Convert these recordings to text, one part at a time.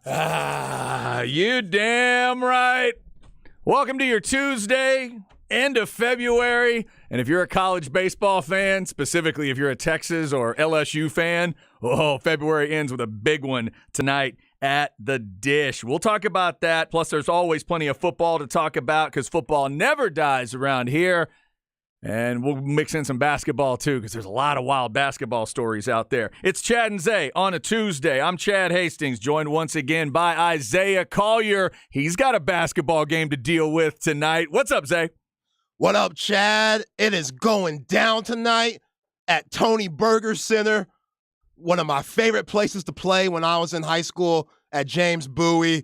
You damn right. Welcome to your Tuesday, end of February. And if you're a college baseball fan, specifically if you're a Texas or LSU fan, February ends with a big one tonight at the Dish. We'll talk about that. Plus, there's always plenty of football to talk about because football never dies around here. And we'll mix in some basketball, too, because there's a lot of wild basketball stories out there. It's Chad and Zay on a Tuesday. I'm Chad Hastings, joined once again by Isaiah Collier. He's got a basketball game to deal with tonight. What's up, Zay? What up, Chad? It is going down tonight at Tony Burger Center, one of my favorite places to play when I was in high school at James Bowie.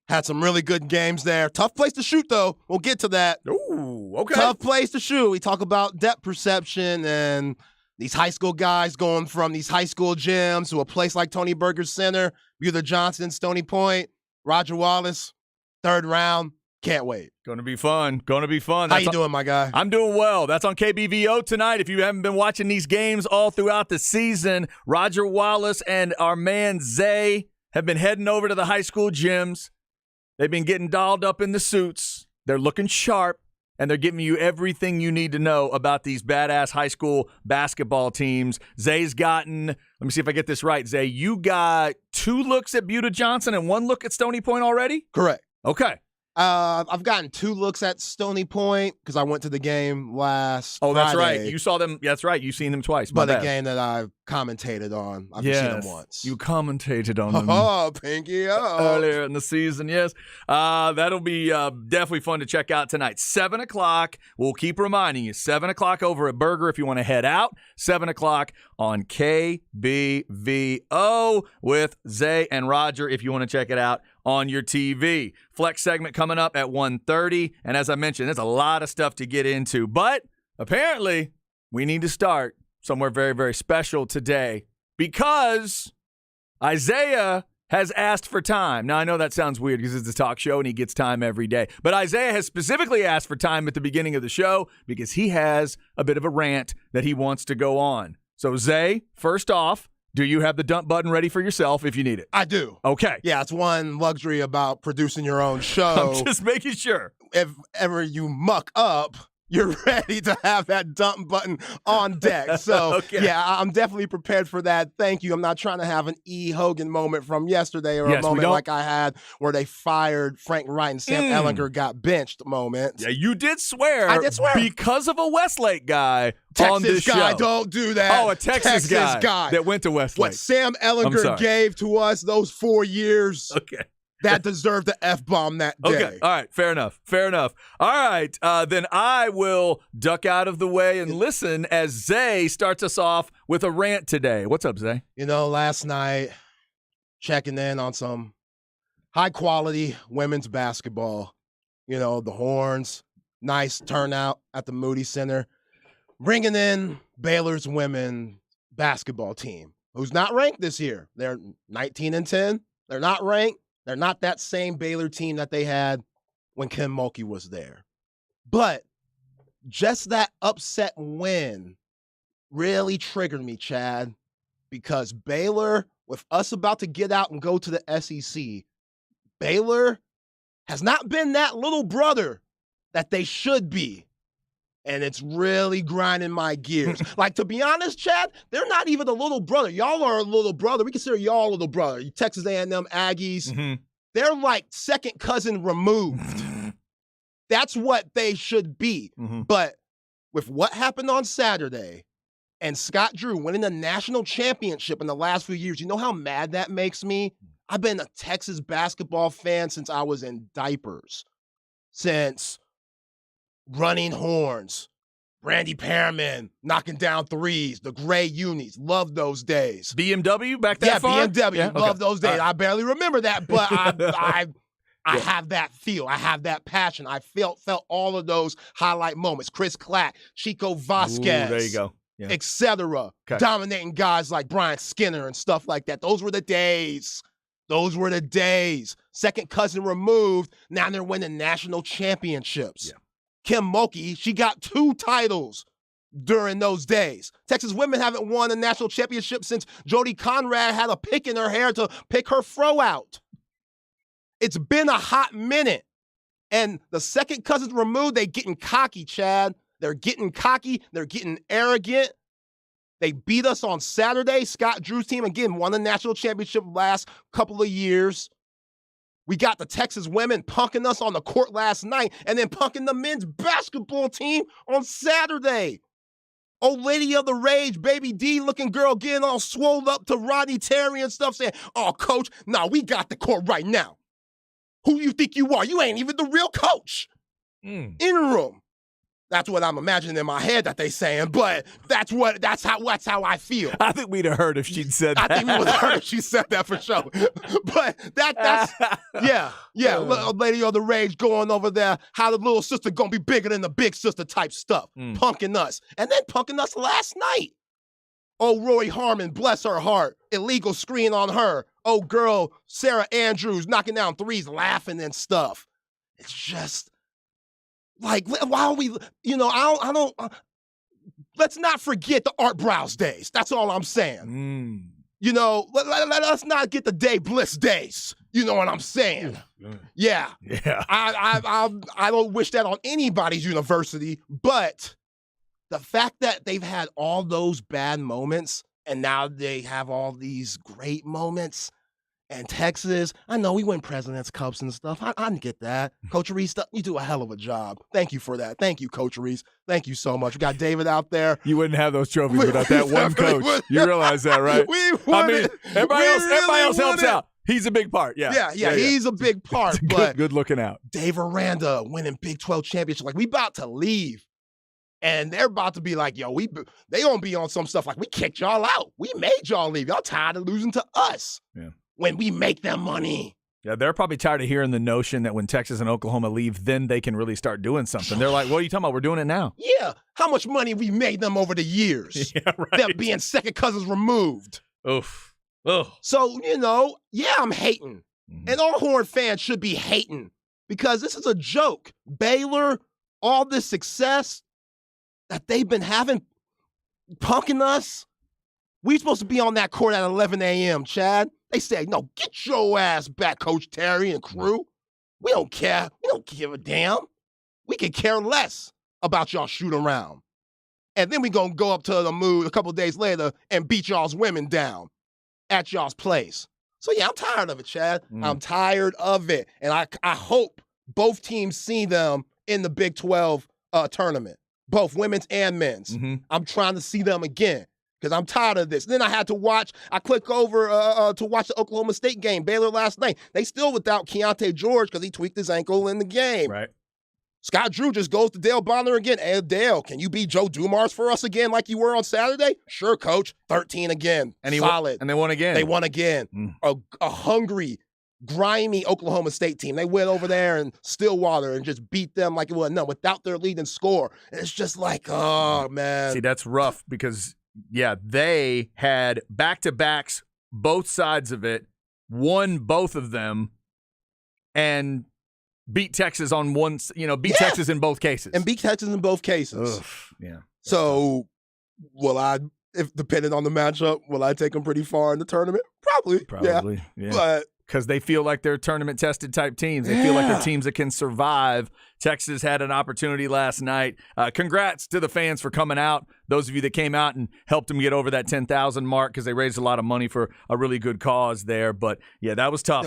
Had some really good games there. Tough place to shoot, though. We'll get to that. Ooh, okay. Tough place to shoot. We talk about depth perception and these high school guys going from these high school gyms to a place like Tony Burger Center, Buther Johnson, Stony Point, Roger Wallace, third round. Can't wait. Going to be fun. How you doing, my guy? I'm doing well. That's on KBVO tonight. If you haven't been watching these games all throughout the season, Roger Wallace and our man Zay have been heading over to the high school gyms. They've been getting dolled up in the suits. They're looking sharp, and they're giving you everything you need to know about these badass high school basketball teams. Zay's gotten, let me see if I get this right, Zay, you got 2 looks at Buther Johnson and 1 look at Stony Point already? Correct. Okay. I've gotten 2 looks at Stony Point because I went to the game last Friday. That's right. You saw them. That's right. You've seen them twice. But a game that I've commentated on. I've seen them once. You commentated on them. Oh, pinky up. Earlier in the season, yes. That'll be definitely fun to check out tonight. 7 o'clock. We'll keep reminding you. 7 o'clock over at Burger if you want to head out. 7 o'clock on KBVO with Zay and Roger if you want to check it out on your TV. Flex segment coming up at 1:30. And as I mentioned, there's a lot of stuff to get into. But apparently, we need to start somewhere very, very special today because Isaiah has asked for time. Now, I know that sounds weird because it's a talk show and he gets time every day. But Isaiah has specifically asked for time at the beginning of the show because he has a bit of a rant that he wants to go on. So, Zay, first off, do you have the dump button ready for yourself if you need it? I do. Okay. Yeah, it's one luxury about producing your own show. I'm just making sure. If ever you muck up, you're ready to have that dump button on deck. So, okay. Yeah, I'm definitely prepared for that. Thank you. I'm not trying to have an E. Hogan moment from yesterday or a moment like I had where they fired Frank Wright and Sam Ehlinger got benched moment. Yeah, you did swear. I did swear. Because of a Westlake guy Texas on this guy, show. don't do that. Oh, a Texas guy that went to Westlake. What Sam Ehlinger gave to us those 4 years. Okay. That deserved the F-bomb that day. Okay, all right, fair enough. All right, then I will duck out of the way and listen as Zay starts us off with a rant today. What's up, Zay? You know, last night, checking in on some high-quality women's basketball. You know, the Horns, nice turnout at the Moody Center. Bringing in Baylor's women basketball team, who's not ranked this year. They're 19-10. They're not ranked. They're not that same Baylor team that they had when Kim Mulkey was there. But just that upset win really triggered me, Chad, because Baylor, with us about to get out and go to the SEC, Baylor has not been that little brother that they should be. And it's really grinding my gears. Like, to be honest, Chad, they're not even a little brother. Y'all are a little brother. We consider y'all a little brother. You Texas A&M Aggies. Mm-hmm. They're like second cousin removed. That's what they should be. Mm-hmm. But with what happened on Saturday and Scott Drew winning the national championship in the last few years, you know how mad that makes me? I've been a Texas basketball fan since I was in diapers. Since Running Horns, Randy Perriman knocking down threes, the gray unis. Love those days. BMW back that far? Yeah, BMW. Love those days. I barely remember that, but I have that feel. I have that passion. I felt all of those highlight moments. Chris Clack, Chico Vasquez. Ooh, there you go. Yeah. Etc. Okay. Dominating guys like Brian Skinner and stuff like that. Those were the days. Second cousin removed. Now they're winning national championships. Yeah. Kim Mulkey, she got 2 titles during those days. Texas women haven't won a national championship since Jody Conrad had a pick in her hair to pick her fro out. It's been a hot minute. And the second cousins removed, they getting cocky, Chad. They're getting cocky. They're getting arrogant. They beat us on Saturday. Scott Drew's team, again, won the national championship last couple of years. We got the Texas women punking us on the court last night and then punking the men's basketball team on Saturday. Old lady of the rage, Baby D looking girl getting all swole up to Rodney Terry and stuff saying, oh, coach, nah, we got the court right now. Who you think you are? You ain't even the real coach. Interim. That's what I'm imagining in my head that they saying, but that's how I feel. I think we'd have heard if she'd said that. I think we would have heard if she said that for sure. But that's lady of the rage going over there, how the little sister gonna be bigger than the big sister type stuff, punking us. And then punking us last night. Oh, Roy Harmon, bless her heart, illegal screen on her. Oh, girl, Sarah Andrews knocking down threes, laughing and stuff. It's just like, why don't we, I don't, let's not forget the Art Browse days. That's all I'm saying. Let us not get the Day Bliss days. You know what I'm saying? Yeah. I don't wish that on anybody's university, but the fact that they've had all those bad moments and now they have all these great moments. And Texas, I know we win President's Cups and stuff. I get that. Coach Reese, you do a hell of a job. Thank you for that. Thank you, Coach Reese. Thank you so much. We got David out there. You wouldn't have those trophies without that one coach. You realize that, right? Everybody else helps out. He's a big part. Yeah, he's a big part. But good looking out. Dave Aranda winning Big 12 championship. Like, we about to leave. And they're about to be like, yo, they gonna be on some stuff like, we kicked y'all out. We made y'all leave. Y'all tired of losing to us. Yeah. When we make them money. Yeah, they're probably tired of hearing the notion that when Texas and Oklahoma leave, then they can really start doing something. They're like, what are you talking about? We're doing it now. Yeah. How much money we made them over the years. Yeah, right. Them being second cousins removed. Oof. Oh. So, I'm hating. And all Horn fans should be hating because this is a joke. Baylor, all this success that they've been having, punking us. We supposed to be on that court at 11 a.m., Chad. They say, no, get your ass back, Coach Terry and crew. We don't care. We don't give a damn. We can care less about y'all shoot around. And then we going to go up to the Mood a couple of days later and beat y'all's women down at y'all's place. So, yeah, I'm tired of it, Chad. I'm tired of it. And I hope both teams see them in the Big 12 tournament, both women's and men's. I'm trying to see them again. Because I'm tired of this. Then I click over to watch the Oklahoma State game, Baylor last night. They still without Keontae George because he tweaked his ankle in the game. Right. Scott Drew just goes to Dale Bonner again. Hey, Dale, can you be Joe Dumars for us again like you were on Saturday? Sure, Coach. 13 again. Solid. And they won again. They won again. A hungry, grimy Oklahoma State team. They went over there in Stillwater and just beat them like it was none without their leading score. And it's just like, oh, man. See, that's rough because – yeah, they had back-to-backs, both sides of it, won both of them, and beat Texas on one, Texas in both cases. And beat Texas in both cases. Ugh, yeah. So, if depending on the matchup, will I take them pretty far in the tournament? Probably. Yeah. But because they feel like they're tournament-tested type teams. They feel like they're teams that can survive. Texas had an opportunity last night. Congrats to the fans for coming out. Those of you that came out and helped them get over that 10,000 mark because they raised a lot of money for a really good cause there. But, yeah, that was tough.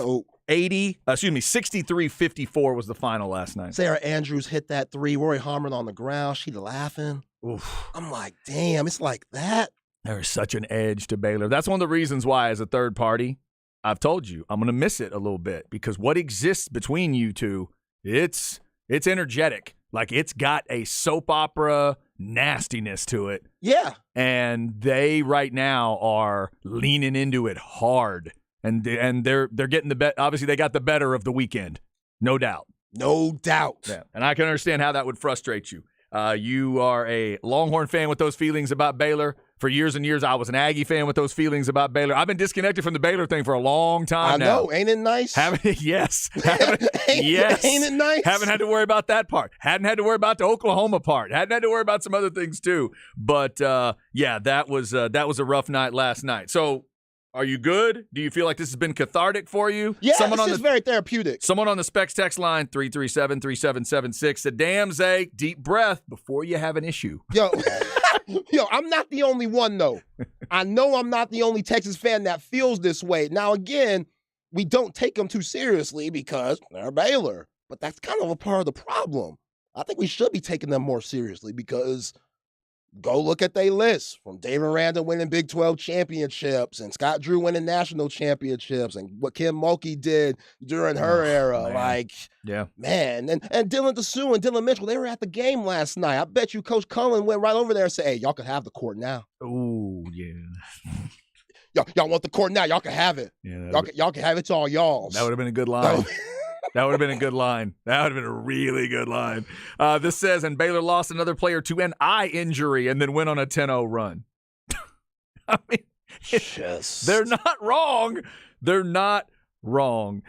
63-54 was the final last night. Sarah Andrews hit that three. Roy Harmon on the ground. She's laughing. Oof. I'm like, damn, it's like that. There's such an edge to Baylor. That's one of the reasons why, as a third party, I've told you, I'm going to miss it a little bit because what exists between you two, it's energetic. Like, it's got a soap opera nastiness to it. Yeah. And they right now are leaning into it hard. And they're getting obviously they got the better of the weekend. No doubt. No doubt. Yeah. And I can understand how that would frustrate you. You are a Longhorn fan with those feelings about Baylor. For years and years, I was an Aggie fan with those feelings about Baylor. I've been disconnected from the Baylor thing for a long time now. I know. Ain't it nice? Yes. Yes. Ain't it nice? Haven't had to worry about that part. Hadn't had to worry about the Oklahoma part. Hadn't had to worry about some other things too. But, that was a rough night last night. So, Are you good? Do you feel like this has been cathartic for you? Yeah, it's just very therapeutic. Someone on the Specs text line, 337-3776, said, damn, Zay, deep breath before you have an issue. Yo, I'm not the only one, though. I know I'm not the only Texas fan that feels this way. Now, again, we don't take them too seriously because they're Baylor. But that's kind of a part of the problem. I think we should be taking them more seriously because go look at their list from David Randall winning Big 12 championships and Scott Drew winning national championships and what Kim Mulkey did during her era. Man. And Dylan DeSue and Dylan Mitchell, they were at the game last night. I bet you Coach Cullen went right over there and said, hey, y'all can have the court now. Oh, yeah. Y'all want the court now. Y'all can have it. Yeah, y'all can have it. It's all y'all's. That would have been a good line. That would have been a good line. That would have been a really good line. This says, and Baylor lost another player to an eye injury and then went on a 10-0 run. I mean, they're not wrong. They're not wrong.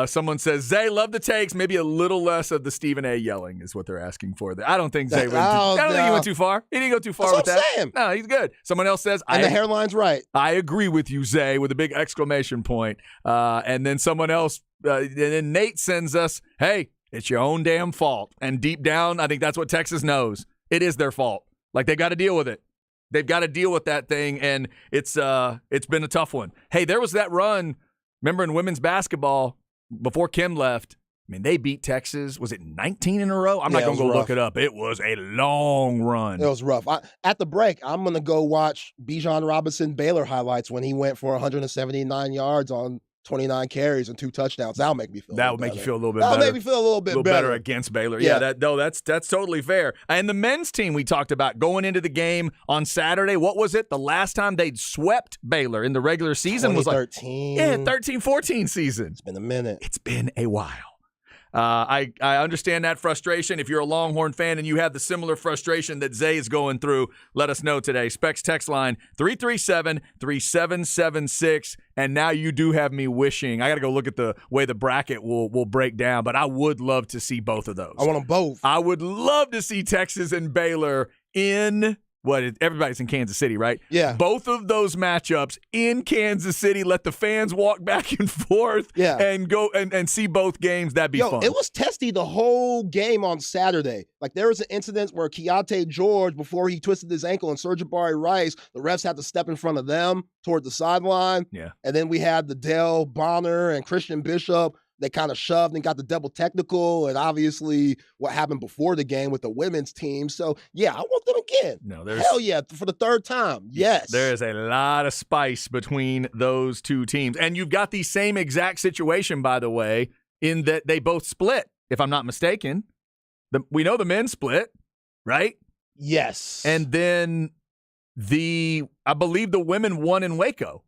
Someone says, Zay, love the takes. Maybe a little less of the Stephen A. yelling is what they're asking for. I don't think Zay think he went too far. He didn't go too far with that. Saying. No, he's good. Someone else says, and the hairline's right. I agree with you, Zay, with a big exclamation point. And then someone else, and then Nate sends us, hey, it's your own damn fault. And deep down, I think that's what Texas knows. It is their fault. Like, they got to deal with it. They've got to deal with that thing, and it's been a tough one. Hey, there was that run, remember, in women's basketball before Kim left. I mean, they beat Texas. Was it 19 in a row? I'm not going to go look it up. It was a long run. It was rough. At the break, I'm going to go watch Bijan Robinson Baylor highlights when he went for 179 yards on 29 carries and 2 touchdowns. That'll make me feel. That would make you feel a little bit better. That'll make me feel a little bit better against Baylor. Yeah, that's totally fair. And the men's team we talked about going into the game on Saturday. What was it? The last time they'd swept Baylor in the regular season was like 13-14 season. It's been a minute. It's been a while. I understand that frustration. If you're a Longhorn fan and you have the similar frustration that Zay is going through, let us know today. Specs text line 337-3776. And now you do have me wishing. I got to go look at the way the bracket will break down, but I would love to see both of those. I want them both. I would love to see Texas and Baylor in everybody's in Kansas City, right? Yeah. Both of those matchups in Kansas City. Let the fans walk back and forth and go and see both games. That'd be fun. It was testy the whole game on Saturday. Like, there was an incident where Keontae George, before he twisted his ankle, and Sir'Jabari Rice, the refs had to step in front of them toward the sideline. Yeah. And then we had the Dale Bonner and Christian Bishop. They kind of shoved and got the double technical, and obviously what happened before the game with the women's team. So, yeah, I want them again. Hell yeah, for the third time. Yes. There is a lot of spice between those two teams. And you've got the same exact situation, by the way, in that they both split, if I'm not mistaken. We know the men split, right? Yes. And then I believe the women won in Waco.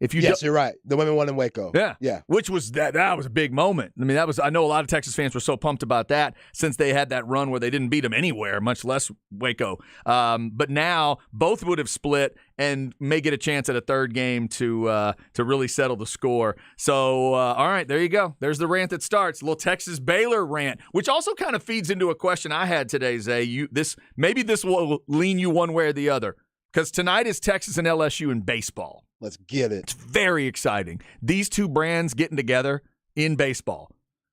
You're right. The women won in Waco. Yeah. Which was that was a big moment. I mean, I know a lot of Texas fans were so pumped about that since they had that run where they didn't beat them anywhere, much less Waco. But now both would have split and may get a chance at a third game to really settle the score. So, all right, there you go. There's the rant that starts. A little Texas Baylor rant, which also kind of feeds into a question I had today, Zay. Maybe this will lean you one way or the other, because tonight is Texas and LSU in baseball. Let's get it. It's very exciting. These two brands getting together in baseball,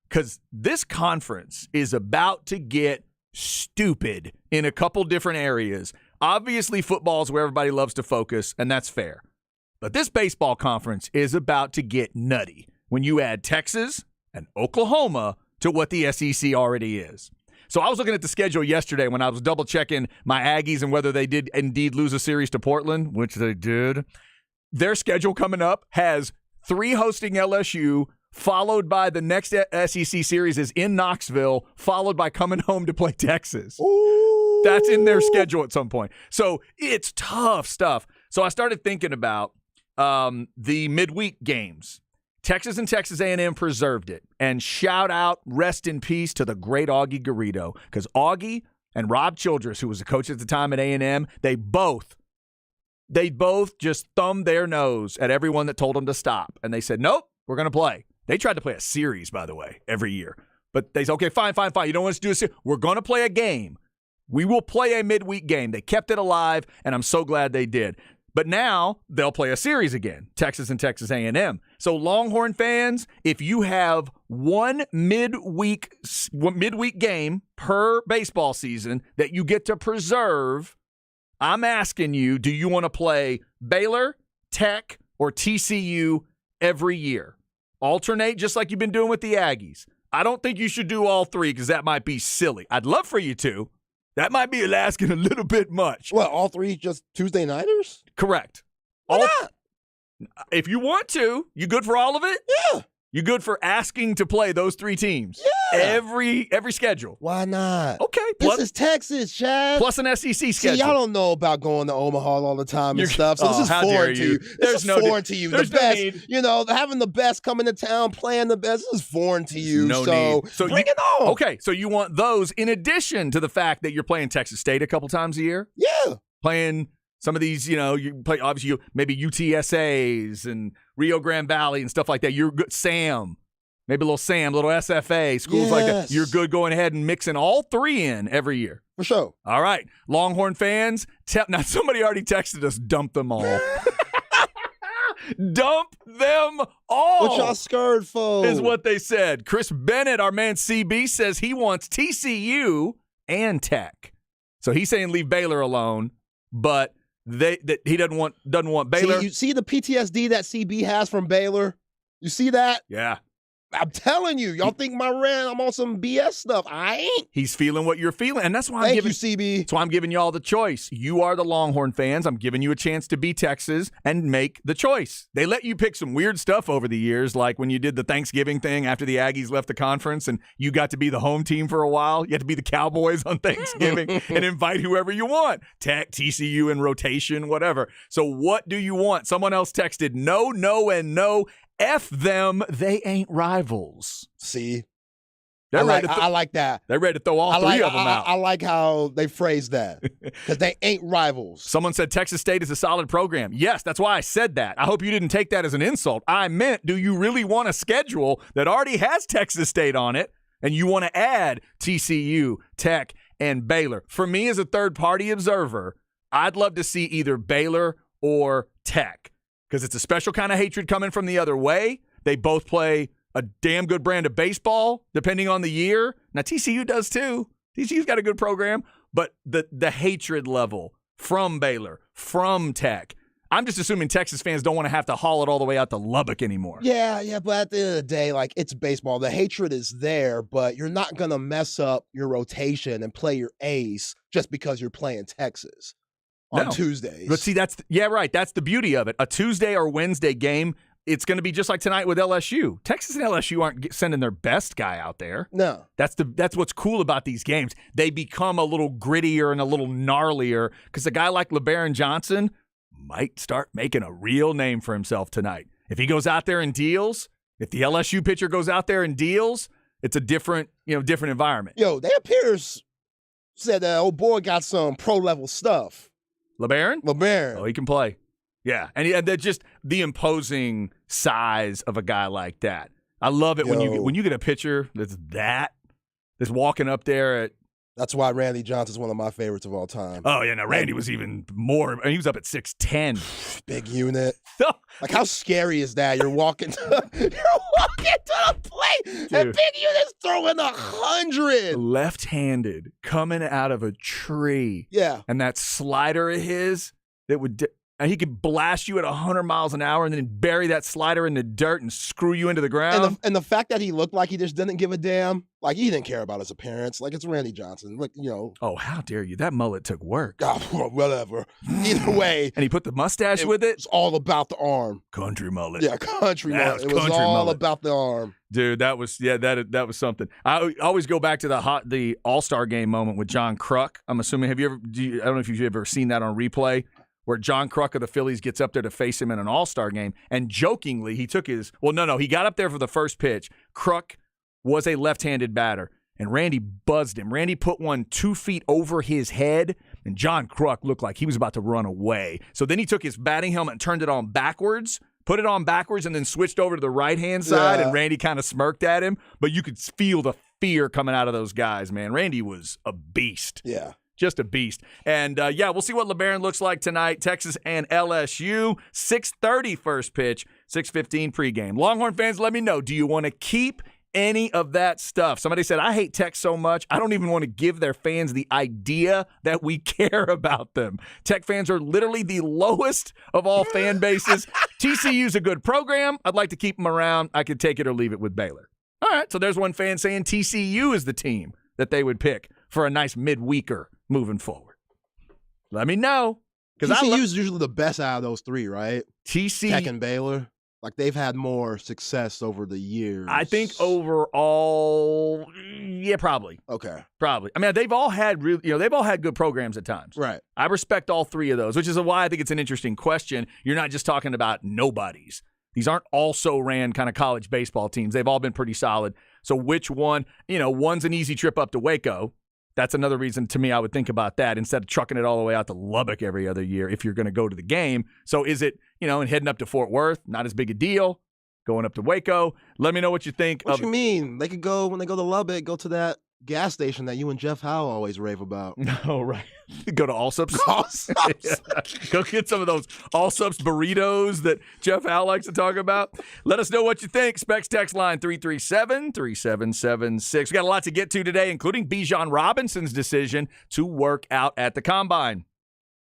because this conference is about to get stupid in a couple different areas. Obviously, football is where everybody loves to focus, and that's fair. But this baseball conference is about to get nutty when you add Texas and Oklahoma to what the SEC already is. So I was looking at the schedule yesterday when I was double-checking my Aggies and whether they did indeed lose a series to Portland, which they did. Their schedule coming up has 3 hosting LSU, followed by the next SEC series is in Knoxville, followed by coming home to play Texas. Ooh. That's in their schedule at some point. So it's tough stuff. So I started thinking about the midweek games. Texas and Texas A&M preserved it. And shout out, rest in peace to the great Augie Garrido, because Augie and Rob Childress, who was the coach at the time at A&M, they both just thumbed their nose at everyone that told them to stop. And they said, nope, we're going to play. They tried to play a series, by the way, every year. But they said, okay, fine. You don't want us to do a series. We're going to play a game. We will play a midweek game. They kept it alive, and I'm so glad they did. But now they'll play a series again, Texas and Texas A&M. So Longhorn fans, if you have one midweek game per baseball season that you get to preserve, I'm asking you, do you want to play Baylor, Tech, or TCU every year? Alternate just like you've been doing with the Aggies. I don't think you should do all three because that might be silly. I'd love for you to. That might be asking a little bit much. Well, all three just Tuesday nighters? Correct. Why not? If you want to, you good for all of it? Yeah. You good for asking to play those three teams? Yeah. Every schedule. Why not? Okay. This is Texas, Chad. Plus an SEC schedule. See, y'all don't know about going to Omaha all the time and stuff, so this is foreign to you. This is foreign to you. The best, having the best coming to town, playing the best, this is foreign to you. So bring it on. Okay, so you want those in addition to the fact that you're playing Texas State a couple times a year? Yeah. Playing some of these, you play, obviously, maybe UTSAs and Rio Grande Valley and stuff like that. You're good. Sam. Maybe a little Sam, little SFA, schools like that. You're good going ahead and mixing all three in every year. For sure. All right. Longhorn fans, now somebody already texted us, dump them all. Dump them all. What y'all scared for? Is what they said. Chris Bennett, our man CB, says he wants TCU and Tech. So he's saying leave Baylor alone, but he doesn't want Baylor. See, you see the PTSD that CB has from Baylor? You see that? Yeah. I'm telling you, y'all think I'm on some BS stuff. I ain't. He's feeling what you're feeling, and that's why Thank you, CB. So I'm giving y'all the choice. You are the Longhorn fans. I'm giving you a chance to be Texas and make the choice. They let you pick some weird stuff over the years, like when you did the Thanksgiving thing after the Aggies left the conference, and you got to be the home team for a while. You had to be the Cowboys on Thanksgiving and invite whoever you want. Tech, TCU in rotation, whatever. So what do you want? Someone else texted no, no, and no. F them, they ain't rivals. See? I like that. They're ready to throw all three of them out. I like how they phrased that because they ain't rivals. Someone said Texas State is a solid program. Yes, that's why I said that. I hope you didn't take that as an insult. I meant, do you really want a schedule that already has Texas State on it and you want to add TCU, Tech, and Baylor? For me as a third-party observer, I'd love to see either Baylor or Tech, because it's a special kind of hatred coming from the other way. They both play a damn good brand of baseball, depending on the year. Now, TCU does too. TCU's got a good program, but the hatred level from Baylor, from Tech, I'm just assuming Texas fans don't want to have to haul it all the way out to Lubbock anymore. Yeah, but at the end of the day, it's baseball. The hatred is there, but you're not going to mess up your rotation and play your ace just because you're playing Texas on Tuesdays. But see, that's right. That's the beauty of it. A Tuesday or Wednesday game, it's going to be just like tonight with LSU. Texas and LSU aren't sending their best guy out there. No. That's what's cool about these games. They become a little grittier and a little gnarlier because a guy like LeBaron Johnson might start making a real name for himself tonight. If he goes out there and deals, if the LSU pitcher goes out there and deals, it's a different environment. Yo, Dan Pierce said that old boy got some pro-level stuff. LeBaron? Oh, he can play. Yeah, and they're just the imposing size of a guy like that. I love it when you get a pitcher that's walking up there at. That's why Randy Johnson's one of my favorites of all time. Oh yeah, no, Randy was even more. He was up at 6'10". Big unit. How scary is that? You're walking to the plate, and Big Unit's throwing 100. Left-handed, coming out of a tree. Yeah, and that slider of his that would. And he could blast you at 100 miles an hour and then bury that slider in the dirt and screw you into the ground. And the fact that he looked like he just didn't give a damn, he didn't care about his appearance. It's Randy Johnson. Oh, how dare you? That mullet took work. Whatever. Either way. And he put the mustache with it? It's all about the arm. Country mullet. Yeah, country mullet. It was all about the arm. Dude, that was something. I always go back to the All-Star game moment with John Kruk. I'm assuming, I don't know if you've ever seen that on replay, where John Kruk of the Phillies gets up there to face him in an All-Star game. And jokingly, he took his – he got up there for the first pitch. Kruk was a left-handed batter, and Randy buzzed him. Randy put one 2 feet over his head, and John Kruk looked like he was about to run away. So then he took his batting helmet and turned it on backwards, put it on backwards, and then switched over to the right-hand side, and Randy kind of smirked at him. But you could feel the fear coming out of those guys, man. Randy was a beast. Yeah. Just a beast. And, yeah, we'll see what LeBaron looks like tonight. Texas and LSU, 6:30 first pitch, 6:15 pregame. Longhorn fans, let me know, do you want to keep any of that stuff? Somebody said, I hate Tech so much, I don't even want to give their fans the idea that we care about them. Tech fans are literally the lowest of all fan bases. TCU's a good program. I'd like to keep them around. I could take it or leave it with Baylor. All right, so there's one fan saying TCU is the team that they would pick for a nice midweeker moving forward. Let me know. TCU is usually the best out of those three, right? Tech and Baylor. Like, they've had more success over the years. I think overall, yeah, probably. Okay. Probably. I mean, they've all had good programs at times. Right. I respect all three of those, which is why I think it's an interesting question. You're not just talking about nobodies. These aren't also ran kind of college baseball teams. They've all been pretty solid. So which one, one's an easy trip up to Waco. That's another reason to me I would think about that instead of trucking it all the way out to Lubbock every other year if you're going to go to the game. So is it, and heading up to Fort Worth, not as big a deal, going up to Waco? Let me know what you think. What you mean? They could go, when they go to Lubbock, go to that gas station that you and Jeff Howe always rave about. Oh, right. Go to Allsup's. Yeah. Go get some of those Allsup's burritos that Jeff Howe likes to talk about. Let us know what you think. Specs text line 337-3776. We got a lot to get to today, including Bijan Robinson's decision to work out at the Combine.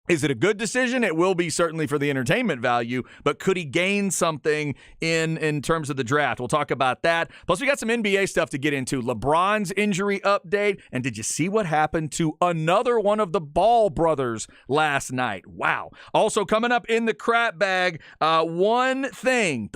Is it a good decision? It will be certainly for the entertainment value, but could he gain something in terms of the draft? We'll talk about that. Plus, we got some NBA stuff to get into. LeBron's injury update, and did you see what happened to another one of the Ball brothers last night? Wow. Also coming up in the crap bag, the one thing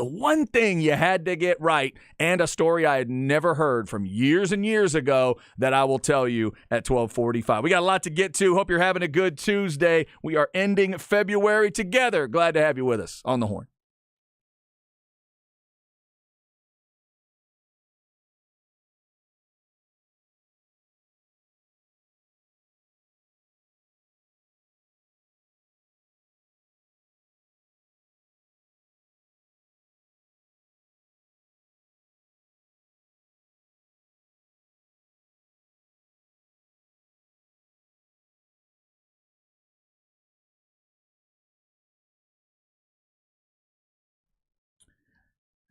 you had to get right, and a story I had never heard from years and years ago that I will tell you at 12:45. We got a lot to get to. Hope you're having a good Tuesday. We are ending February together. Glad to have you with us on the Horn.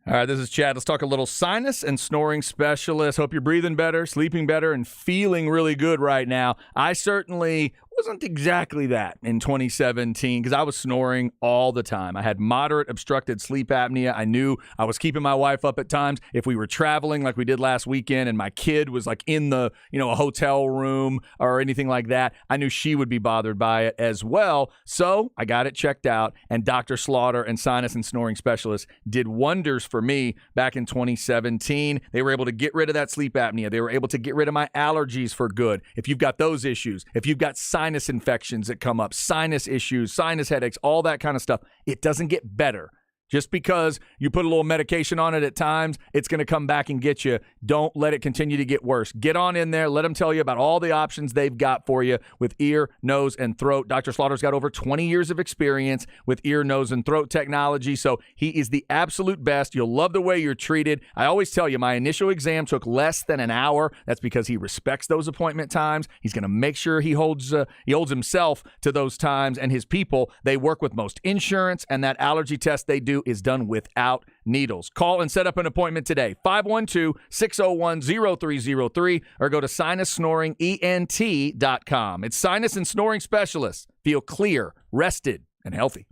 All right, this is Chad. Let's talk a little sinus and snoring specialist. Hope you're breathing better, sleeping better, and feeling really good right now. I certainly wasn't exactly that in 2017 because I was snoring all the time. I had moderate obstructed sleep apnea. I knew I was keeping my wife up at times. If we were traveling like we did last weekend and my kid was like in the, a hotel room or anything like that, I knew she would be bothered by it as well. So I got it checked out, and Dr. Slaughter and sinus and snoring specialists did wonders for me back in 2017. They were able to get rid of that sleep apnea. They were able to get rid of my allergies for good. If you've got those issues, if you've got sinus infections that come up, sinus issues, sinus headaches, all that kind of stuff, it doesn't get better. Just because you put a little medication on it at times, it's going to come back and get you. Don't let it continue to get worse. Get on in there. Let them tell you about all the options they've got for you with ear, nose, and throat. Dr. Slaughter's got over 20 years of experience with ear, nose, and throat technology, so he is the absolute best. You'll love the way you're treated. I always tell you, my initial exam took less than an hour. That's because he respects those appointment times. He's going to make sure he holds himself to those times, and his people, they work with most insurance, and that allergy test they do is done without needles. Call and set up an appointment today. 512-601-0303 or go to sinussnoringent.com. It's sinus and snoring specialists. Feel clear, rested, and healthy.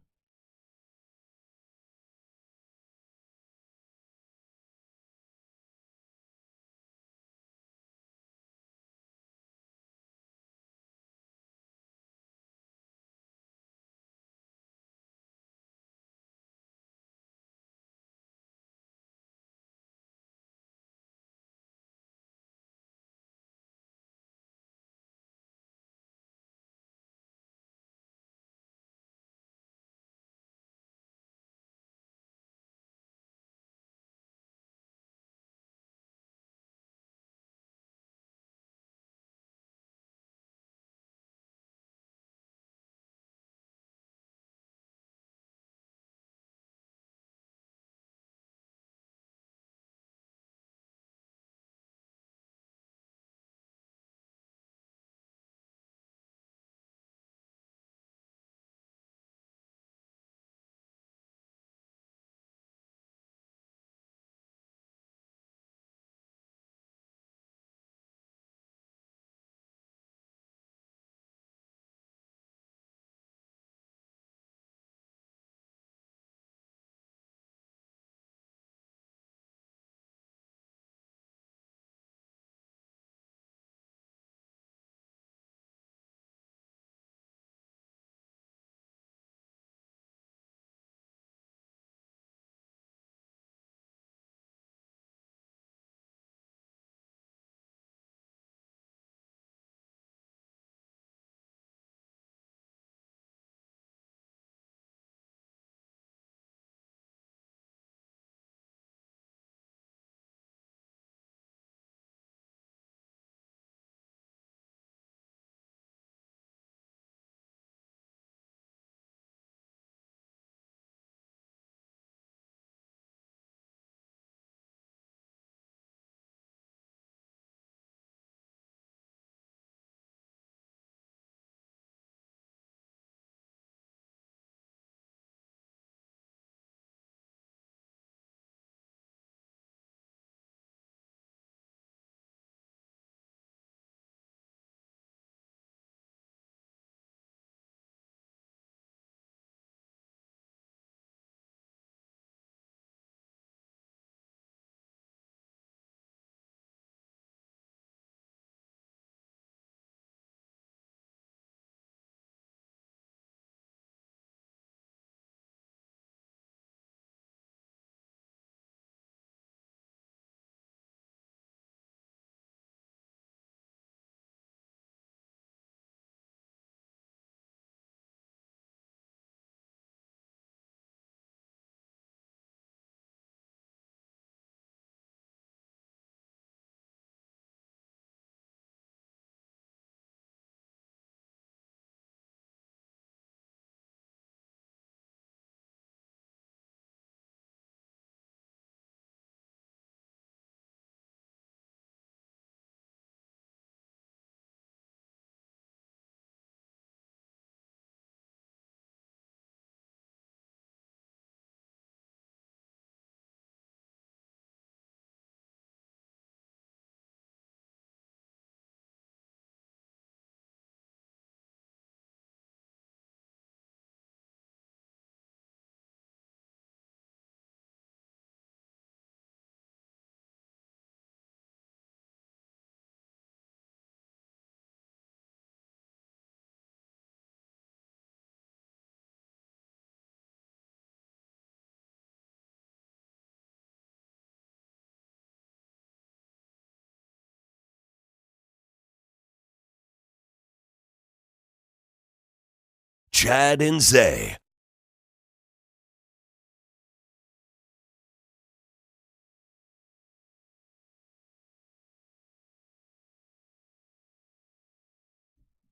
Chad and Zay.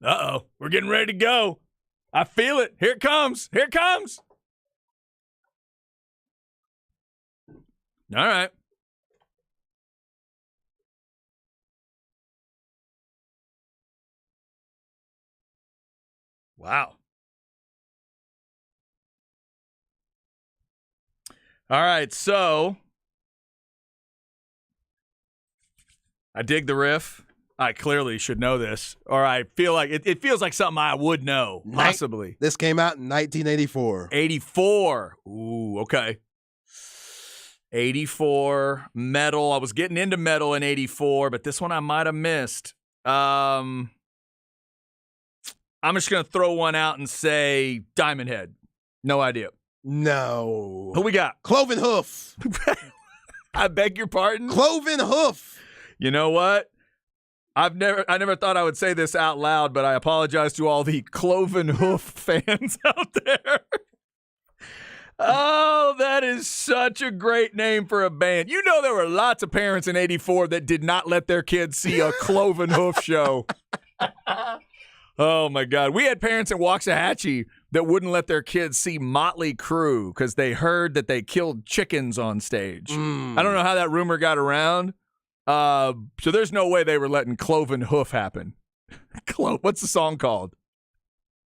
Uh-oh, we're getting ready to go. I feel it. Here it comes. Here it comes. All right. Wow. All right, so I dig the riff. I clearly should know this, or I feel like it feels like something I would know, possibly. This came out in 1984. 84. Ooh, okay. 84 metal. I was getting into metal in 84, but this one I might have missed. I'm just going to throw one out and say Diamond Head. No idea. No. Who we got? Cloven Hoof. I beg your pardon? Cloven Hoof. You know what? I never thought I would say this out loud, but I apologize to all the Cloven Hoof fans out there. Oh, that is such a great name for a band. You know there were lots of parents in 84 that did not let their kids see a Cloven Hoof show. Oh, my God. We had parents in Waxahachie that wouldn't let their kids see Motley Crue because they heard that they killed chickens on stage. I don't know how that rumor got around. So there's no way they were letting Cloven Hoof happen. What's the song called?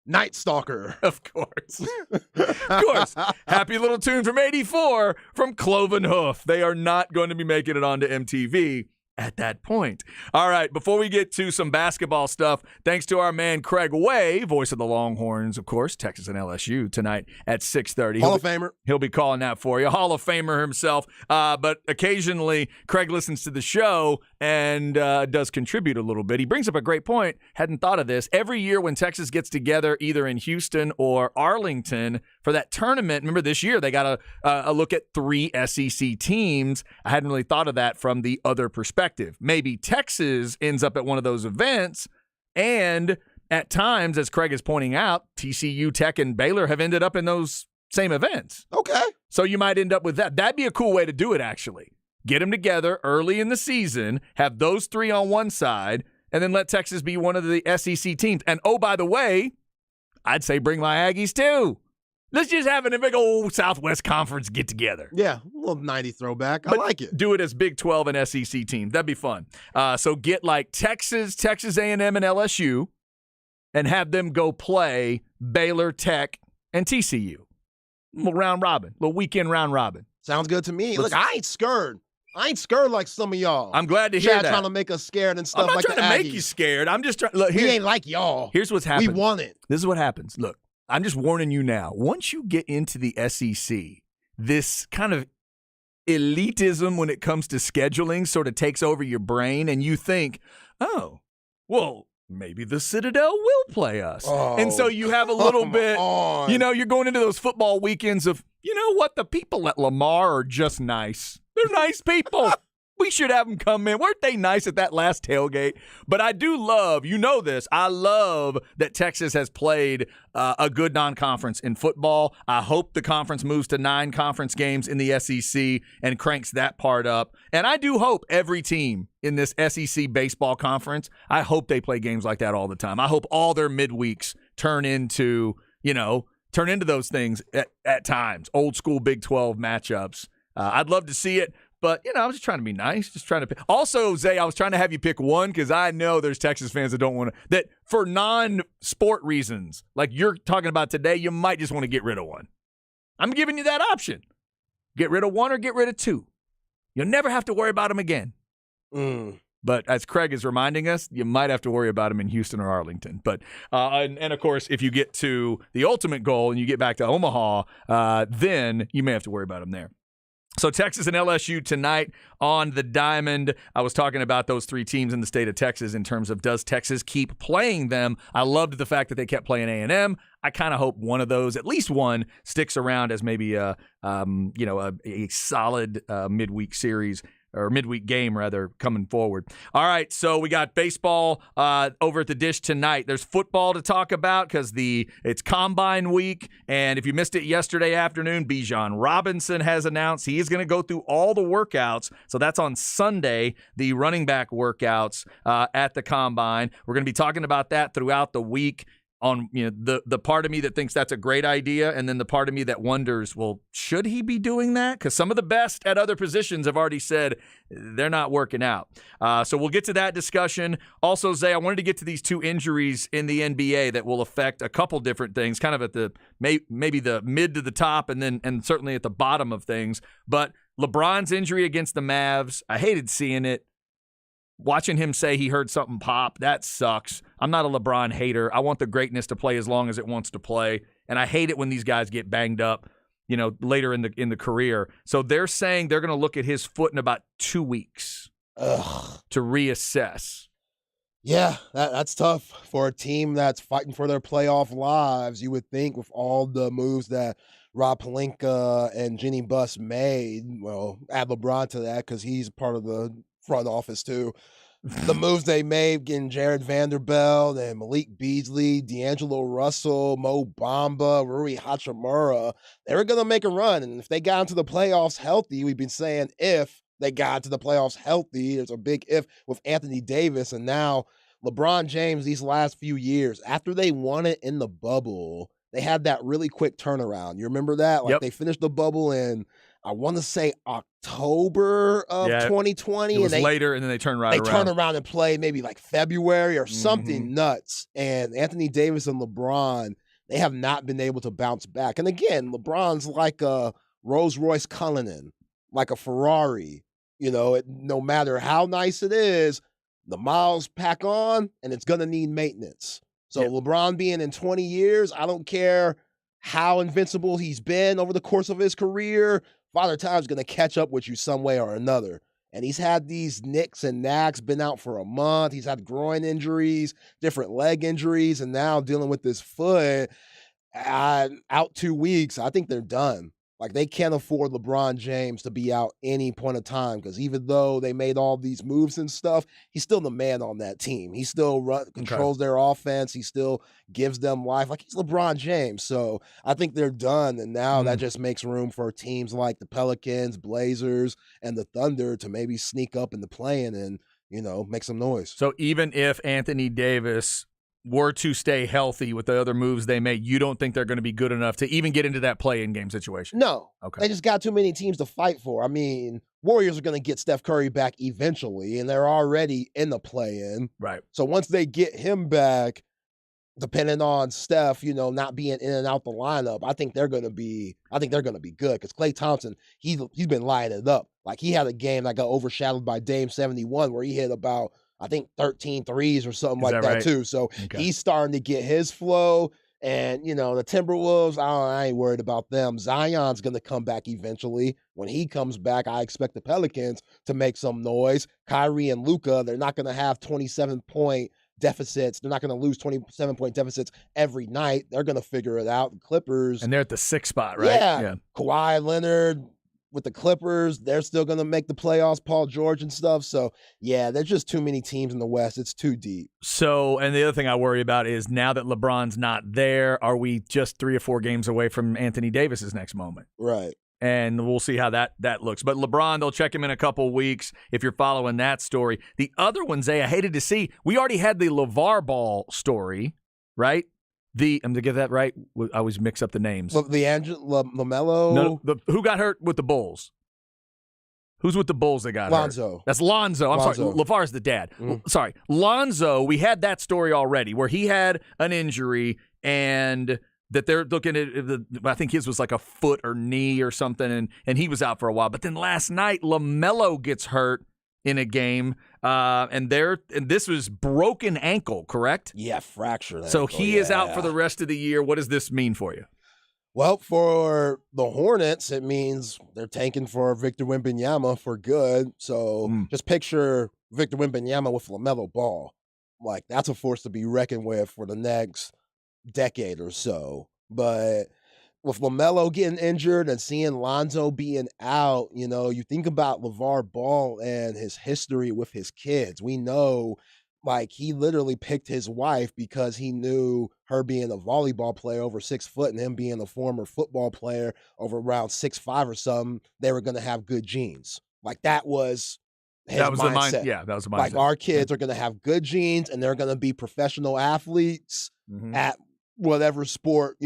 Night Stalker. Of course. Of course. Happy little tune from 84 from Cloven Hoof. They are not going to be making it onto MTV at that point. All right, before we get to some basketball stuff, thanks to our man Craig Way, voice of the Longhorns, of course, Texas and LSU tonight at 6:30. Hall of Famer. He'll be calling that for you. Hall of Famer himself. But occasionally, Craig listens to the show and does contribute a little bit. He brings up a great point. Hadn't thought of this. Every year when Texas gets together, either in Houston or Arlington, for that tournament, remember this year they got a look at 3 SEC teams. I hadn't really thought of that from the other perspective. Maybe Texas ends up at one of those events, and at times, as Craig is pointing out, TCU, Tech, and Baylor have ended up in those same events. Okay. So you might end up with that. That'd be a cool way to do it, actually. Get them together early in the season, have those 3 on one side, and then let Texas be one of the SEC teams. And, oh, by the way, I'd say bring my Aggies, too. Let's just have a big old Southwest Conference get-together. Yeah, a little 90 throwback. I like it. Do it as Big 12 and SEC teams. That'd be fun. So get like Texas A&M, and LSU, and have them go play Baylor, Tech, and TCU. Little round robin, little weekend round robin. Sounds good to me. Look, I ain't scared. I ain't scared like some of y'all. I'm glad to hear Chad that. trying to make us scared and stuff I'm not like trying the to make Aggies. you scared. I'm just trying. Look, We ain't like y'all. Here's what's happening. We want it. This is what happens. Look, I'm just warning you now. Once you get into the SEC, this kind of elitism when it comes to scheduling sort of takes over your brain, and you think, oh, well, maybe the Citadel will play us. Oh, and so you have a little bit, on. you know, you're going into those football weekends of, you know what, the people at Lamar are just nice. They're nice people. We should have them come in. Weren't they nice at that last tailgate? But I do love, you know this, I love that Texas has played a good non-conference in football. I hope the conference moves to 9 conference games in the SEC and cranks that part up. And I do hope every team in this SEC baseball conference, I hope they play games like that all the time. I hope all their midweeks turn into those things at times, old school Big 12 matchups. I'd love to see it. But, I was just trying to be nice, just trying to pick. Also, Zay, I was trying to have you pick one because I know there's Texas fans that don't want to, that for non-sport reasons, like you're talking about today, you might just want to get rid of one. I'm giving you that option. Get rid of one or get rid of 2. You'll never have to worry about them again. But as Craig is reminding us, you might have to worry about them in Houston or Arlington. But and of course, if you get to the ultimate goal and you get back to Omaha, then you may have to worry about them there. So Texas and LSU tonight on the Diamond. I was talking about those 3 teams in the state of Texas in terms of does Texas keep playing them. I loved the fact that they kept playing A&M. I kind of hope one of those, at least one, sticks around as maybe a solid midweek series. or midweek game rather, coming forward. All right, so we got baseball over at the Dish tonight. There's football to talk about because it's Combine week, and if you missed it yesterday afternoon, Bijan Robinson has announced he is going to go through all the workouts. So that's on Sunday, the running back workouts at the Combine. We're going to be talking about that throughout the week. On the part of me that thinks that's a great idea, and then the part of me that wonders, well, should he be doing that? Because some of the best at other positions have already said they're not working out. So we'll get to that discussion. Also, Zay, I wanted to get to these 2 injuries in the NBA that will affect a couple different things, kind of at the maybe the mid to the top, and certainly at the bottom of things. But LeBron's injury against the Mavs, I hated seeing it. Watching him say he heard something pop, that sucks. I'm not a LeBron hater. I want the greatness to play as long as it wants to play, and I hate it when these guys get banged up, later in the career. So they're saying they're going to look at his foot in about 2 weeks to reassess. Yeah, that's tough for a team that's fighting for their playoff lives. You would think with all the moves that Rob Pelinka and Jenny Buss made, well, add LeBron to that because he's part of the front office too. The moves they made getting Jared Vanderbilt and Malik Beasley, D'Angelo Russell, Mo Bamba, Rui Hachimura, they were going to make a run. And if they got into the playoffs healthy, we've been saying if they got into the playoffs healthy, there's a big if with Anthony Davis. And now LeBron James, these last few years, after they won it in the bubble, they had that really quick turnaround. You remember that? Like, Yep. They finished the bubble in, I want to say October of 2020. It was later, and then they turned right around. They turned around and played maybe like February or something nuts. And Anthony Davis and LeBron, they have not been able to bounce back. And again, LeBron's like a Rolls-Royce Cullinan, like a Ferrari. No matter how nice it is, the miles pack on, and it's going to need maintenance. So LeBron being in 20 years, I don't care how invincible he's been over the course of his career, Father Time's going to catch up with you some way or another. And he's had these nicks and knacks, been out for a month. He's had groin injuries, different leg injuries, and now dealing with this foot. Out 2 weeks, I think they're done. Like, they can't afford LeBron James to be out any point of time because even though they made all these moves and stuff, he's still the man on that team. He still controls their offense. He still gives them life. Like, he's LeBron James. So I think they're done, and now that just makes room for teams like the Pelicans, Blazers, and the Thunder to maybe sneak up in the play-in and, make some noise. So even if Anthony Davis were to stay healthy with the other moves they made, you don't think they're going to be good enough to even get into that play-in game situation? No. Okay. They just got too many teams to fight for. I mean, Warriors are going to get Steph Curry back eventually, and they're already in the play-in. Right. So once they get him back, depending on Steph, not being in and out the lineup, I think they're going to be good because Klay Thompson, he's been lighting it up. Like, he had a game that got overshadowed by Dame 71 where he hit about, I think, 13 threes or something like that right? too. So he's starting to get his flow. And, the Timberwolves, I ain't worried about them. Zion's going to come back eventually. When he comes back, I expect the Pelicans to make some noise. Kyrie and Luka, they're not going to have 27-point deficits. They're not going to lose 27-point deficits every night. They're going to figure it out. The Clippers. And they're at the 6th spot, right? Yeah. Kawhi Leonard with the Clippers, they're still going to make the playoffs, Paul George and stuff. So, yeah, there's just too many teams in the West. It's too deep. So, and the other thing I worry about is now that LeBron's not there, are we just 3 or 4 games away from Anthony Davis's next moment? Right. And we'll see how that looks. But LeBron, they'll check him in a couple weeks if you're following that story. The other one, Zay, I hated to see. We already had the LeVar Ball story, right? I'm to get that right. I always mix up the names. LaMelo. No, who got hurt with the Bulls? Who's with the Bulls that got Lonzo. hurt? That's Lonzo. I'm sorry. LeVar's the dad. Sorry. Lonzo, we had that story already where he had an injury and that they're looking at, I think his was like a foot or knee or something, and he was out for a while. But then last night, LaMelo gets hurt in a game, and this was broken ankle, correct? Yeah, fractured. So he is out for the rest of the year. What does this mean for you? Well, for the Hornets, it means they're tanking for Victor Wembanyama for good. So just picture Victor Wembanyama with LaMelo Ball. Like, that's a force to be reckoned with for the next decade or so. But with LaMelo getting injured and seeing Lonzo being out, you think about LeVar Ball and his history with his kids. We know, like, he literally picked his wife because he knew her being a volleyball player over 6 foot and him being a former football player over around 6'5" or something, they were going to have good genes. Like, that was his mindset. Yeah, that was the mindset. Like, our kids are going to have good genes and they're going to be professional athletes at whatever sport,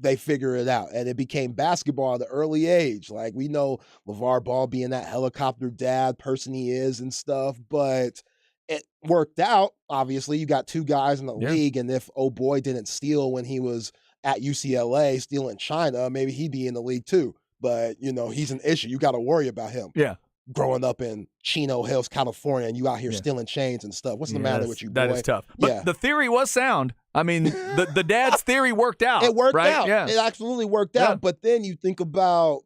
they figure it out. And it became basketball at an early age. Like, we know LeVar Ball being that helicopter dad person he is and stuff, but it worked out. Obviously, you got 2 guys in the league, and if oh boy didn't steal when he was at UCLA, stealing China, maybe he'd be in the league too. But, he's an issue. You got to worry about him. Yeah. Growing up in Chino Hills, California, and you out here stealing chains and stuff. What's the matter with you, boy? That is tough. But the theory was sound. I mean, the dad's theory worked out. It worked right? out. Yeah. It absolutely worked out. But then you think about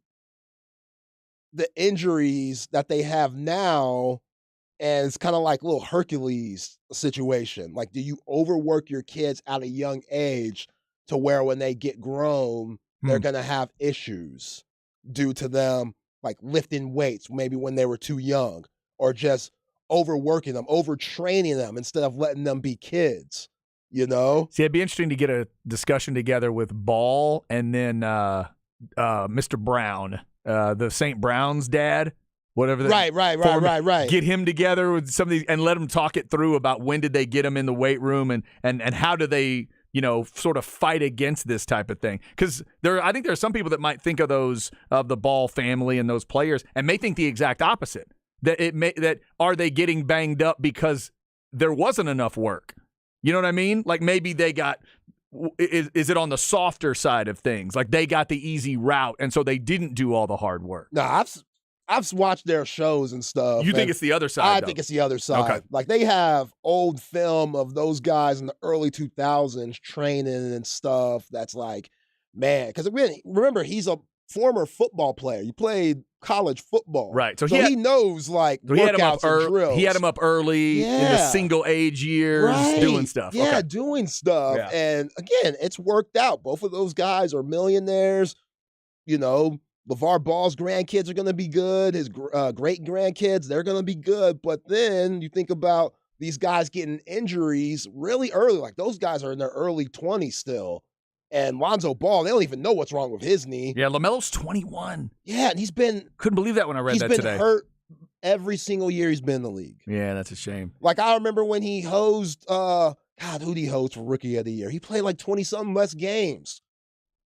the injuries that they have now, and it's kind of like a little Hercules situation. Like, do you overwork your kids at a young age to where when they get grown, they're going to have issues due to them, like lifting weights, maybe when they were too young, or just overworking them, overtraining them instead of letting them be kids, See, it'd be interesting to get a discussion together with Ball and then Mr. Brown, the St. Brown's dad, whatever. Right. Get him together with some of these and let him talk it through about when did they get him in the weight room and how do they sort of fight against this type of thing. Because I think there are some people that might think of the Ball family and those players and may think the exact opposite. That are they getting banged up because there wasn't enough work? You know what I mean? Like maybe they got, is it on the softer side of things? Like they got the easy route and so they didn't do all the hard work. No, I've watched their shows and stuff. You think it's the other side? I think it's the other side. Okay. Like they have old film of those guys in the early 2000s training and stuff. That's like, man, because remember he's a former football player. He played college football, right? So he knows like workouts and drills. He had him up early in the single age years, doing stuff. Yeah, doing stuff. Yeah. And again, it's worked out. Both of those guys are millionaires. LeVar Ball's grandkids are going to be good. His great-grandkids, they're going to be good. But then you think about these guys getting injuries really early. Like, those guys are in their early 20s still. And Lonzo Ball, they don't even know what's wrong with his knee. Yeah, LaMelo's 21. Yeah, and he's been... Couldn't believe that when I read that today. He's been hurt every single year he's been in the league. Yeah, that's a shame. Like, I remember when he hosed... who'd he host for Rookie of the Year? He played like 20-something less games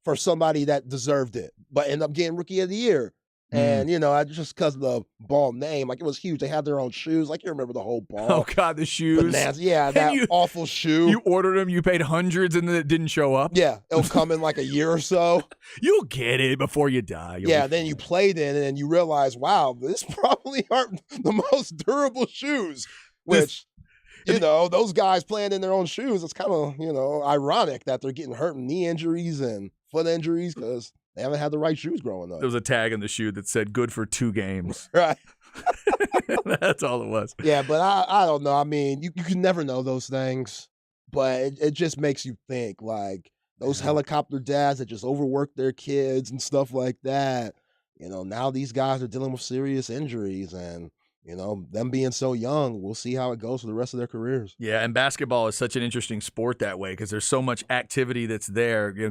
for somebody that deserved it, but ended up getting Rookie of the Year. And, just because of the Ball name, like it was huge. They had their own shoes. Like you remember the whole Ball. Oh, God, the shoes. Bananas. Yeah, that awful shoe. You ordered them, you paid hundreds, and then it didn't show up. Yeah, it'll come in like a year or so. You'll get it before you die. Then you played in it and you realize, wow, this probably aren't the most durable shoes, which... those guys playing in their own shoes, it's kind of, ironic that they're getting hurt with knee injuries and foot injuries because they haven't had the right shoes growing up. There was a tag in the shoe that said good for 2 games. Right. That's all it was. Yeah, but I don't know. I mean, you can never know those things, but it just makes you think, like, those helicopter dads that just overwork their kids and stuff like that. Now these guys are dealing with serious injuries and, them being so young, we'll see how it goes for the rest of their careers. Yeah, and basketball is such an interesting sport that way because there's so much activity that's there. You're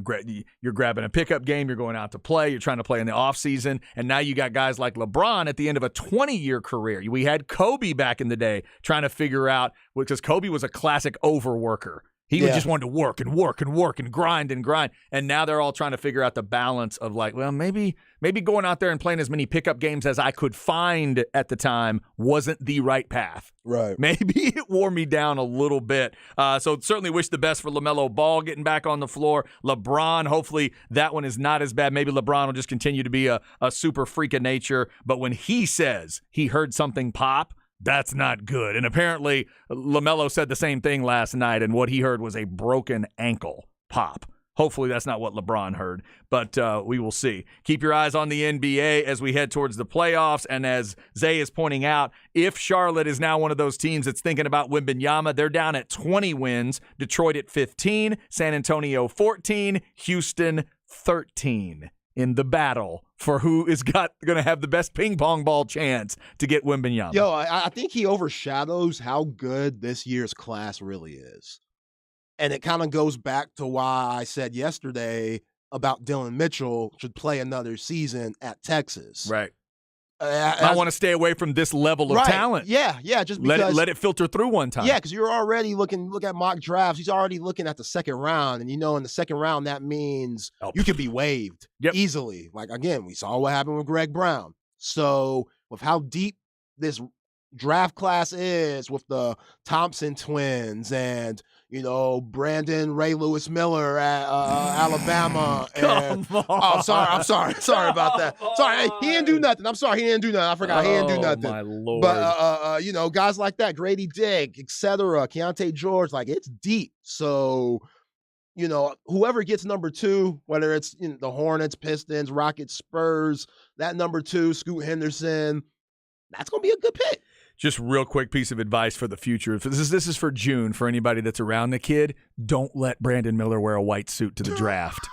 grabbing a pickup game, you're going out to play, you're trying to play in the offseason, and now you got guys like LeBron at the end of a 20-year career. We had Kobe back in the day trying to figure out, because Kobe was a classic overworker. He just wanted to work and work and work and grind and grind. And now they're all trying to figure out the balance of like, well, maybe going out there and playing as many pickup games as I could find at the time wasn't the right path. Right. Maybe it wore me down a little bit. So certainly wish the best for LaMelo Ball getting back on the floor. LeBron, hopefully that one is not as bad. Maybe LeBron will just continue to be a super freak of nature. But when he says he heard something pop, that's not good. And apparently LaMelo said the same thing last night, and what he heard was a broken ankle pop. Hopefully that's not what LeBron heard, but we will see. Keep your eyes on the NBA as we head towards the playoffs. And as Zay is pointing out, if Charlotte is now one of those teams that's thinking about Wembanyama, they're down at 20 wins. Detroit at 15, San Antonio 14, Houston 13 in the battle for who is going to have the best ping pong ball chance to get Wembanyama. Yo, I think he overshadows how good this year's class really is. And it kind of goes back to why I said yesterday about Dylan Mitchell should play another season at Texas. Right. I want to stay away from this level of talent. Yeah, just because let it filter through one time. Yeah, because you're already look at mock drafts. He's already looking at the second round, and in the second round that means you could be waived easily. Like again, we saw what happened with Greg Brown. So with how deep this draft class is, with the Thompson twins and Brandon Ray Lewis Miller at Alabama. Come on. Oh, I'm sorry about that. Sorry, he didn't do nothing. I'm sorry, he didn't do nothing. I forgot he didn't do nothing. My Lord. But guys like that, Grady Dick, etc., Keontae George, like it's deep. So, whoever gets number 2, whether it's the Hornets, Pistons, Rockets, Spurs, that number 2, Scoot Henderson, that's gonna be a good pick. Just real quick piece of advice for the future. This is for June for anybody that's around the kid. Don't let Brandon Miller wear a white suit to the draft.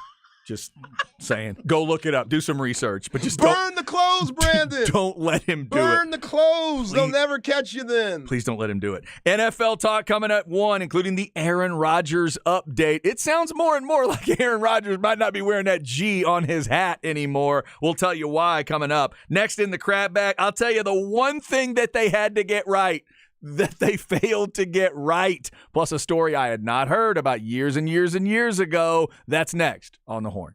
Just saying. Go look it up. Do some research. But just burn the clothes, Brandon. Don't let him do it. Burn the clothes. They'll never catch you then. Please don't let him do it. NFL talk coming at 1, including the Aaron Rodgers update. It sounds more and more like Aaron Rodgers might not be wearing that G on his hat anymore. We'll tell you why coming up. Next in the crab bag, I'll tell you the one thing that they had to get right, that they failed to get right, plus a story I had not heard about years and years and years ago. That's next on The Horn.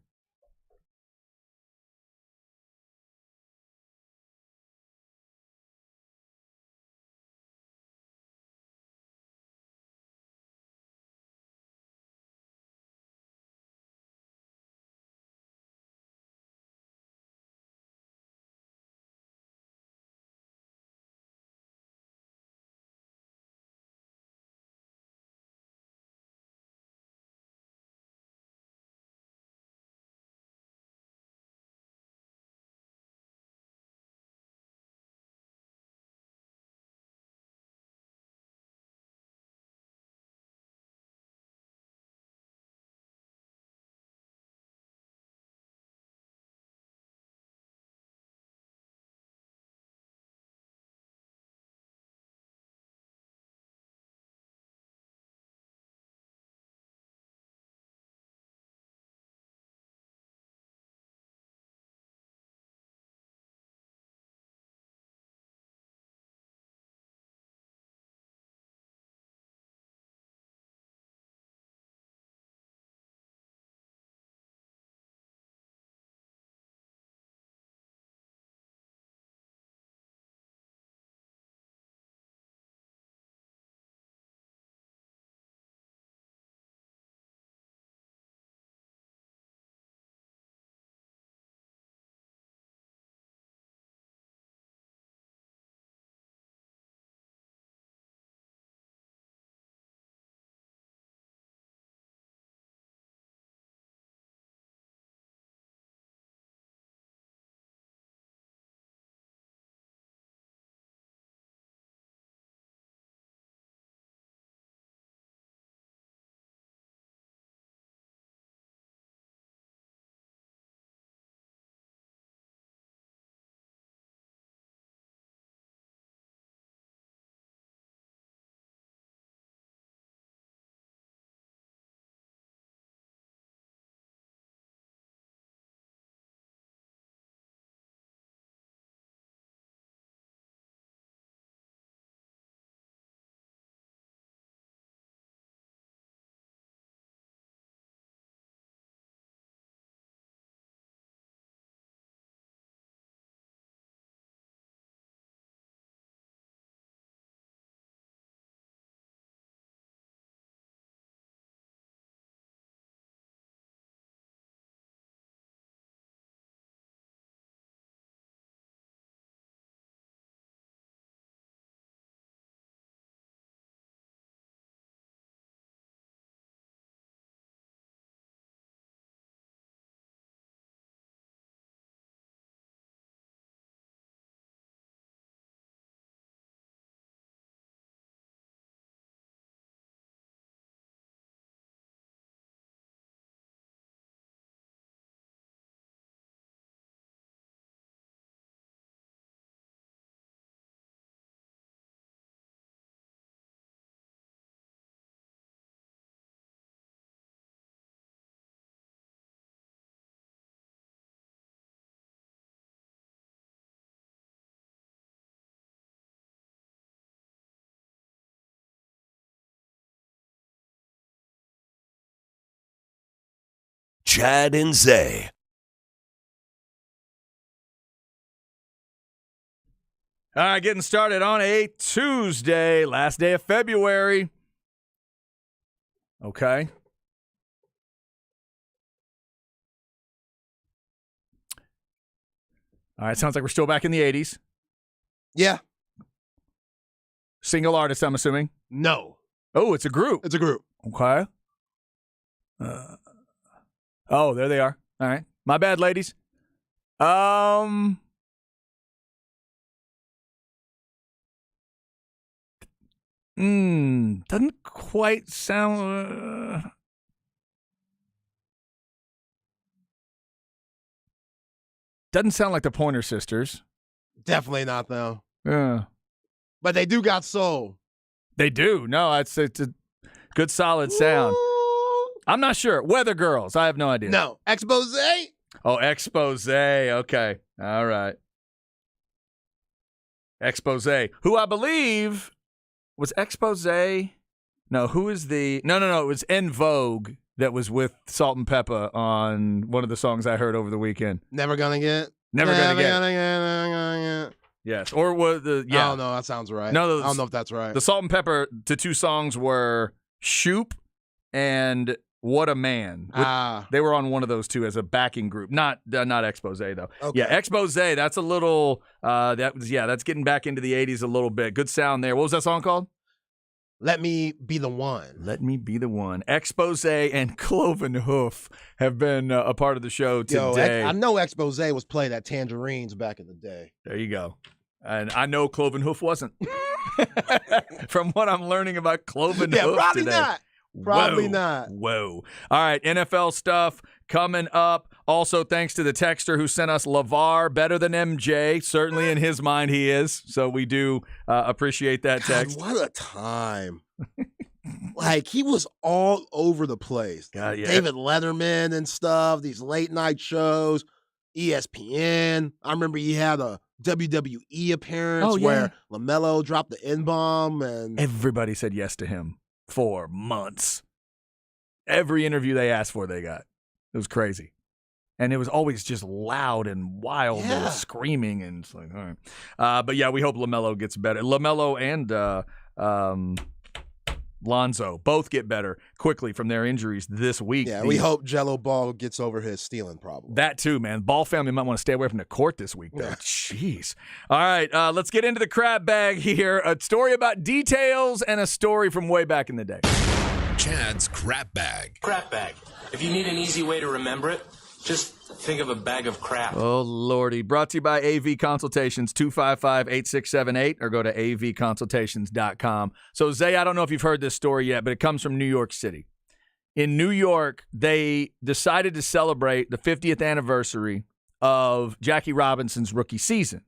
Chad and Zay. All right, getting started on a Tuesday, last day of February. Okay. All right, sounds like we're still back in the 80s. Yeah. Single artist, I'm assuming. No. Oh, it's a group. It's a group. Okay. Oh, there they are. All right. My bad, ladies. Doesn't quite sound. Doesn't sound like the Pointer Sisters. Definitely not, though. Yeah. But they do got soul. They do. No, it's a good, solid sound. Ooh. I'm not sure. Weather Girls. I have no idea. No. Expose? Oh, Expose. Okay. All right. Expose. Who I believe was Expose. No, who is the. No. It was En Vogue that was with Salt and Peppa on one of the songs I heard over the weekend. Never Gonna Get? Never Gonna Get. Get. Yes. Or was the. Yeah. I don't know. That sounds right. No, I don't know if that's right. The Salt and Pepper, the two songs were Shoop and What a Man. They were on one of those two as a backing group. Not Expose, though. Okay. Yeah, Expose, that's a little, that's getting back into the 80s a little bit. Good sound there. What was that song called? Let Me Be the One. Let Me Be the One. Expose and Cloven Hoof have been a part of the show today. I know Expose was played at Tangerines back in the day. There you go. And I know Cloven Hoof wasn't. From what I'm learning about Cloven Hoof probably today. not. Probably not. Whoa. All right, NFL stuff coming up. Also, thanks to the texter who sent us LeVar, better than MJ. Certainly in his mind he is. So we do appreciate that text. God, what a time. Like, he was all over the place. God, yeah. David Letterman and stuff, these late night shows, ESPN. I remember he had a WWE appearance where LaMelo dropped the N-bomb. And everybody said yes to him for months. Every interview they asked for, they got. It was crazy. And it was always just loud and wild and screaming. And it's like, all right. But yeah, we hope LaMelo gets better. LaMelo and Lonzo both get better quickly from their injuries this week. Yeah, we hope Jello Ball gets over his stealing problem. That too, man. Ball family might want to stay away from the court this week, though. Jeez. All right, let's get into the crab bag here. A story about details and a story from way back in the day. Chad's crap bag. Crap bag. If you need an easy way to remember it, just think of a bag of crap. Oh, Lordy. Brought to you by AV Consultations, 255-8678, or go to avconsultations.com. So, Zay, I don't know if you've heard this story yet, but it comes from New York City. In New York, they decided to celebrate the 50th anniversary of Jackie Robinson's rookie season.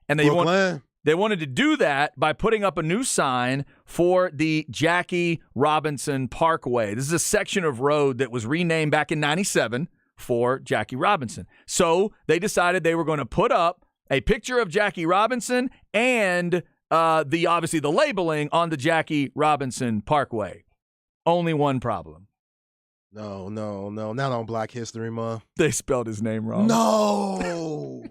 And they wanted to do that by putting up a new sign for the Jackie Robinson Parkway. This is a section of road that was renamed back in 97 for Jackie Robinson. So they decided they were going to put up a picture of Jackie Robinson and obviously the labeling on the Jackie Robinson Parkway. Only one problem. No, not on Black History Month. They spelled his name wrong. No.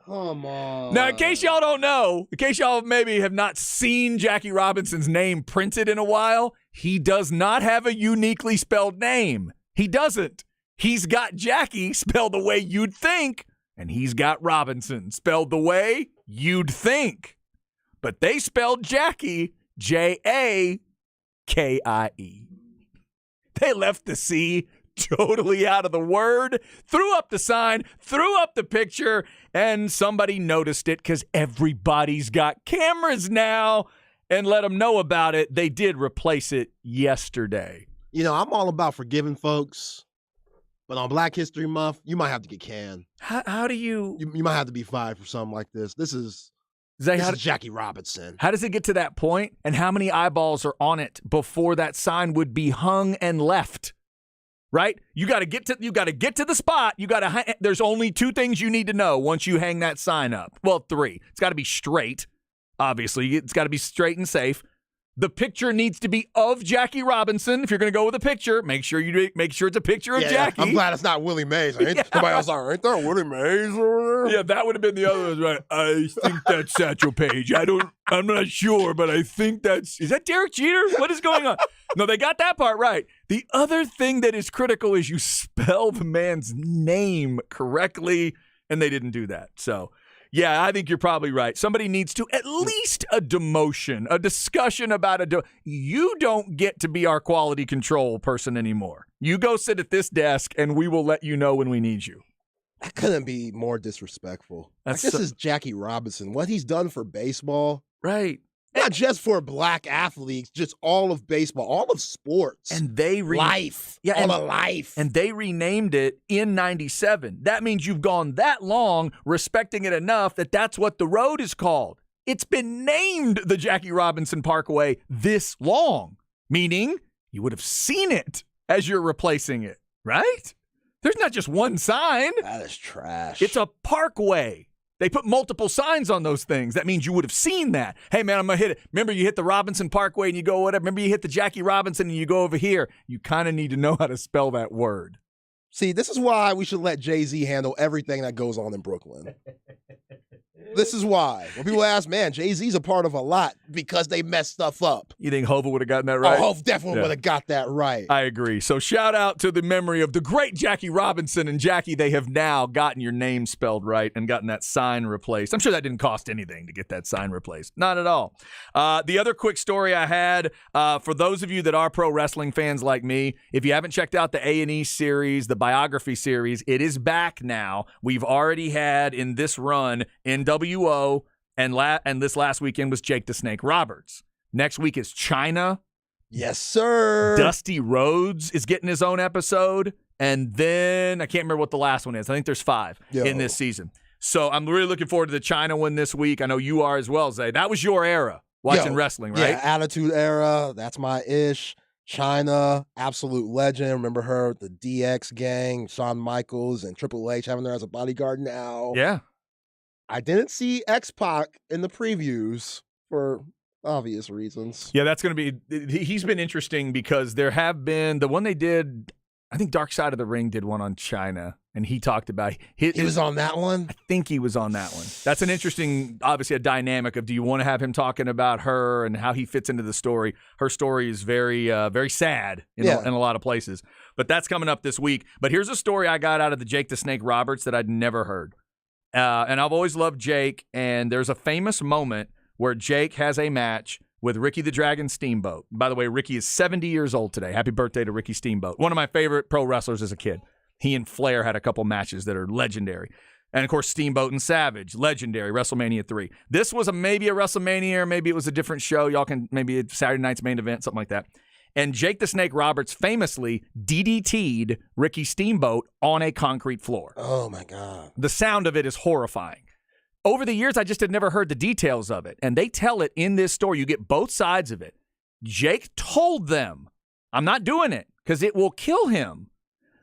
Come on. Now, in case y'all don't know, in case y'all maybe have not seen Jackie Robinson's name printed in a while, he does not have a uniquely spelled name. He doesn't. He's got Jackie spelled the way you'd think, and he's got Robinson spelled the way you'd think. But they spelled Jackie Jakie. They left the C totally out of the word, threw up the sign, threw up the picture, and somebody noticed it because everybody's got cameras now and let them know about it. They did replace it yesterday. You know, I'm all about forgiving folks, but on Black History Month, you might have to get canned. How do you... You might have to be fired for something like this. This is Jackie Robinson. How does it get to that point, and how many eyeballs are on it before that sign would be hung and left? Right? You got to get to the spot. There's only two things you need to know once you hang that sign up. Well, three. It's got to be straight. Obviously, it's got to be straight and safe. The picture needs to be of Jackie Robinson. If you're going to go with a picture, make sure it's a picture of Jackie. I'm glad it's not Willie Mays. Somebody else like, ain't there Willie Mays over there? Yeah, that would have been the other one, right? I think that's Satchel Paige. I'm not sure, but I think is that Derek Jeter? What is going on? No, they got that part right. The other thing that is critical is you spell the man's name correctly, and they didn't do that. So, yeah, I think you're probably right. Somebody needs to at least a demotion, a discussion about you don't get to be our quality control person anymore. You go sit at this desk, and we will let you know when we need you. That couldn't be more disrespectful. This is Jackie Robinson. What he's done for baseball. Right. Not just for black athletes, just all of baseball, all of sports. And they life. Yeah, all of life. And they renamed it in 97. That means you've gone that long respecting it enough that that's what the road is called. It's been named the Jackie Robinson Parkway this long, meaning you would have seen it as you're replacing it, right? There's not just one sign. That is trash. It's a parkway. They put multiple signs on those things. That means you would have seen that. Hey, man, I'm going to hit it. Remember, you hit the Robinson Parkway and you go whatever. Remember, you hit the Jackie Robinson and you go over here. You kind of need to know how to spell that word. See, this is why we should let Jay-Z handle everything that goes on in Brooklyn. This is why. When people ask, man, Jay-Z's a part of a lot because they messed stuff up. You think Hova would have gotten that right? Oh, Hova definitely would have got that right. I agree. So shout out to the memory of the great Jackie Robinson. And Jackie, they have now gotten your name spelled right and gotten that sign replaced. I'm sure that didn't cost anything to get that sign replaced. Not at all. The other quick story I had, for those of you that are pro wrestling fans like me, if you haven't checked out the A&E series, the biography series, it is back now. We've already had in this run NWO, and this last weekend was Jake the Snake Roberts. Next week is China. Yes, sir. Dusty Rhodes is getting his own episode. And then I can't remember what the last one is. I think there's 5 in this season. So I'm really looking forward to the China one this week. I know you are as well, Zay. That was your era watching wrestling, right? Yeah, Attitude Era. That's my ish. China, absolute legend. Remember her, the DX gang, Shawn Michaels and Triple H having her as a bodyguard now. Yeah. I didn't see X-Pac in the previews for obvious reasons. Yeah, that's going to be – he's been interesting because there have been – the one they did – I think Dark Side of the Ring did one on China, and he talked about – he was on that one? I think he was on that one. That's an interesting – obviously a dynamic of do you want to have him talking about her and how he fits into the story. Her story is very very sad in a lot of places. But that's coming up this week. But here's a story I got out of the Jake the Snake Roberts that I'd never heard. And I've always loved Jake, and there's a famous moment where Jake has a match with Ricky the Dragon Steamboat. By the way, Ricky is 70 years old today. Happy birthday to Ricky Steamboat. One of my favorite pro wrestlers as a kid. He and Flair had a couple matches that are legendary. And, of course, Steamboat and Savage, legendary, WrestleMania 3. This was maybe a WrestleMania, or maybe it was a different show. Y'all can maybe a Saturday night's main event, something like that. And Jake the Snake Roberts famously DDT'd Ricky Steamboat on a concrete floor. Oh, my God. The sound of it is horrifying. Over the years, I just had never heard the details of it. And they tell it in this story. You get both sides of it. Jake told them, I'm not doing it because it will kill him.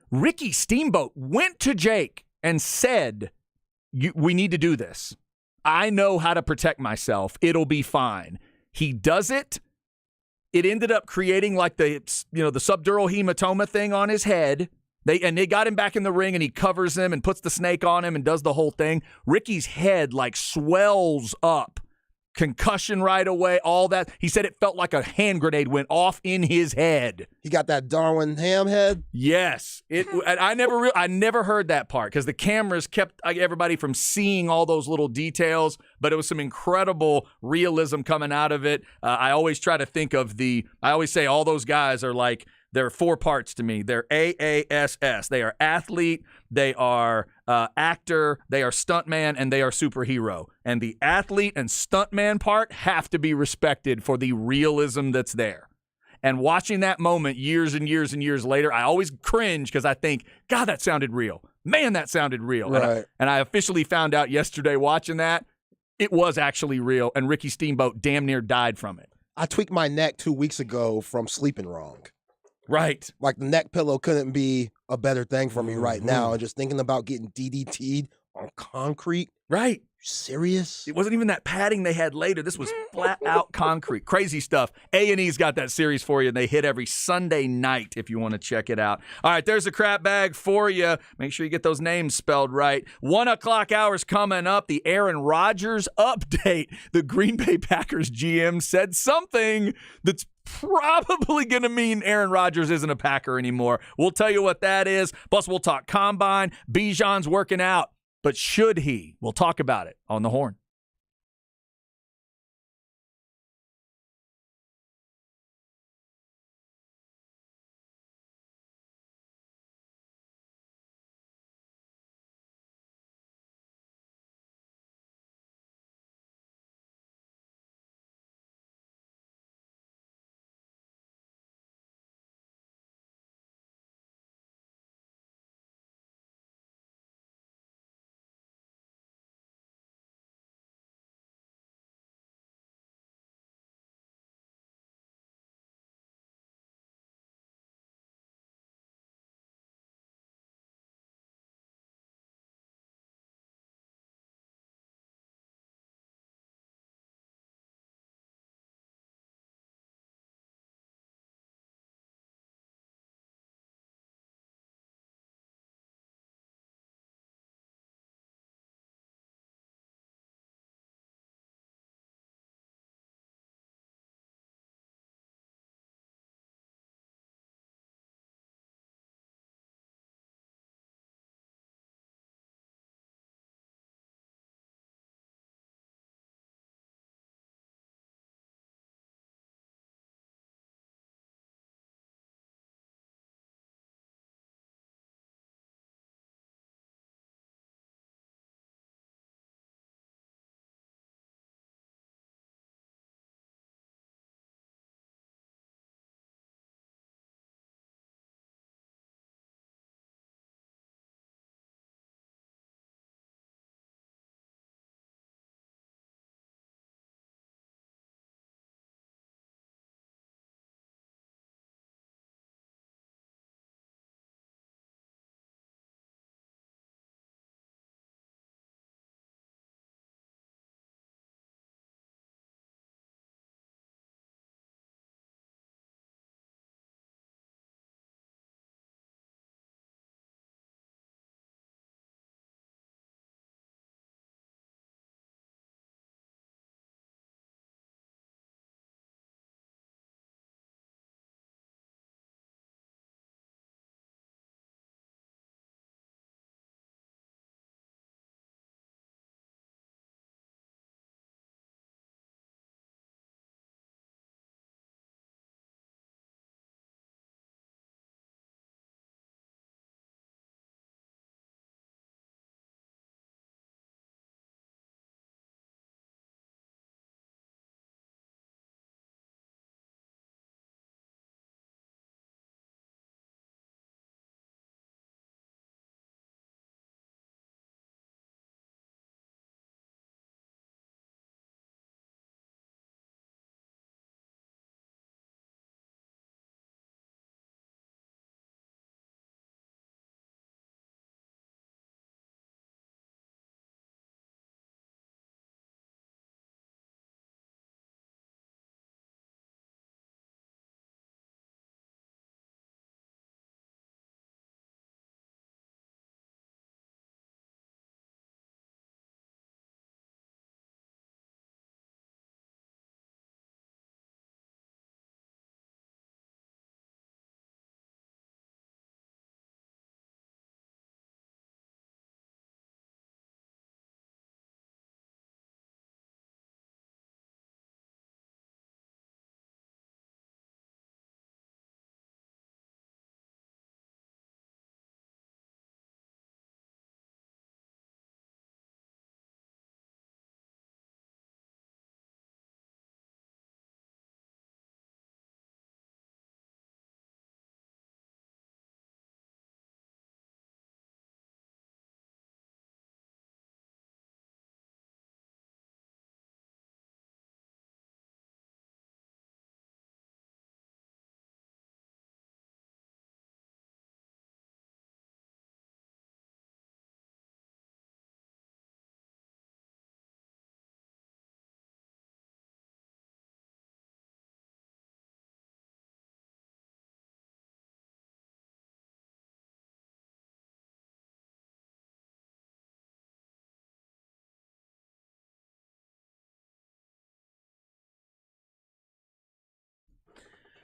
Ricky Steamboat went to Jake and said, we need to do this. I know how to protect myself. It'll be fine. He does it. It ended up creating like the subdural hematoma thing on his head. They got him back in the ring, and he covers him and puts the snake on him and does the whole thing. Ricky's head like swells up. Concussion right away, all that. He said it felt like a hand grenade went off in his head. He got that Darwin Ham head? Yes. I never heard that part because the cameras kept everybody from seeing all those little details, but it was some incredible realism coming out of it. I always try to think of I always say all those guys are like, there are 4 parts to me. They're AASS. They are athlete, they are actor, they are stuntman, and they are superhero. And the athlete and stuntman part have to be respected for the realism that's there. And watching that moment years and years and years later, I always cringe because I think, God, that sounded real. Man, that sounded real. Right. And I officially found out yesterday watching that, it was actually real, and Ricky Steamboat damn near died from it. I tweaked my neck 2 weeks ago from sleeping wrong. Right. Like the neck pillow couldn't be a better thing for me right now. And just thinking about getting DDT'd on concrete. Right. Serious? It wasn't even that padding they had later. This was flat out concrete. Crazy stuff. A&E's got that series for you, and they hit every Sunday night if you want to check it out. All right, there's a crap bag for you. Make sure you get those names spelled right. 1 o'clock hours coming up. The Aaron Rodgers update. The Green Bay Packers GM said something that's probably going to mean Aaron Rodgers isn't a Packer anymore. We'll tell you what that is. Plus, we'll talk combine. Bijan's working out. But should he? We'll talk about it on the Horn.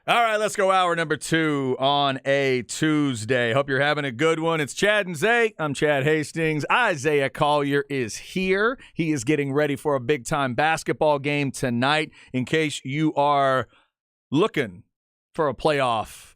All right, let's go hour number 2 on a Tuesday. Hope you're having a good one. It's Chad and Zay. I'm Chad Hastings. Isaiah Collier is here. He is getting ready for a big-time basketball game tonight. In case you are looking for a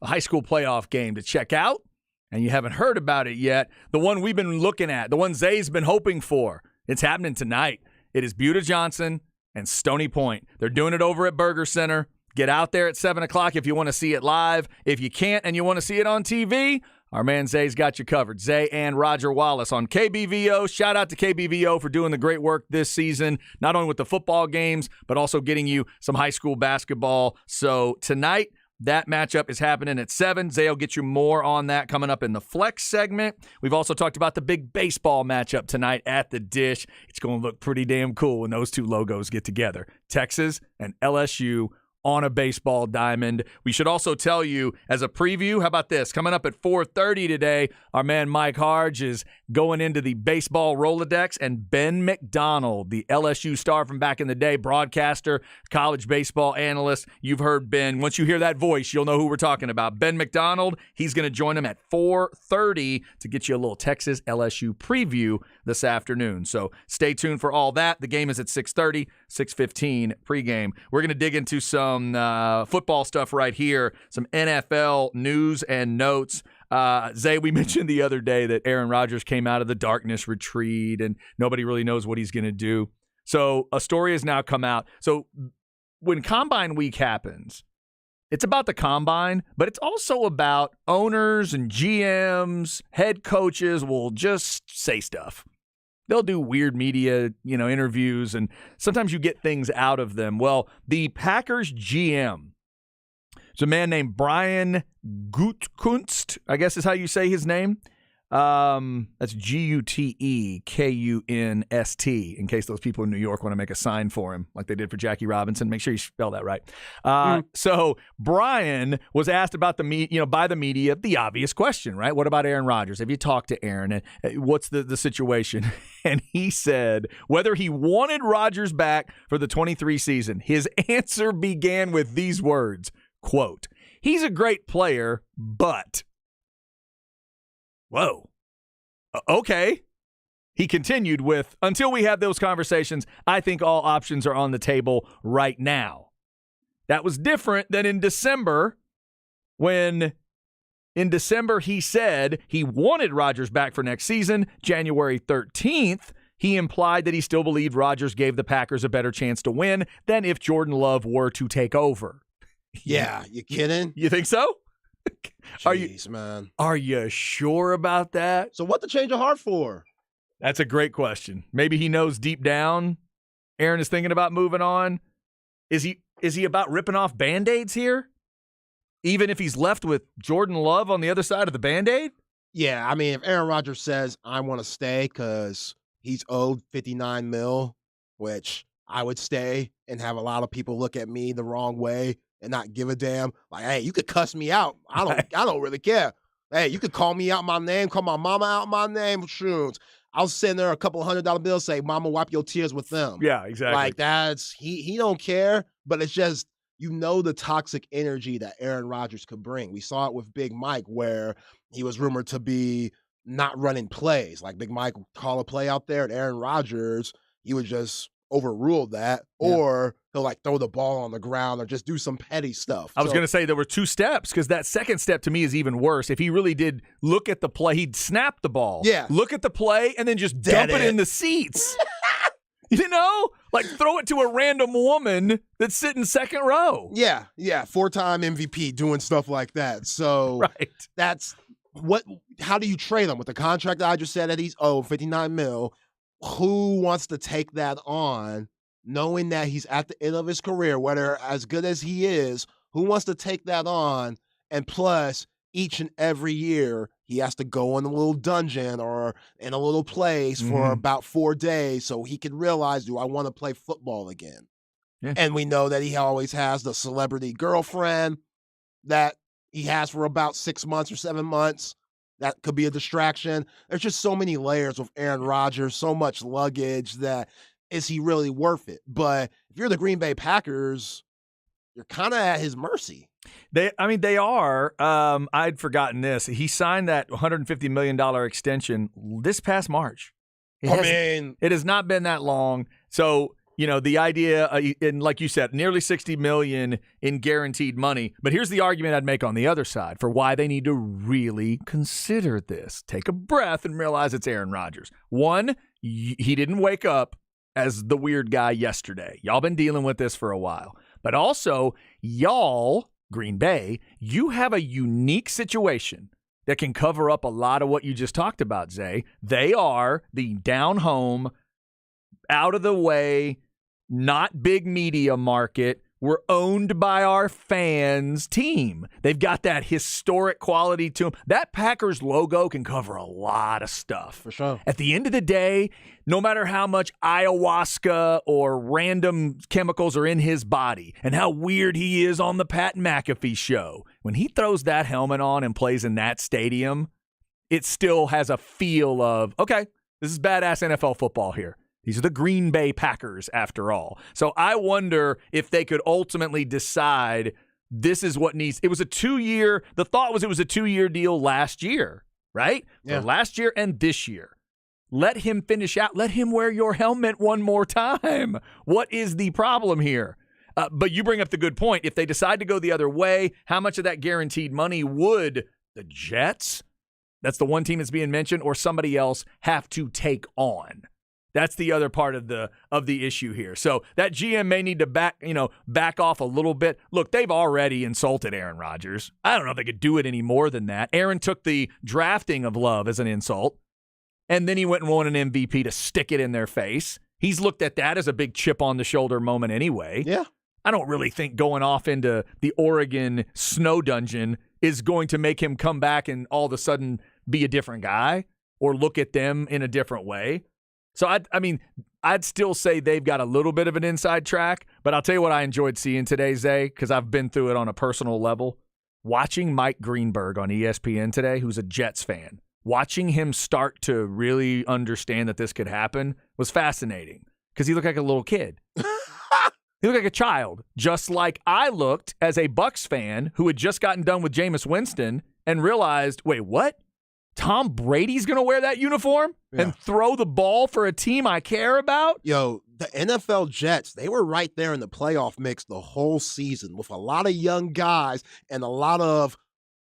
high school playoff game to check out, and you haven't heard about it yet, the one we've been looking at, the one Zay's been hoping for, it's happening tonight. It is Buda Johnson and Stony Point. They're doing it over at Burger Center. Get out there at 7 o'clock if you want to see it live. If you can't and you want to see it on TV, our man Zay's got you covered. Zay and Roger Wallace on KBVO. Shout out to KBVO for doing the great work this season, not only with the football games, but also getting you some high school basketball. So tonight, that matchup is happening at 7. Zay will get you more on that coming up in the Flex segment. We've also talked about the big baseball matchup tonight at the Dish. It's going to look pretty damn cool when those two logos get together. Texas and LSU on a baseball diamond. We should also tell you, as a preview, how about this? Coming up at 4:30 today, our man Mike Harge is going into the baseball Rolodex, and Ben McDonald, the LSU star from back in the day, broadcaster, college baseball analyst. You've heard Ben. Once you hear that voice, you'll know who we're talking about. Ben McDonald, he's going to join him at 4:30 to get you a little Texas LSU preview this afternoon. So stay tuned for all that. The game is at 6:30, 6:15 pregame. We're going to dig into some football stuff right here, some NFL news and notes. Zay, we mentioned the other day that Aaron Rodgers came out of the darkness retreat and nobody really knows what he's going to do. So a story has now come out. So when Combine Week happens, it's about the Combine, but it's also about owners and GMs, head coaches will just say stuff. They'll do weird media, interviews, and sometimes you get things out of them. Well, the Packers GM, it's a man named Brian Gutekunst, I guess is how you say his name. That's Gutekunst, in case those people in New York want to make a sign for him, like they did for Jackie Robinson. Make sure you spell that right. So Brian was asked about by the media, the obvious question, right? What about Aaron Rodgers? Have you talked to Aaron? What's the situation? And he said whether he wanted Rodgers back for the 23 season. His answer began with these words, quote, "He's a great player, but..." Whoa. Okay. He continued with, "Until we have those conversations, I think all options are on the table right now." That was different than in December, when in December he said he wanted Rodgers back for next season. January 13th, he implied that he still believed Rodgers gave the Packers a better chance to win than if Jordan Love were to take over. Yeah, you kidding? You think so? Man. Are you sure about that? So what the change of heart for? That's a great question. Maybe he knows deep down Aaron is thinking about moving on. Is he about ripping off Band-Aids here? Even if he's left with Jordan Love on the other side of the Band-Aid? Yeah, I mean, if Aaron Rodgers says, I want to stay because he's owed $59 million, which I would stay and have a lot of people look at me the wrong way and not give a damn. Like, hey, you could cuss me out. I don't really care. Hey, you could call me out my name, call my mama out my name. Shoot. I'll send her a couple $100 bills, say, "Mama, wipe your tears with them." Yeah, exactly. Like, that's he don't care, but it's just, the toxic energy that Aaron Rodgers could bring. We saw it with Big Mike, where he was rumored to be not running plays. Like, Big Mike would call a play out there, and Aaron Rodgers, he would just overrule that, or he'll like throw the ball on the ground or just do some petty stuff. I was going to say there were two steps, because that second step to me is even worse. If he really did look at the play, he'd snap the ball. Yeah. Look at the play and then just dump it in the seats. Like throw it to a random woman that's sitting second row. Yeah. 4-time MVP doing stuff like that. So right. That's how do you trade him with the contract that I just said that he's owed $59 million? Who wants to take that on, knowing that he's at the end of his career, whether as good as he is? Who wants to take that on? And plus, each and every year, he has to go in a little dungeon or in a little place for about 4 days so he can realize, do I want to play football again? Yeah. And we know that he always has the celebrity girlfriend that he has for about 6 months or 7 months. That could be a distraction. There's just so many layers with Aaron Rodgers, so much luggage that is he really worth it? But if you're the Green Bay Packers, you're kind of at his mercy. They are. I'd forgotten this. He signed that $150 million extension this past March. It has not been that long. So, the idea, and like you said, nearly $60 million in guaranteed money. But here's the argument I'd make on the other side for why they need to really consider this. Take a breath and realize it's Aaron Rodgers. One, he didn't wake up as the weird guy yesterday. Y'all been dealing with this for a while. But also, y'all, Green Bay, you have a unique situation that can cover up a lot of what you just talked about, Zay. They are the down-home, out-of-the-way, not big media market. We're owned by our fans team. They've got that historic quality to them. That Packers logo can cover a lot of stuff. For sure. At the end of the day, no matter how much ayahuasca or random chemicals are in his body and how weird he is on the Pat McAfee show, when he throws that helmet on and plays in that stadium, it still has a feel of, okay, this is badass NFL football here. These are the Green Bay Packers, after all. So I wonder if they could ultimately decide this is what needs. It was a 2-year. The thought was it was a 2-year deal last year, right? Yeah. For last year and this year. Let him finish out. Let him wear your helmet one more time. What is the problem here? But you bring up the good point. If they decide to go the other way, how much of that guaranteed money would the Jets, that's the one team that's being mentioned, or somebody else have to take on? That's the other part of the issue here. So that GM may need to back off a little bit. Look, they've already insulted Aaron Rodgers. I don't know if they could do it any more than that. Aaron took the drafting of Love as an insult, and then he went and won an MVP to stick it in their face. He's looked at that as a big chip on the shoulder moment anyway. Yeah. I don't really think going off into the Oregon snow dungeon is going to make him come back and all of a sudden be a different guy or look at them in a different way. So, I'd still say they've got a little bit of an inside track, but I'll tell you what I enjoyed seeing today, Zay, because I've been through it on a personal level. Watching Mike Greenberg on ESPN today, who's a Jets fan, watching him start to really understand that this could happen was fascinating because he looked like a little kid. He looked like a child, just like I looked as a Bucs fan who had just gotten done with Jameis Winston and realized, wait, what? Tom Brady's going to wear that uniform and throw the ball for a team I care about? Yo, the NFL Jets, they were right there in the playoff mix the whole season with a lot of young guys and a lot of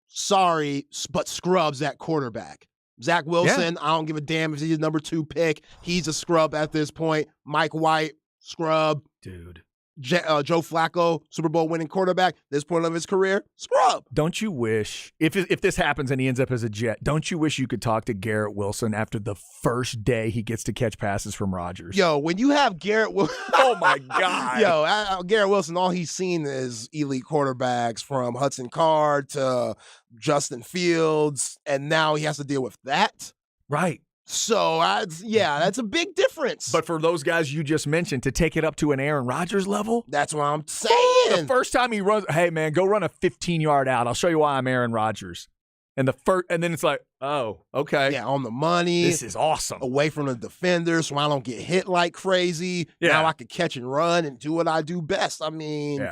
sorry but scrubs at quarterback. Zach Wilson, I don't give a damn if he's the number 2 pick. He's a scrub at this point. Mike White, scrub. Dude. Joe Flacco, Super Bowl winning quarterback, this point of his career, scrub. Don't you wish, if this happens and he ends up as a Jet, don't you wish you could talk to Garrett Wilson after the first day he gets to catch passes from Rodgers? Yo, when you have Garrett Wilson. Oh, my God. Yo, Garrett Wilson, all he's seen is elite quarterbacks from Hudson Card to Justin Fields, and now he has to deal with that. Right. So, that's a big difference. But for those guys you just mentioned, to take it up to an Aaron Rodgers level? That's what I'm saying. The first time he runs, hey, man, go run a 15-yard out. I'll show you why I'm Aaron Rodgers. And then it's like, oh, okay. Yeah, on the money. This is awesome. Away from the defenders so I don't get hit like crazy. Yeah. Now I can catch and run and do what I do best. I mean,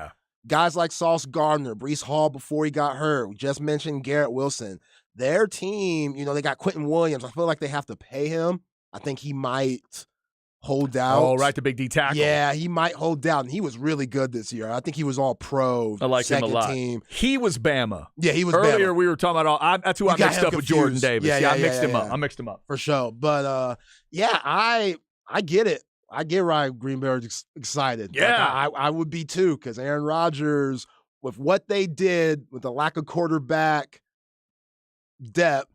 guys like Sauce Gardner, Breece Hall before he got hurt. We just mentioned Garrett Wilson. Their team, they got Quentin Williams. I feel like they have to pay him. I think he might hold out. Oh, right, the big D tackle. Yeah, he might hold out. And he was really good this year. I think he was all pro. I like him a lot. Team. He was Bama. Yeah, he was Earlier Bama. we were talking about that's who I mixed up with Jordan Davis. I mixed him up. I mixed him up. For sure. But, I get it. I get Ryan Greenberg excited. Yeah. Like, I would be too, because Aaron Rodgers, with what they did with the lack of quarterback depth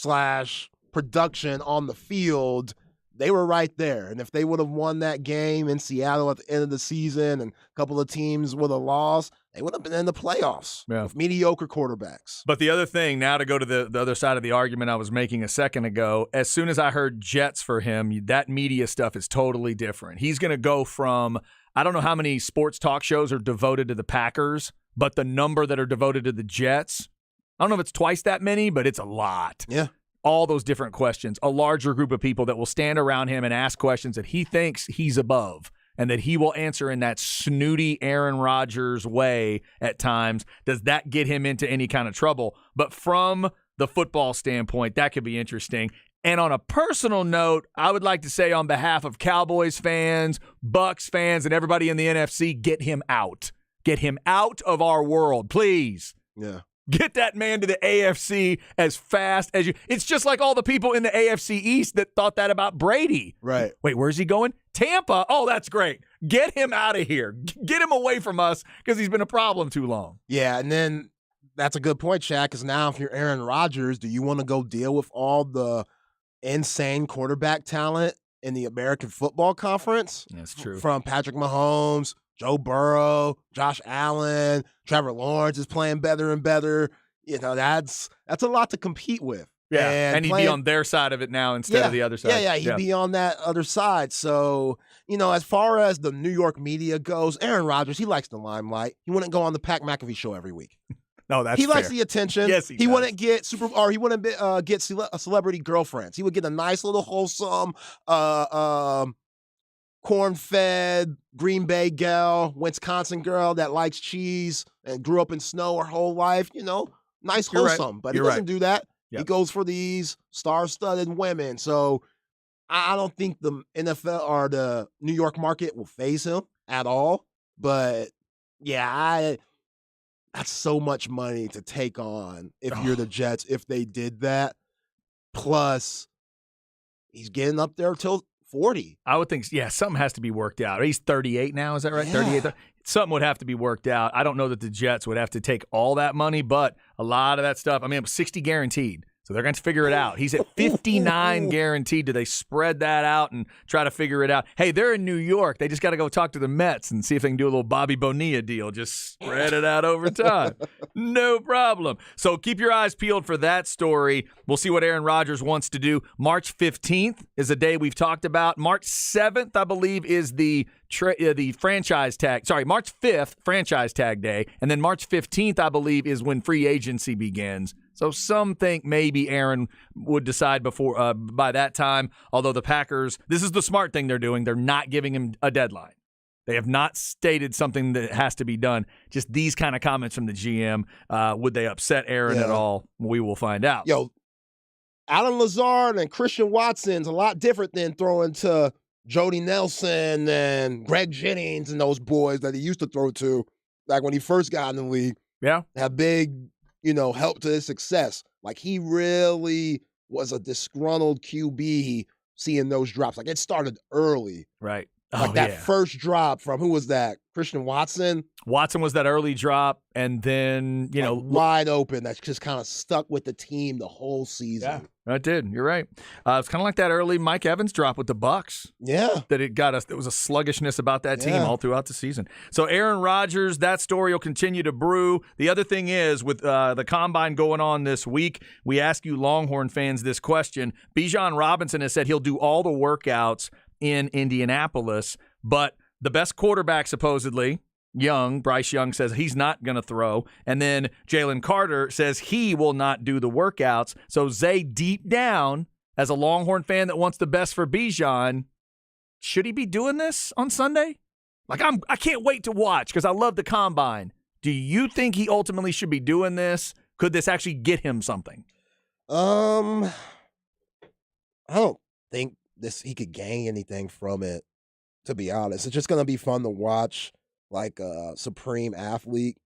/ production on the field, they were right there. And if they would have won that game in Seattle at the end of the season and a couple of teams would have lost, they would have been in the playoffs with mediocre quarterbacks. But the other thing, now to go to the other side of the argument I was making a second ago, as soon as I heard Jets for him, that media stuff is totally different. He's going to go from, I don't know how many sports talk shows are devoted to the Packers, but the number that are devoted to the Jets, I don't know if it's twice that many, but it's a lot. Yeah. All those different questions, a larger group of people that will stand around him and ask questions that he thinks he's above. and that he will answer in that snooty Aaron Rodgers way at times, does that get him into any kind of trouble? But from the football standpoint, that could be interesting. And on a personal note, I would like to say on behalf of Cowboys fans, Bucks fans, and everybody in the NFC, get him out. Get him out of our world, please. Yeah. Get that man to the AFC as fast as you. It's just like all the people in the AFC East that thought that about Brady. Right. Wait, where's he going? Tampa. Oh, that's great. Get him out of here. Get him away from us because he's been a problem too long. Yeah, and then that's a good point, Shaq, because now if you're Aaron Rodgers, do you want to go deal with all the insane quarterback talent in the American Football Conference? That's true. From Patrick Mahomes, Joe Burrow, Josh Allen, Trevor Lawrence is playing better and better. You know, that's a lot to compete with. Yeah, and he'd be on their side of it now instead of the other side. Yeah, he'd be on that other side. So, you know, as far as the New York media goes, Aaron Rodgers, he likes the limelight. He wouldn't go on the Pat McAfee show every week. No, that's he fair. likes the attention. Yes, he does. Wouldn't get he wouldn't get celebrity girlfriends. He would get a nice little wholesome, corn-fed Green Bay gal, Wisconsin girl that likes cheese and grew up in snow her whole life. You know, nice wholesome. But he doesn't do that. Yep. He goes for these star-studded women. So I don't think the NFL or the New York market will faze him at all. But yeah, that's so much money to take on if you're the Jets, if they did that. Plus, he's getting up there till 40. I would think, yeah, something has to be worked out. He's 38 now, is that right? Yeah. 38. Something would have to be worked out. I don't know that the Jets would have to take all that money, but a lot of that stuff, I mean, it was 60 guaranteed. So they're going to figure it out. He's at 59 guaranteed. Do they spread that out and try to figure it out? Hey, they're in New York. They just got to go talk to the Mets and see if they can do a little Bobby Bonilla deal. Just spread it out over time. No problem. So keep your eyes peeled for that story. We'll see what Aaron Rodgers wants to do. March 15th is a day we've talked about. March 7th, I believe, is the franchise tag. Sorry, March 5th, franchise tag day. And then March 15th, I believe, is when free agency begins. So some think maybe Aaron would decide before by that time, although the Packers, this is the smart thing they're doing. They're not giving him a deadline. They have not stated something that has to be done. Just these kind of comments from the GM. Would they upset Aaron at all? We will find out. Yo, Alan Lazard and Christian Watson's a lot different than throwing to Jody Nelson and Greg Jennings and those boys that he used to throw to back when he first got in the league. Yeah. Have big, help to his success. Like, he really was a disgruntled QB seeing those drops. Like, it started early. Right. Like that first drop from, who was that? Christian Watson? Watson was that early drop, and then, wide open. That's just kind of stuck with the team the whole season. Yeah, it did. You're right. It's kind of like that early Mike Evans drop with the Bucks. Yeah. That it got us. There was a sluggishness about that team all throughout the season. So Aaron Rodgers, that story will continue to brew. The other thing is, with the Combine going on this week, we ask you Longhorn fans this question. Bijan Robinson has said he'll do all the workouts in Indianapolis, but the best quarterback supposedly, Bryce Young, says he's not going to throw. And then Jalen Carter says he will not do the workouts. So Zay, deep down, as a Longhorn fan that wants the best for Bijan, should he be doing this on Sunday? Like, I can't wait to watch because I love the Combine. Do you think he ultimately should be doing this? Could this actually get him something? I don't think he could gain anything from it, to be honest. It's just going to be fun to watch, like a supreme athlete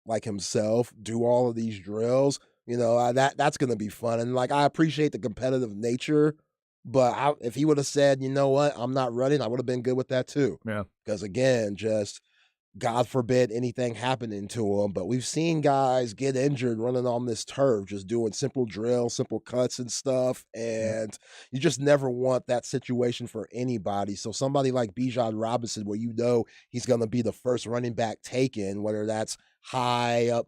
like himself do all of these drills. That's going to be fun. And, I appreciate the competitive nature, but if he would have said, you know what, I'm not running, I would have been good with that too. Yeah. Because, again, just God forbid anything happening to him. But we've seen guys get injured running on this turf, just doing simple drills, simple cuts and stuff. And you just never want that situation for anybody. So somebody like Bijan Robinson, where he's going to be the first running back taken, whether that's high up,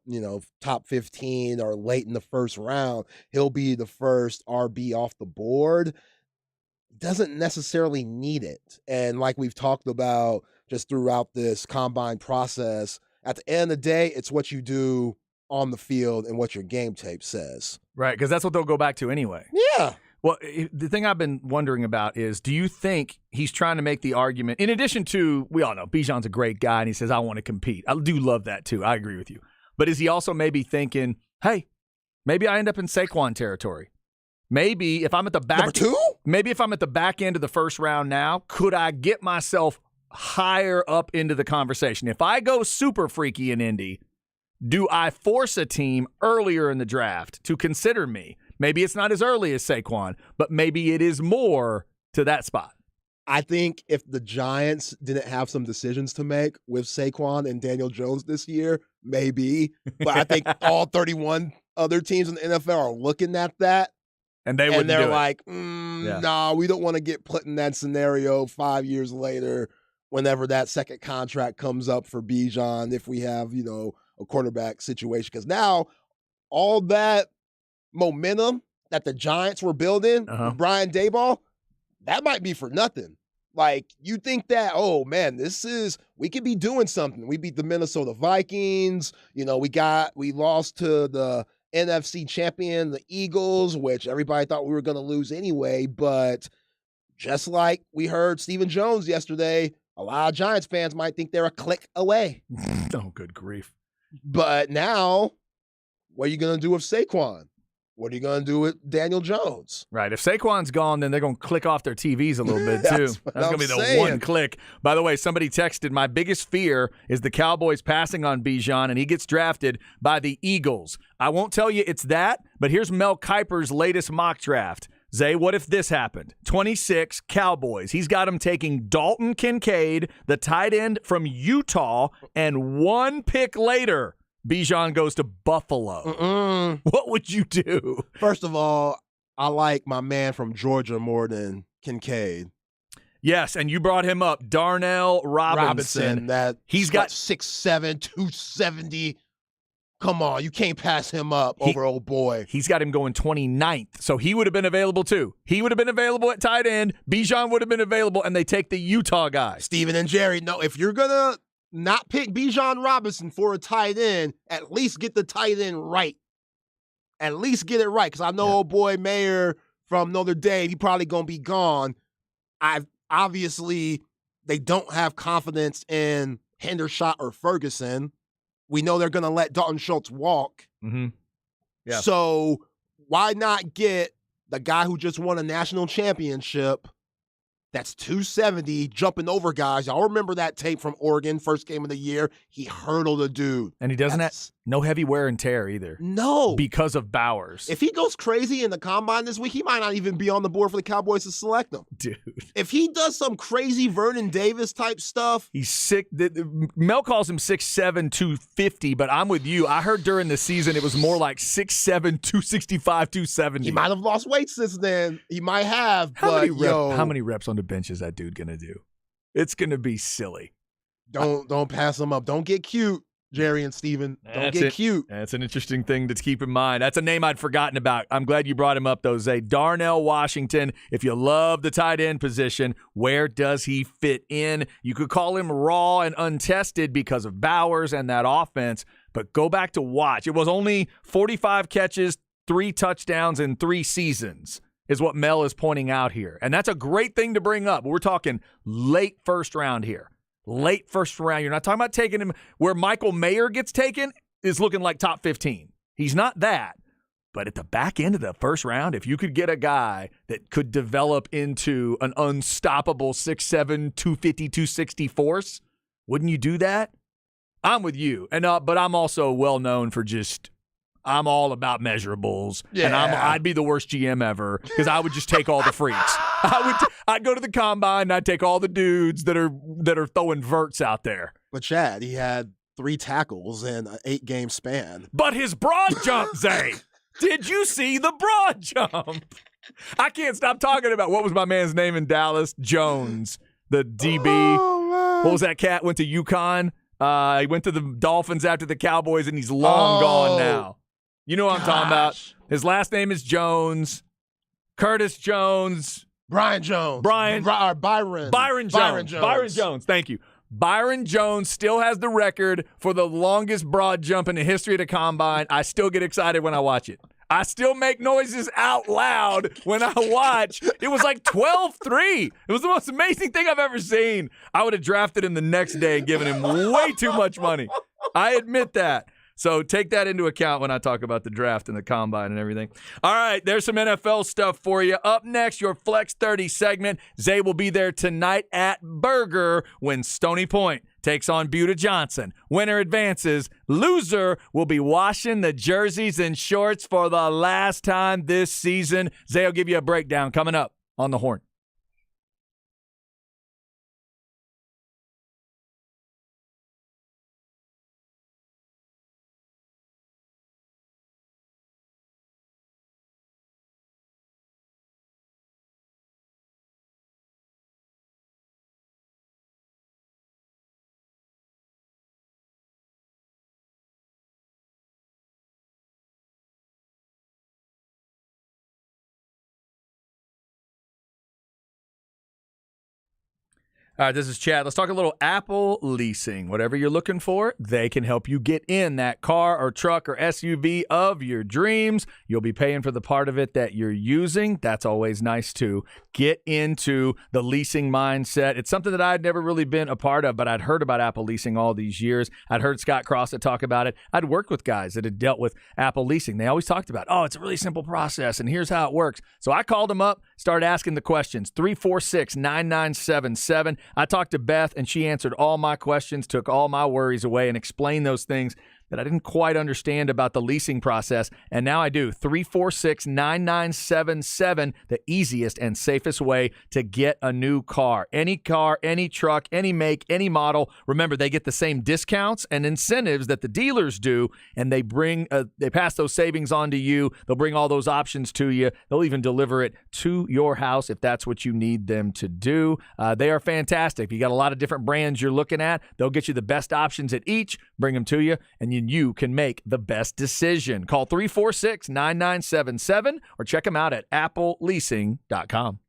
top 15 or late in the first round, he'll be the first RB off the board. Doesn't necessarily need it. And like we've talked about just throughout this Combine process, at the end of the day, it's what you do on the field and what your game tape says. Right, because that's what they'll go back to anyway. Yeah. Well, the thing I've been wondering about is, do you think he's trying to make the argument, in addition to, we all know Bijan's a great guy, and he says, I want to compete. I do love that, too. I agree with you. But is he also maybe thinking, hey, maybe I end up in Saquon territory? Maybe if I'm at the back Number 2? Maybe if I'm at the back end of the first round now, could I get myself higher up into the conversation? If I go super freaky in Indy, do I force a team earlier in the draft to consider me? Maybe it's not as early as Saquon, but maybe it is more to that spot. I think if the Giants didn't have some decisions to make with Saquon and Daniel Jones this year, maybe. But I think all 31 other teams in the NFL are looking at that. And they wouldn't they're do it. like, nah, we don't want to get put in that scenario 5 years later whenever that second contract comes up for Bijan, if we have, a quarterback situation. Because now all that momentum that the Giants were building with Brian Daboll, that might be for nothing. Like, you think that, oh, man, we could be doing something. We beat the Minnesota Vikings. We lost to the NFC champion, the Eagles, which everybody thought we were going to lose anyway. But just like we heard Stephen Jones yesterday, a lot of Giants fans might think they're a click away. Oh, good grief. But now, what are you going to do with Saquon? What are you going to do with Daniel Jones? Right. If Saquon's gone, then they're going to click off their TVs a little bit, too. That's going to be the one click. By the way, somebody texted, my biggest fear is the Cowboys passing on Bijan, and he gets drafted by the Eagles. I won't tell you it's that, but here's Mel Kiper's latest mock draft. Zay, what if this happened? 26, Cowboys. He's got him taking Dalton Kincaid, the tight end from Utah, and one pick later, Bijan goes to Buffalo. What would you do? First of all, I like my man from Georgia more than Kincaid. Yes, and you brought him up, Darnell Robinson. He's got 6'7", 270. Come on, you can't pass him up over old boy. He's got him going 29th, so he would have been available too. He would have been available at tight end. Bijan would have been available, and they take the Utah guy. Steven and Jerry, no, if you're going to not pick Bijan Robinson for a tight end, at least get the tight end right. At least get it right, because I know old boy Mayer from Notre Dame, he probably going to be gone. Obviously, they don't have confidence in Hendershot or Ferguson. We know they're going to let Dalton Schultz walk. Mm-hmm. Yeah. So why not get the guy who just won a national championship that's 270, jumping over guys? Y'all remember that tape from Oregon, first game of the year? He hurdled a dude. And he doesn't have no heavy wear and tear either. No. Because of Bowers. If he goes crazy in the combine this week, he might not even be on the board for the Cowboys to select him. Dude. If he does some crazy Vernon Davis type stuff. He's sick. Mel calls him 6'7", 250, but I'm with you. I heard during the season it was more like 6'7", 265, 270. He might have lost weight since then. He might have. How many reps on the bench is that dude going to do? It's going to be silly. Don't pass him up. Don't get cute, Jerry and Steven. Don't get cute. That's an interesting thing to keep in mind. That's a name I'd forgotten about. I'm glad you brought him up, though, Zay. Darnell Washington. If you love the tight end position, where does he fit in? You could call him raw and untested because of Bowers and that offense, but go back to watch. It was only 45 catches, 3 touchdowns in 3 seasons is what Mel is pointing out here. And that's a great thing to bring up. We're talking late first round here. Late first round. You're not talking about taking him where Michael Mayer gets taken is looking like top 15. He's not that. But at the back end of the first round, if you could get a guy that could develop into an unstoppable 6'7", 250, 260 force, wouldn't you do that? I'm with you. And but I'm also well known for I'm all about measurables, and I'd be the worst GM ever because I would just take all the freaks. I'd go to the combine and I'd take all the dudes that are throwing verts out there. But Chad, he had 3 tackles in an 8-game span. But his broad jump, Zay. Did you see the broad jump? I can't stop talking about what was my man's name in Dallas? Jones, the DB. Oh, what was that cat? Went to UConn. He went to the Dolphins after the Cowboys, and he's long gone now. You know what I'm talking about. His last name is Jones. Curtis Jones. Byron Jones. Byron Jones. Thank you. Byron Jones still has the record for the longest broad jump in the history of the combine. I still get excited when I watch it. I still make noises out loud when I watch. It was like 12-3. It was the most amazing thing I've ever seen. I would have drafted him the next day and given him way too much money. I admit that. So take that into account when I talk about the draft and the combine and everything. All right, there's some NFL stuff for you. Up next, your Flex 30 segment. Zay will be there tonight at Burger when Stony Point takes on Buda Johnson. Winner advances. Loser will be washing the jerseys and shorts for the last time this season. Zay will give you a breakdown coming up on the Horn. All right, this is Chad. Let's talk a little Apple leasing. Whatever you're looking for, they can help you get in that car or truck or SUV of your dreams. You'll be paying for the part of it that you're using. That's always nice too. Get into the leasing mindset. It's something that I'd never really been a part of, but I'd heard about Apple leasing all these years. I'd heard Scott Crossett talk about it. I'd worked with guys that had dealt with Apple leasing. They always talked about, it's a really simple process, and here's how it works. So I called them up, started asking the questions. 346-9977. I talked to Beth, and she answered all my questions, took all my worries away, and explained those things that I didn't quite understand about the leasing process, and now I do. 346-9977, the easiest and safest way to get a new car. Any car, any truck, any make, any model. Remember, they get the same discounts and incentives that the dealers do, and they pass those savings on to you. They'll bring all those options to you. They'll even deliver it to your house if that's what you need them to do. They are fantastic. If you got a lot of different brands you're looking at, they'll get you the best options at each, bring them to you, and you can make the best decision. Call 346-9977 or check them out at appleleasing.com.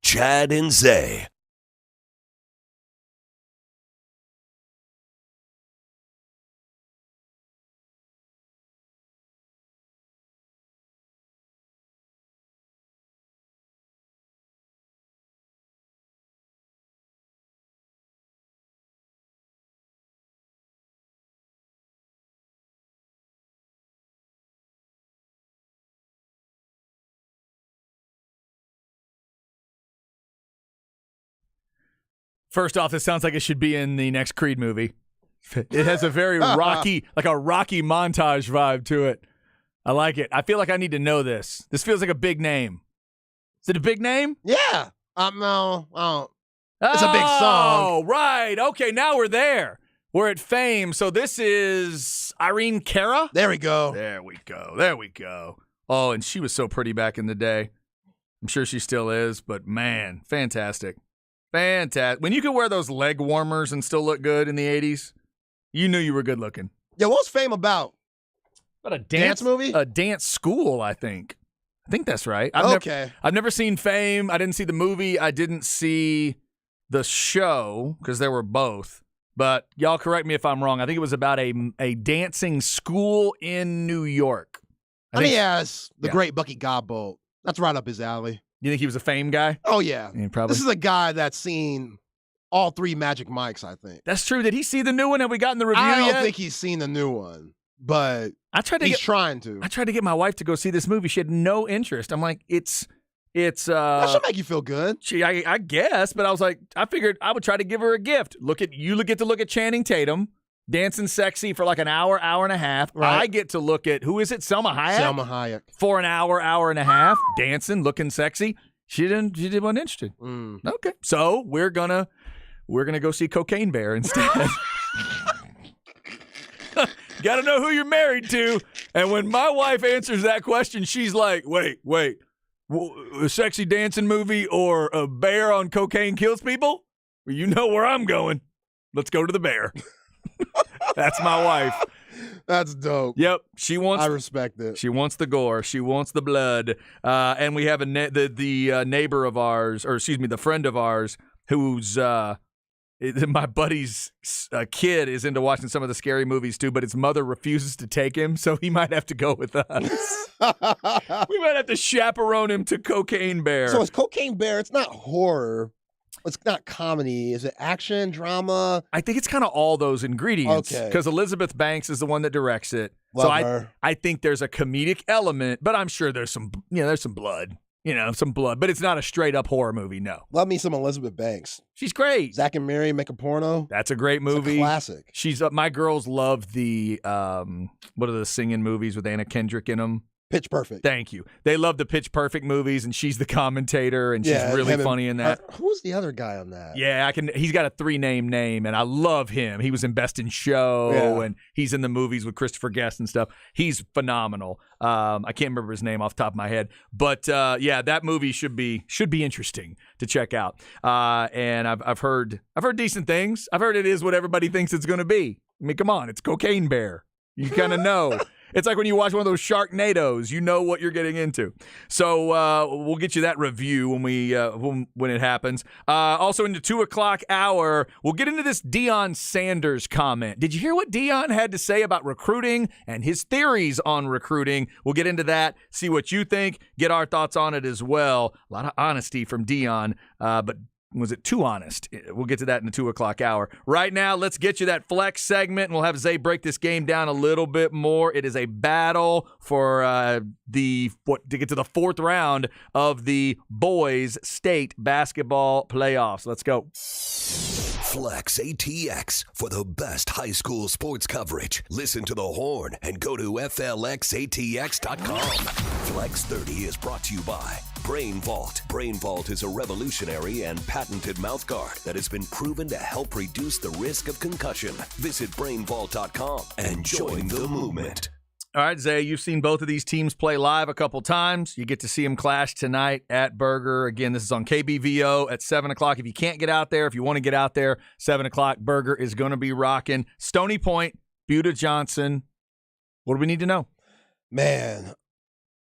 Chad and Zay. First off, this sounds like it should be in the next Creed movie. It has a very Rocky, like a Rocky montage vibe to it. I like it. I feel like I need to know this. This feels like a big name. Is it a big name? Yeah. No. It's a big song. Oh, right. Okay, now we're there. We're at Fame. So this is Irene Cara? There we go. There we go. There we go. Oh, and she was so pretty back in the day. I'm sure she still is, but man, fantastic. Fantastic. When you could wear those leg warmers and still look good in the 80s, you knew you were good looking. Yeah, what's Fame about? But a Dance movie? A dance school, I think. I think that's right. Okay. I've never seen Fame. I didn't see the movie. I didn't see the show because there were both. But y'all correct me if I'm wrong. I think it was about a dancing school in New York. I mean, he has the yeah. great Bucky Godbolt. That's right up his alley. You think he was a Fame guy? Oh, yeah. Yeah, probably. This is a guy that's seen all 3 Magic Mikes, I think. That's true. Did he see the new one? Have we gotten the review I don't yet? think he's seen the new one, but he's trying to. I tried to get my wife to go see this movie. She had no interest. I'm like, it's that should make you feel good. I guess, but I was like, I figured I would try to give her a gift. You get to look at Channing Tatum dancing sexy for like an hour and a half. Right. I get to look at, who is it? Selma Hayek? Selma Hayek. For an hour and a half, dancing, looking sexy. She wasn't interested. Okay. So we're gonna go see Cocaine Bear instead. Gotta know who you're married to. And when my wife answers that question, she's like, wait, a sexy dancing movie or a bear on cocaine kills people? Well, you know where I'm going. Let's go to the bear. That's my wife. That's dope. Yep. I respect it. She wants the gore. She wants the blood. And we have the neighbor of ours, or excuse me, the friend of ours, who's my buddy's kid is into watching some of the scary movies too, but his mother refuses to take him, so he might have to go with us. We might have to chaperone him to Cocaine Bear. So it's Cocaine Bear. It's not horror. It's not comedy. Is it action, drama? I think it's kind of all those ingredients. Okay. Because Elizabeth Banks is the one that directs it. Love so her. I think there's a comedic element, but I'm sure there's some blood. Some blood. But it's not a straight up horror movie, no. Love me some Elizabeth Banks. She's great. Zack and Mary Make a Porno. That's a great movie. It's a classic. She's my girls love the what are the singing movies with Anna Kendrick in them? Pitch Perfect. Thank you. They love the Pitch Perfect movies, and she's the commentator, and she's really funny in that. Who's the other guy on that? Yeah, he's got a 3-name name, and I love him. He was in Best in Show, and he's in the movies with Christopher Guest and stuff. He's phenomenal. I can't remember his name off the top of my head, but that movie should be interesting to check out. And I've heard decent things. I've heard it is what everybody thinks it's going to be. I mean, come on, it's Cocaine Bear. You kind of know. It's like when you watch one of those Sharknadoes, you know what you're getting into. So we'll get you that review when it happens. Also in the 2 o'clock hour, we'll get into this Deion Sanders comment. Did you hear what Deion had to say about recruiting and his theories on recruiting? We'll get into that, see what you think, get our thoughts on it as well. A lot of honesty from Deion, but was it too honest? We'll get to that in the 2 o'clock hour. Right now, let's get you that flex segment, and we'll have Zay break this game down a little bit more. It is a battle for to get to the 4th round of the boys' state basketball playoffs. Let's go. Flex ATX for the best high school sports coverage. Listen to the Horn and go to FLXATX.com. Flex 30 is brought to you by Brain Vault. Brain Vault is a revolutionary and patented mouthguard that has been proven to help reduce the risk of concussion. Visit BrainVault.com and join the movement. All right, Zay, you've seen both of these teams play live a couple times. You get to see them clash tonight at Burger. Again, this is on KBVO at 7 o'clock. If you can't get out there, if you want to get out there, 7 o'clock, Burger is going to be rocking. Stony Point, Buda Johnson. What do we need to know? Man,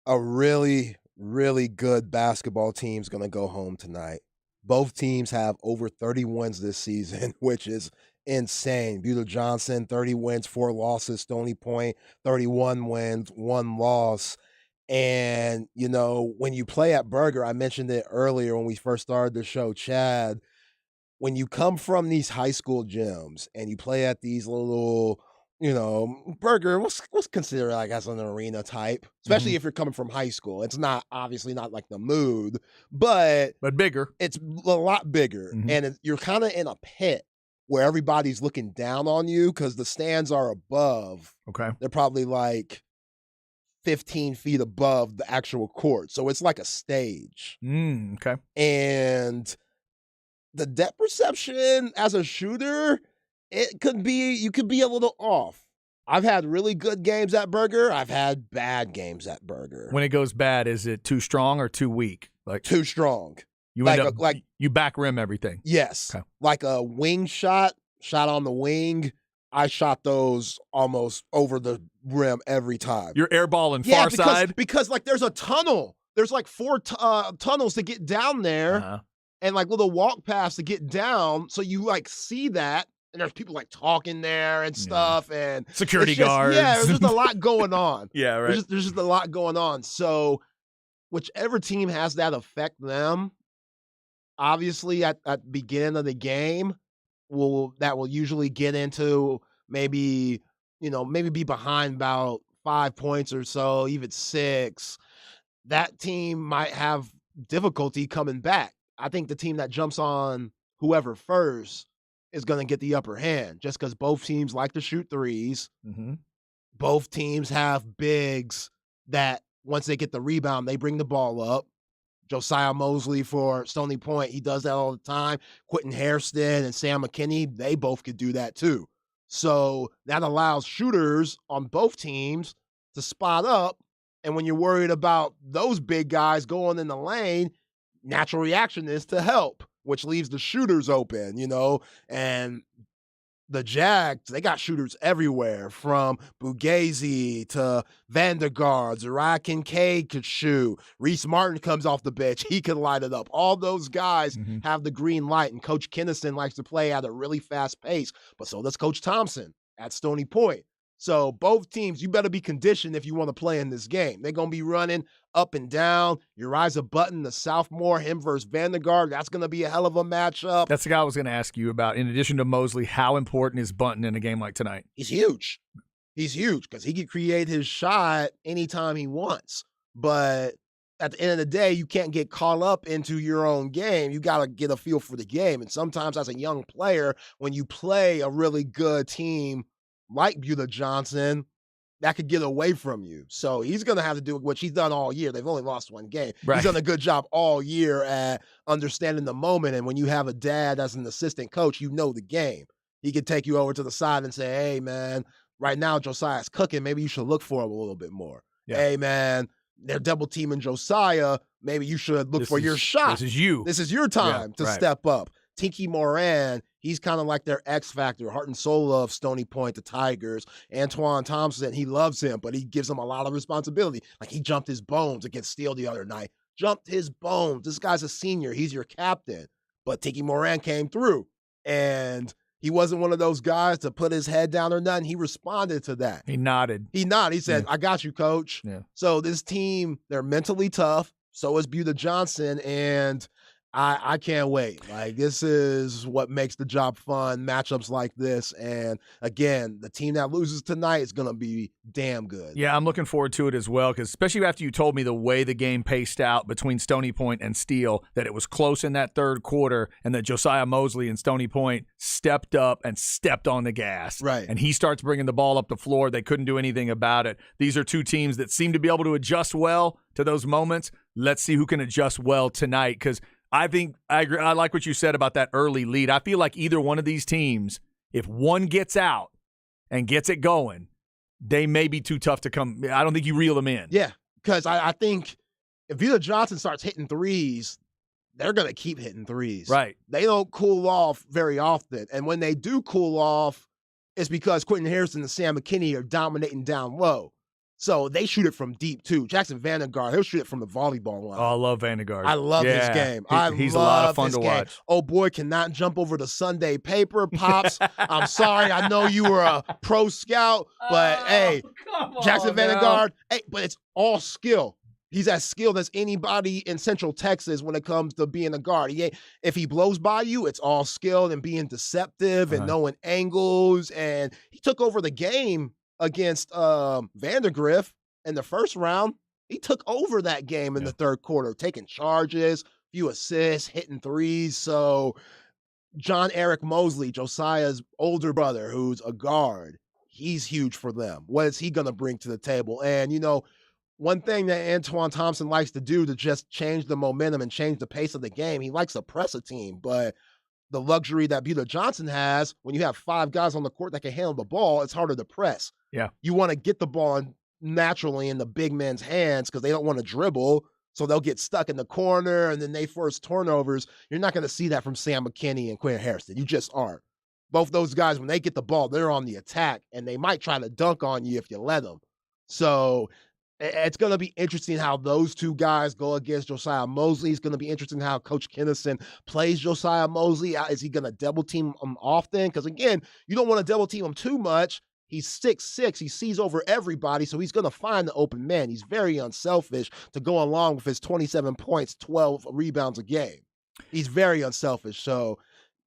a really, really good basketball team's going to go home tonight. Both teams have over 30 wins this season, which is insane. Buda Johnson, 30 wins, 4 losses. Stony Point, 31 wins, 1 loss. And, you know, when you play at Burger, I mentioned it earlier when we first started the show, Chad, when you come from these high school gyms and you play at these little, you know, Burger, what's considered like as an arena type, especially if you're coming from high school. It's not obviously not like the Mood, but bigger. It's a lot bigger, and you're kind of in a pit where everybody's looking down on you because the stands are above. Okay, they're probably like 15 feet above the actual court, so it's like a stage. Okay, and the depth perception as a shooter, it could be, you could be a little off. I've had really good games at Burger. I've had bad games at Burger. When it goes bad, is it too strong or too weak? Like too strong. You end up you back rim everything. Yes. Okay. Like a wing shot on the wing. I shot those almost over the rim every time. You're airballing far side? Because like there's a tunnel. There's like 4 tunnels to get down there. And like little walk paths to get down, so you like see that, and there's people like talking there and stuff, and security guards. Yeah, there's just a lot going on. Yeah, right. There's just a lot going on. So, whichever team has that affect them, obviously at the beginning of the game, will usually get into maybe be behind about 5 points or so, even 6. That team might have difficulty coming back. I think the team that jumps on whoever first is going to get the upper hand just because both teams like to shoot threes. Both teams have bigs that once they get the rebound, they bring the ball up. Josiah Mosley for Stony Point, he does that all the time. Quentin Hairston and Sam McKinney, they both could do that too. So that allows shooters on both teams to spot up. And when you're worried about those big guys going in the lane, natural reaction is to help, which leaves the shooters open, and the Jags, they got shooters everywhere from Bughazi to Vandergaard. Zariah Kincaid could shoot. Reese Martin comes off the bench. He could light it up. All those guys have the green light, and Coach Kennison likes to play at a really fast pace, but so does Coach Thompson at Stony Point. So both teams, you better be conditioned if you want to play in this game. They're going to be running up and down. Uriah Button, the sophomore, him versus Vandergaard. That's going to be a hell of a matchup. That's the guy I was going to ask you about. In addition to Mosley, how important is Button in a game like tonight? He's huge. He's huge because he can create his shot anytime he wants. But at the end of the day, you can't get caught up into your own game. You got to get a feel for the game. And sometimes as a young player, when you play a really good team like Buda Johnson, that could get away from you. So he's going to have to do what he's done all year. They've only lost 1 game. Right. He's done a good job all year at understanding the moment. And when you have a dad as an assistant coach, you know the game. He could take you over to the side and say, hey, man, right now Josiah's cooking. Maybe you should look for him a little bit more. Yeah. Hey, man, they're double teaming Josiah. Maybe you should look for your shot. This is you. This is your time to step up. Tiki Moran, he's kind of like their X factor, heart and soul of Stony Point, the Tigers. Antoine Thompson, he loves him, but he gives him a lot of responsibility. Like he jumped his bones against Steele the other night. Jumped his bones. This guy's a senior. He's your captain. But Tiki Moran came through, and he wasn't one of those guys to put his head down or nothing. He responded to that. He nodded. He said, I got you, coach. Yeah. So this team, they're mentally tough. So is Buda Johnson, and I can't wait. Like, this is what makes the job fun, matchups like this. And, again, the team that loses tonight is going to be damn good. Yeah, I'm looking forward to it as well, because especially after you told me the way the game paced out between Stony Point and Steele, that it was close in that third quarter and that Josiah Mosley and Stony Point stepped up and stepped on the gas. Right. And he starts bringing the ball up the floor. They couldn't do anything about it. These are 2 teams that seem to be able to adjust well to those moments. Let's see who can adjust well tonight, because I think I agree. I like what you said about that early lead. I feel like either one of these teams, if one gets out and gets it going, they may be too tough to come. I don't think you reel them in. Yeah, because I think if Buda Johnson starts hitting threes, they're going to keep hitting threes. Right. They don't cool off very often. And when they do cool off, it's because Quentin Harrison and Sam McKinney are dominating down low. So they shoot it from deep too. Jackson Vandergaard, he'll shoot it from the volleyball line. Oh, I love Vandergaard. I love his game. He's a lot of fun to watch. Oh boy, cannot jump over the Sunday paper. Pops, I'm sorry. I know you were a pro scout, but hey, Jackson Vandergaard, hey, but it's all skill. He's as skilled as anybody in Central Texas when it comes to being a guard. If he blows by you, it's all skill and being deceptive and knowing angles. And he took over the game against Vandergriff in the first round. He took over that game in the third quarter, taking charges, few assists, hitting threes. So John Eric Mosley, Josiah's older brother, who's a guard, he's huge for them. What is he going to bring to the table? And, one thing that Antoine Thompson likes to do to just change the momentum and change the pace of the game, he likes to press a team. But the luxury that Buda Johnson has, when you have 5 guys on the court that can handle the ball, it's harder to press. Yeah. You want to get the ball naturally in the big men's hands because they don't want to dribble, so they'll get stuck in the corner, and then they force turnovers. You're not going to see that from Sam McKinney and Quinn Hairston. You just aren't. Both those guys, when they get the ball, they're on the attack, and they might try to dunk on you if you let them. So it's going to be interesting how those two guys go against Josiah Mosley. It's going to be interesting how Coach Kennison plays Josiah Mosley. Is he going to double team him often? Because, again, you don't want to double team him too much. He's 6'6". He sees over everybody, so he's going to find the open man. He's very unselfish to go along with his 27 points, 12 rebounds a game. He's very unselfish. So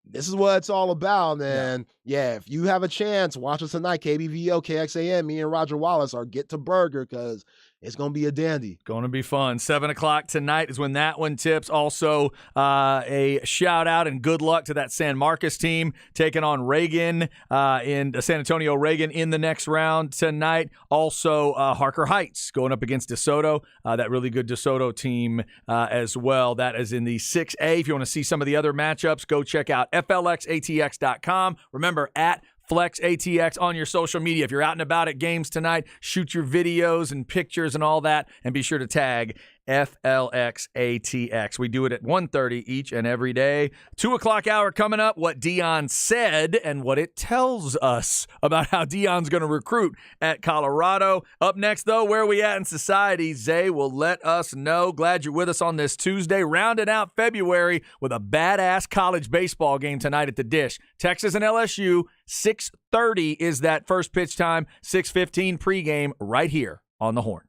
this is what it's all about. And, if you have a chance, watch us tonight, KBVO, KXAN. Me and Roger Wallace are Get to Burger because it's going to be a dandy. Going to be fun. 7 o'clock tonight is when that one tips. Also, a shout-out and good luck to that San Marcos team taking on Reagan in San Antonio Reagan in the next round tonight. Also, Harker Heights going up against DeSoto, that really good DeSoto team as well. That is in the 6A. If you want to see some of the other matchups, go check out FLXATX.com. Remember, at FlexATX on your social media. If you're out and about at games tonight, shoot your videos and pictures and all that, and be sure to tag FLXATX. We do it at 1:30 each and every day. 2 o'clock hour coming up, what Deion said and what it tells us about how Deion's going to recruit at Colorado. Up next, though, where are we at in society? Zay will let us know. Glad you're with us on this Tuesday, rounding out February with a badass college baseball game tonight at the Dish. Texas and LSU, 6:30 is that first pitch time, 6:15 pregame right here on the Horn.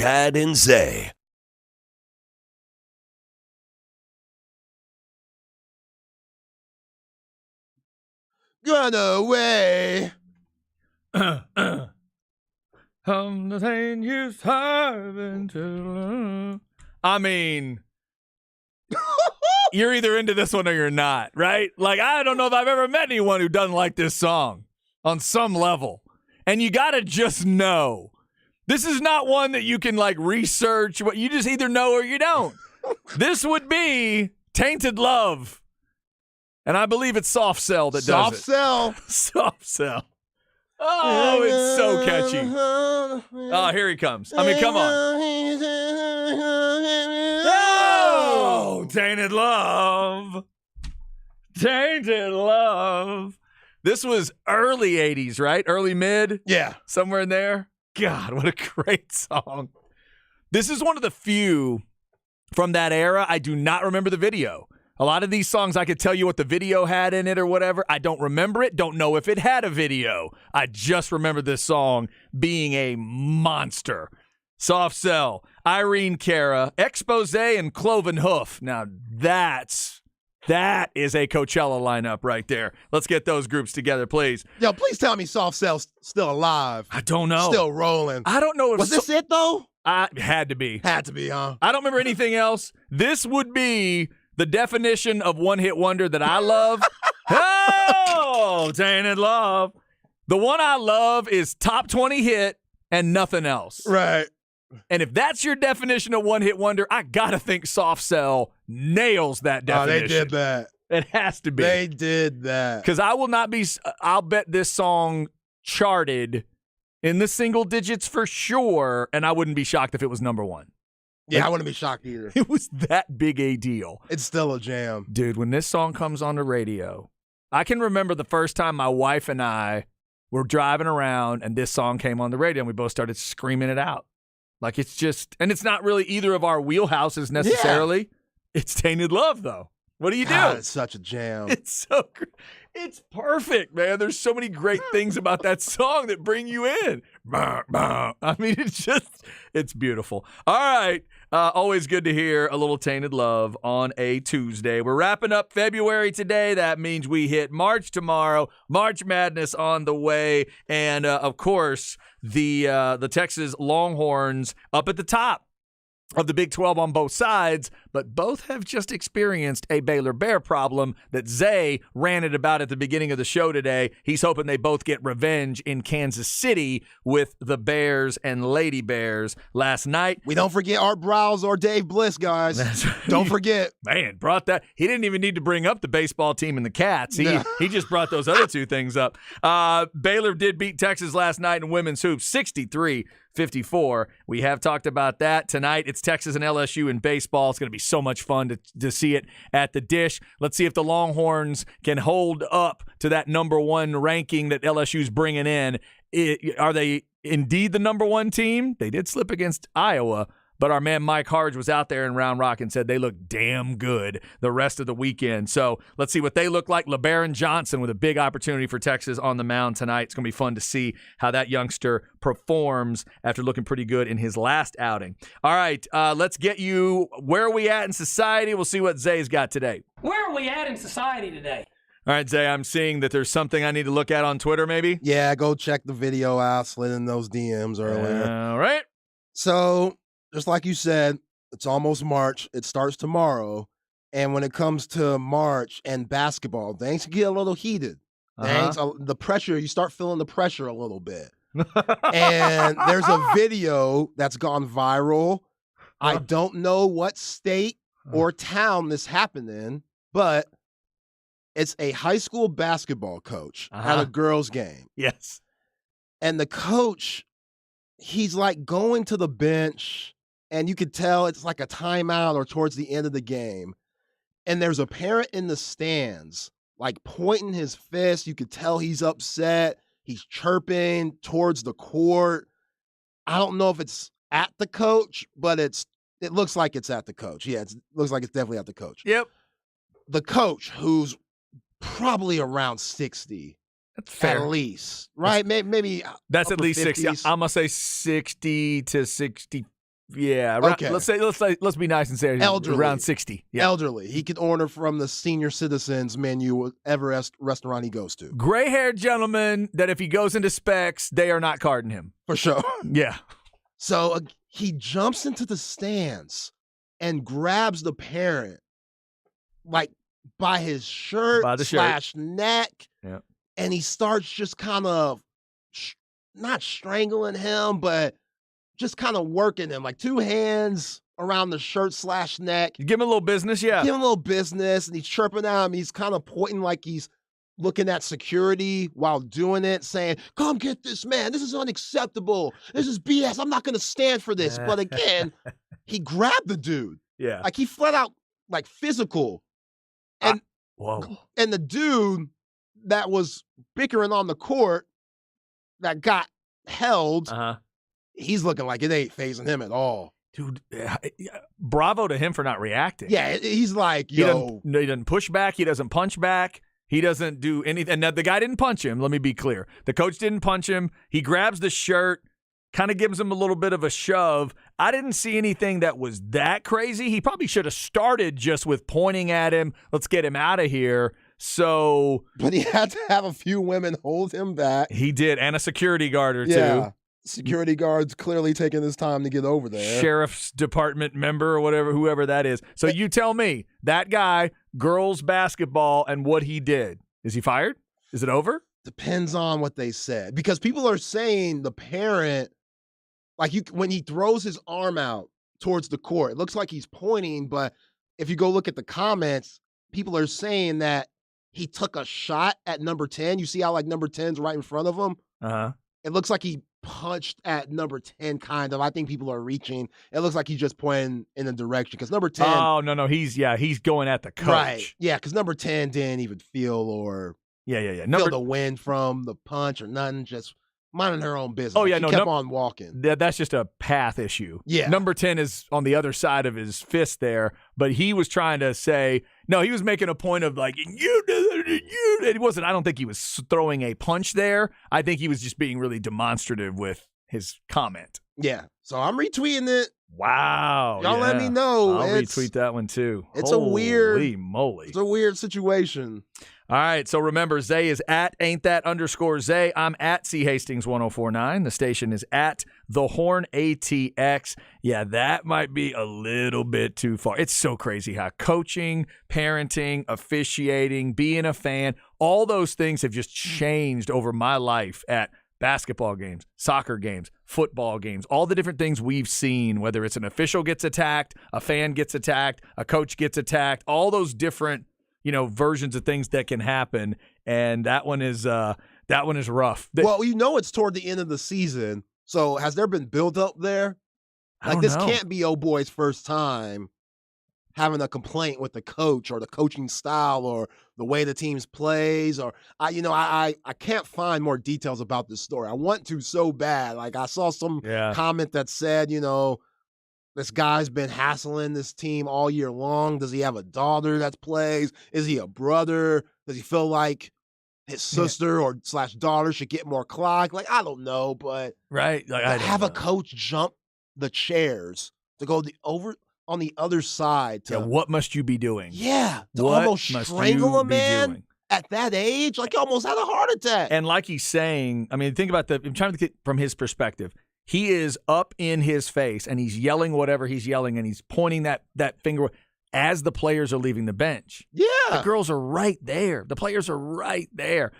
Chad and Zay. Gone away. The thing you starving to. I mean, you're either into this one or you're not, right? Like, I don't know if I've ever met anyone who doesn't like this song on some level. And you got to just know. This is not one that you can, like, research. You just either know or you don't. This would be Tainted Love. And I believe it's Soft Cell that Soft does it. Cell. Soft Cell. Oh, it's so catchy. Oh, here he comes. I mean, come on. Oh, Tainted Love. Tainted Love. This was early 80s, right? Early mid? Yeah. Somewhere in there? God, what a great song. This is one of the few from that era. I do not remember the video. A lot of these songs, I could tell you what the video had in it or whatever. I don't remember it. Don't know if it had a video. I just remember this song being a monster. Soft Cell, Irene Cara, Expose, and Cloven Hoof. Now, that is a Coachella lineup right there. Let's get those groups together, please. Yo, please tell me Soft Cell's still alive. I don't know. Still rolling. I don't know if Was this it, though? had to be. Had to be, huh? I don't remember anything else. This would be the definition of one-hit wonder that I love. Oh, Tainted Love. The one I love is top 20 hit and nothing else. Right. And if that's your definition of one-hit wonder, I got to think Soft Cell nails that definition. Oh, they did that. It has to be. They did that. Because I'll bet this song charted in the single digits for sure, and I wouldn't be shocked if it was number one. Yeah, I wouldn't be shocked either. It was that big a deal. It's still a jam. Dude, when this song comes on the radio, I can remember the first time my wife and I were driving around and this song came on the radio and we both started screaming it out. Like, it's just, and it's not really either of our wheelhouses necessarily. Yeah. It's Tainted Love, though. What do you do? It's such a jam. It's so great. It's perfect, man. There's so many great things about that song that bring you in. I mean, it's beautiful. All right. Always good to hear a little Tainted Love on a Tuesday. We're wrapping up February today. That means we hit March tomorrow. March Madness on the way. And, of course, the Texas Longhorns up at the top of the Big 12 on both sides, but both have just experienced a Baylor Bear problem that Zay ranted about at the beginning of the show today. He's hoping they both get revenge in Kansas City with the Bears and Lady Bears last night. We don't forget Art Browse or Dave Bliss, guys. Don't forget. Man, brought that. He didn't even need to bring up the baseball team and the Cats. He just brought those other two things up. Baylor did beat Texas last night in women's hoops, 63-54. We have talked about that tonight. It's Texas and LSU in baseball. It's going to be so much fun to see it at the Dish. Let's see if the Longhorns can hold up to that number one ranking that LSU's bringing in. Are they indeed the number one team? They did slip against Iowa, but our man Mike Harge was out there in Round Rock and said they look damn good the rest of the weekend. So let's see what they look like. LeBaron Johnson with a big opportunity for Texas on the mound tonight. It's going to be fun to see how that youngster performs after looking pretty good in his last outing. All right, let's get you where are we at in society. We'll see what Zay's got today. Where are we at in society today? All right, Zay, I'm seeing that there's something I need to look at on Twitter maybe. Yeah, go check the video out. Slid in those DMs earlier. All right. So, just like you said, it's almost March. It starts tomorrow. And when it comes to March and basketball, things get a little heated. The pressure, you start feeling the pressure a little bit. And there's a video that's gone viral. I don't know what state or town this happened in, but it's a high school basketball coach at a girls' game. Yes. And the coach, he's like going to the bench, and you could tell it's like a timeout or towards the end of the game. And there's a parent in the stands, like pointing his fist. You could tell he's upset. He's chirping towards the court. I don't know if it's at the coach, but it looks like it's at the coach. Yeah, it looks like it's definitely at the coach. Yep. The coach, who's probably around 60. That's fair. At least, right? Maybe that's at least 50s. 60. I'm going to say 60 to 65. Okay. Let's be nice and say Elderly. around 60. Yeah. Elderly. He could order from the senior citizens menu, whatever restaurant he goes to. Gray-haired gentleman that if he goes into specs, they are not carding him. For sure. Yeah. So he jumps into the stands and grabs the parent, like by his shirt / neck. Yeah. And he starts just kind of not strangling him, but just kind of working him, like 2 hands around the shirt / neck. You give him a little business, yeah. Give him a little business, and he's chirping at him. He's kind of pointing like he's looking at security while doing it, saying, "Come get this man. This is unacceptable. This is BS. I'm not going to stand for this." But again, he grabbed the dude. Yeah. Like he flat out, like physical. And whoa. And the dude that was bickering on the court that got held, he's looking like it ain't phasing him at all. Dude, bravo to him for not reacting. Yeah, he's like, he doesn't push back. He doesn't punch back. He doesn't do anything. And the guy didn't punch him. Let me be clear. The coach didn't punch him. He grabs the shirt, kind of gives him a little bit of a shove. I didn't see anything that was that crazy. He probably should have started just with pointing at him. Let's get him out of here. So, but he had to have a few women hold him back. He did, and a security guard or two. Security guards clearly taking his time to get over there. Sheriff's department member or whatever, whoever that is. So you tell me, that guy, girls basketball, and what he did. Is he fired? Is it over? Depends on what they said. Because people are saying the parent, like when he throws his arm out towards the court, it looks like he's pointing, but if you go look at the comments, people are saying that he took a shot at number 10. You see how like number 10's right in front of him? It looks like he punched at number 10, kind of. I think people are reaching. It looks like he's just pointing in a direction because number 10. Oh, no. He's going at the coach. Right. Yeah, because number 10 didn't even feel or feel the wind from the punch or nothing. Just minding her own business. Oh, yeah. He kept on walking. That's just a path issue. Yeah. Number 10 is on the other side of his fist there, but he was trying to say, no, he was making a point of like, you did it. It wasn't, I don't think he was throwing a punch there. I think he was just being really demonstrative with his comment. Yeah. So I'm retweeting it. Wow. Y'all let me know. I'll retweet that one too. It's Holy moly. It's a weird situation. All right, so remember, Zay is at @ain'tthat_Zay. I'm at C Hastings 1049. The station is at The Horn ATX. Yeah, that might be a little bit too far. It's so crazy how coaching, parenting, officiating, being a fan, all those things have just changed over my life at basketball games, soccer games, football games, all the different things we've seen, whether it's an official gets attacked, a fan gets attacked, a coach gets attacked, all those different versions of things that can happen, and that one is rough. Well, it's toward the end of the season, so has there been build up there? Like this can't be old boy's first time having a complaint with the coach or the coaching style or the way the teams plays, or I can't find more details about this story. I want to so bad. Like I saw some comment that said, this guy's been hassling this team all year long. Does he have a daughter that plays? Is he a brother? Does he feel like his sister or / daughter should get more clock? Like, I don't know, but right, like, I have a coach jump the chairs to go over on the other side. What must you be doing? Yeah, to almost strangle a man at that age, like he almost had a heart attack. And like he's saying, I mean, think about I'm trying to get from his perspective. He is up in his face, and he's yelling whatever he's yelling, and he's pointing that finger as the players are leaving the bench. Yeah. The girls are right there. The players are right there.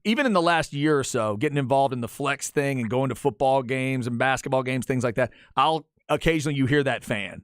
Even in the last year or so, getting involved in the flex thing and going to football games and basketball games, things like that, occasionally you hear that fan.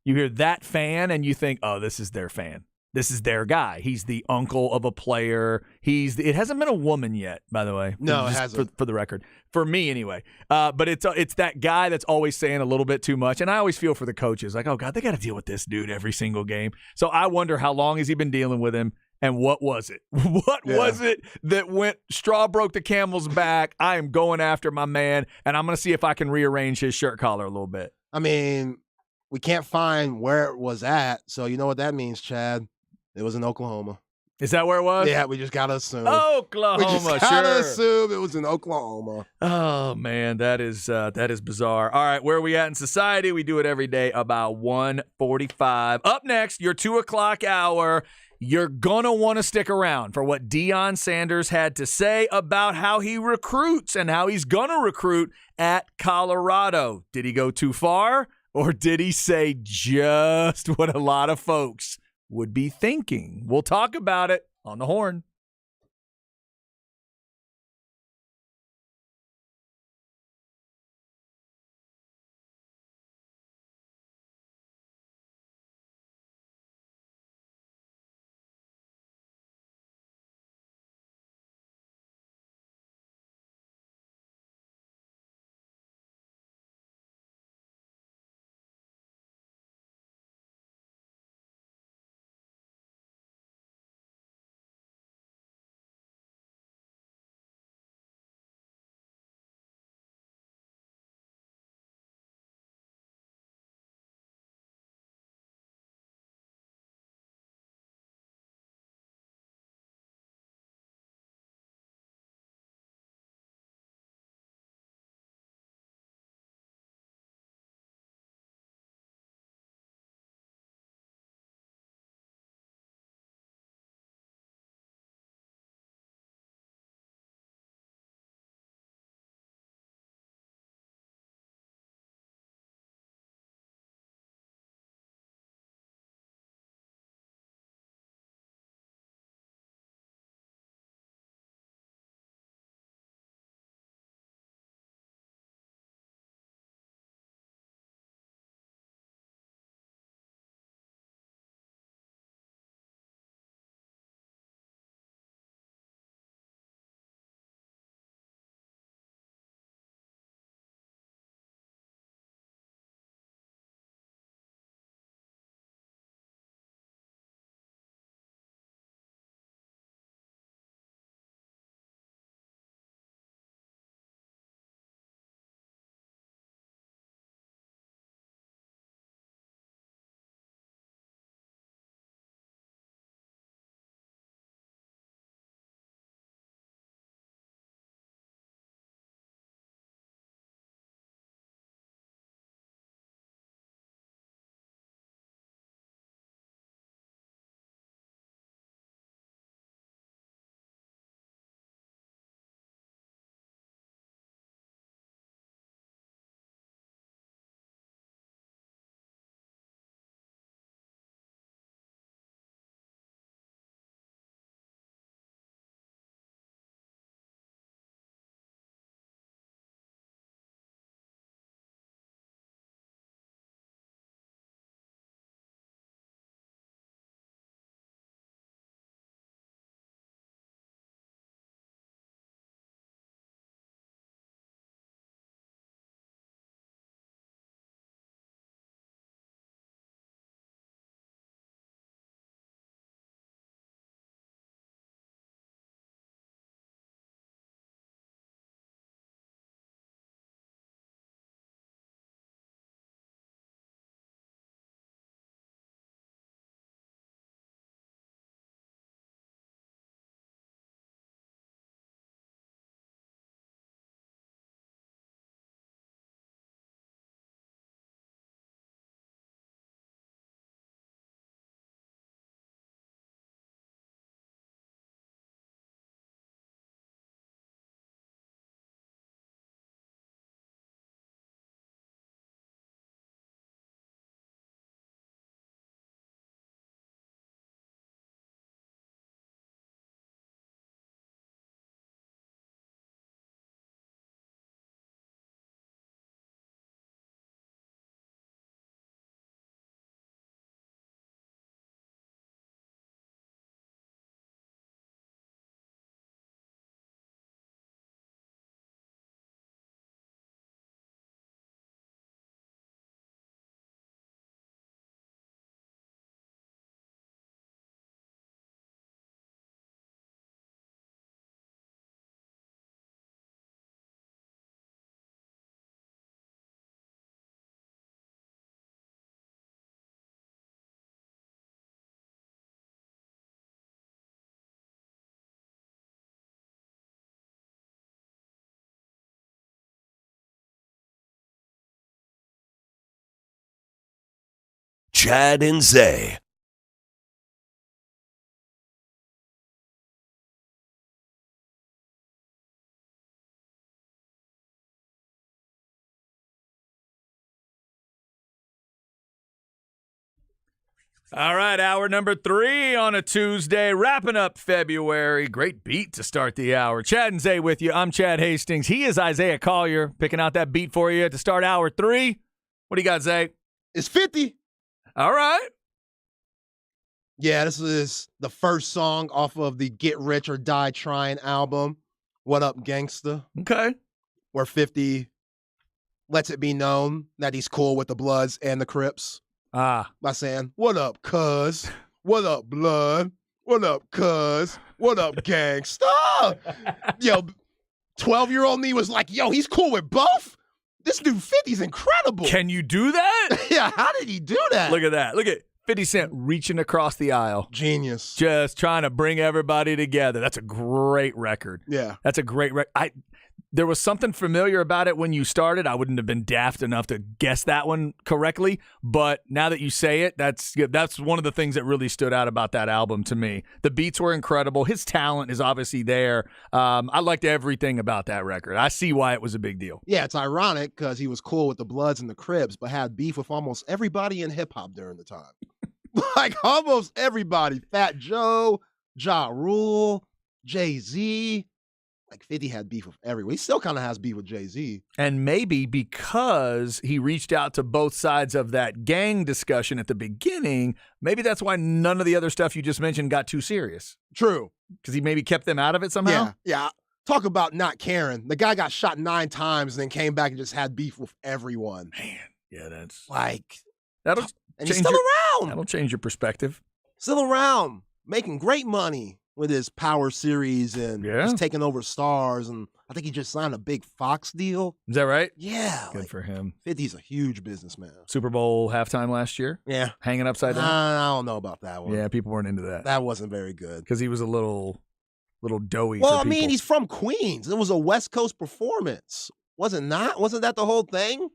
You hear that fan, and you think, oh, this is their fan. This is their guy. He's the uncle of a player. It hasn't been a woman yet, by the way. No, it hasn't. For the record. For me, anyway. But it's that guy that's always saying a little bit too much. And I always feel for the coaches. Like, oh, God, they got to deal with this dude every single game. So I wonder how long has he been dealing with him, and what was it? What was it that went straw broke the camel's back? I am going after my man, and I'm going to see if I can rearrange his shirt collar a little bit. I mean, we can't find where it was at. So you know what that means, Chad. It was in Oklahoma. Is that where it was? Yeah, we just gotta assume. Oklahoma, we just gotta sure. assume it was in Oklahoma. Oh man, that is bizarre. All right, where are we at in society? We do it every day about 1:45. Up next, your 2:00 hour. You're gonna want to stick around for what Deion Sanders had to say about how he recruits and how he's gonna recruit at Colorado. Did he go too far, or did he say just what a lot of folks would be thinking? We'll talk about it on the Horn. Chad and Zay. All right, hour number 3 on a Tuesday, wrapping up February. Great beat to start the hour. Chad and Zay with you. I'm Chad Hastings. He is Isaiah Collier, picking out that beat for you to start hour 3. What do you got, Zay? It's 50. All right. Yeah, this is the first song off of the Get Rich or Die Trying album, What Up Gangsta, Okay. where 50 lets it be known that he's cool with the Bloods and the Crips by saying, "What up, cuz? What up, blood? What up, cuz? What up, gangsta?" Yo, 12-year-old me was like, yo, he's cool with both? This dude 50's incredible. Can you do that? Yeah, how did he do that? Look at that. Look at 50 Cent reaching across the aisle. Genius. Just trying to bring everybody together. That's a great record. Yeah. That's a great record. There was something familiar about it when you started. I wouldn't have been daft enough to guess that one correctly, but now that you say it, that's one of the things that really stood out about that album to me. The beats were incredible. His talent is obviously there. I liked everything about that record. I see why it was a big deal. Yeah, it's ironic because he was cool with the Bloods and the Crips, but had beef with almost everybody in hip-hop during the time. Like almost everybody. Fat Joe, Ja Rule, Jay-Z. Like 50 had beef with everyone. He still kind of has beef with Jay-Z. And maybe because he reached out to both sides of that gang discussion at the beginning, maybe that's why none of the other stuff you just mentioned got too serious. True. Because he maybe kept them out of it somehow? Yeah. Talk about not caring. The guy got shot 9 times and then came back and just had beef with everyone. Man, yeah, that's... Like, That'll and change he's still around. That'll change your perspective. Still around. Making great money with his Power series and just taking over stars. And I think he just signed a big Fox deal. Is that right? Yeah. Good for him. 50's a huge businessman. Super Bowl halftime last year? Yeah. Hanging upside down? I don't know about that one. Yeah, people weren't into that. That wasn't very good. Because he was a little doughy Well, for I people. mean, he's from Queens. It was a West Coast performance. Wasn't that the whole thing?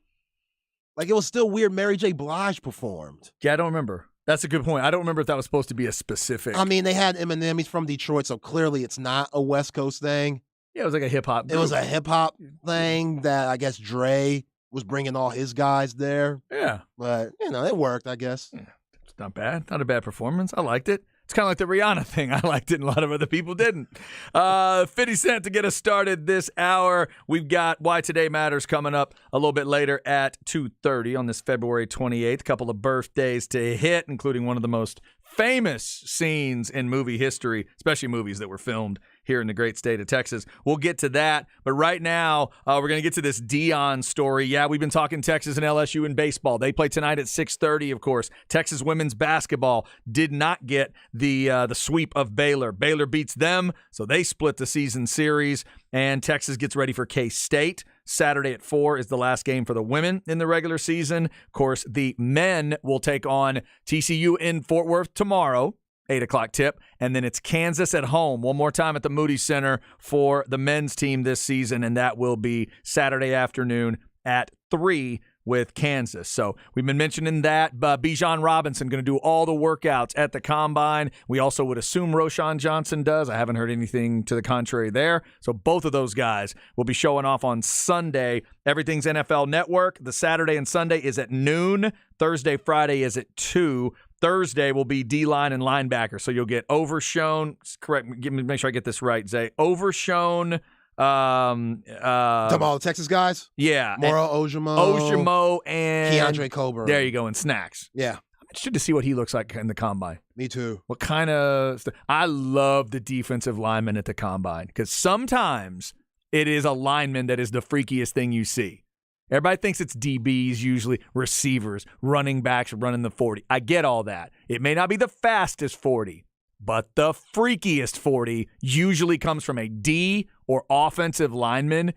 Like, it was still weird Mary J. Blige performed. Yeah, I don't remember. That's a good point. I don't remember if that was supposed to be a specific. I mean, they had Eminem. He's from Detroit, so clearly it's not a West Coast thing. Yeah, it was like a hip-hop It was a hip-hop thing that I guess Dre was bringing all his guys there. Yeah. But, it worked, I guess. Yeah, it's not bad. Not a bad performance. I liked it. It's kind of like the Rihanna thing. I liked it, and a lot of other people didn't. 50 Cent to get us started this hour. We've got Why Today Matters coming up a little bit later at 2:30 on this February 28th. A couple of birthdays to hit, including one of the most famous scenes in movie history, especially movies that were filmed here in the great state of Texas. We'll get to that. But right now, we're going to get to this Deion story. Yeah, we've been talking Texas and LSU in baseball. They play tonight at 6:30, of course. Texas women's basketball did not get the sweep of Baylor. Baylor beats them, so they split the season series, and Texas gets ready for K-State. Saturday at 4 is the last game for the women in the regular season. Of course, the men will take on TCU in Fort Worth tomorrow, 8 o'clock tip, and then it's Kansas at home one more time at the Moody Center for the men's team this season, and that will be Saturday afternoon at 3 with Kansas. So we've been mentioning that. Bijan Robinson going to do all the workouts at the Combine. We also would assume Roschon Johnson does. I haven't heard anything to the contrary there. So both of those guys will be showing off on Sunday. Everything's NFL Network. The Saturday and Sunday is at noon. Thursday, Friday is at 2. Thursday will be D-line and linebacker. So you'll get Overshown. Correct. Make sure I get this right, Zay. Overshown. Talking about all the Texas guys? Yeah. Moro Ojimo and Keandre Coburn. There you go, and Snacks. Yeah. I'm interested to see what he looks like in the Combine. Me too. What kind of stuff? I love the defensive lineman at the Combine because sometimes it is a lineman that is the freakiest thing you see. Everybody thinks it's DBs, usually receivers, running backs running the 40. I get all that. It may not be the fastest 40, but the freakiest 40 usually comes from a D or offensive lineman,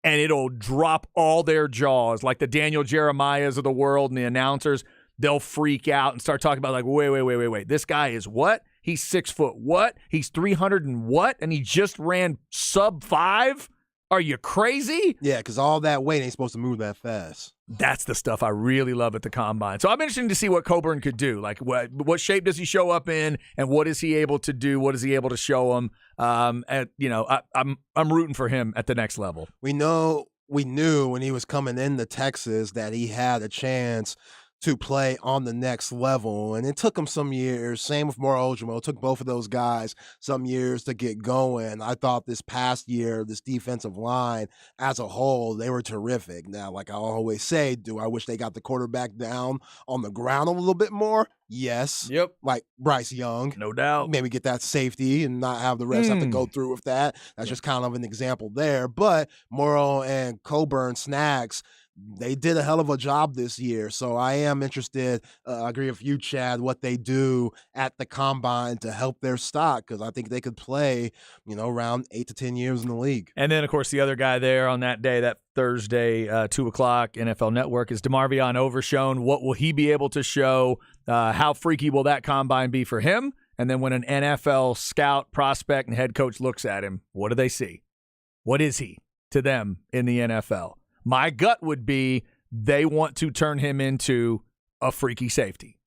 and it'll drop all their jaws, like the Daniel Jeremiahs of the world and the announcers. They'll freak out and start talking about, like, wait. This guy is what? He's 6 foot what? He's 300 and what? And he just ran sub 5? Are you crazy? Yeah, because all that weight ain't supposed to move that fast. That's the stuff I really love at the Combine. So I'm interested to see what Coburn could do. Like, what shape does he show up in, and what is he able to do? What is he able to show him? I'm rooting for him at the next level. We knew when he was coming into Texas that he had a chance to play on the next level, and it took him some years. Same with Moro Ojomo. It took both of those guys some years to get going. I thought this past year, this defensive line as a whole, they were terrific. Now, like I always say, do I wish they got the quarterback down on the ground a little bit more? Yes. Yep. Like Bryce Young. No doubt. Maybe get that safety and not have the rest have to go through with that. That's just kind of an example there. But Morrow and Coburn Snacks, they did a hell of a job this year. So I am interested, I agree with you, Chad, what they do at the Combine to help their stock, because I think they could play, around 8 to 10 years in the league. And then, of course, the other guy there on that day, that Thursday, 2 o'clock, NFL Network, is DeMarvion Overshown. What will he be able to show? How freaky will that Combine be for him? And then when an NFL scout, prospect, and head coach looks at him, what do they see? What is he to them in the NFL? My gut would be they want to turn him into a freaky safety.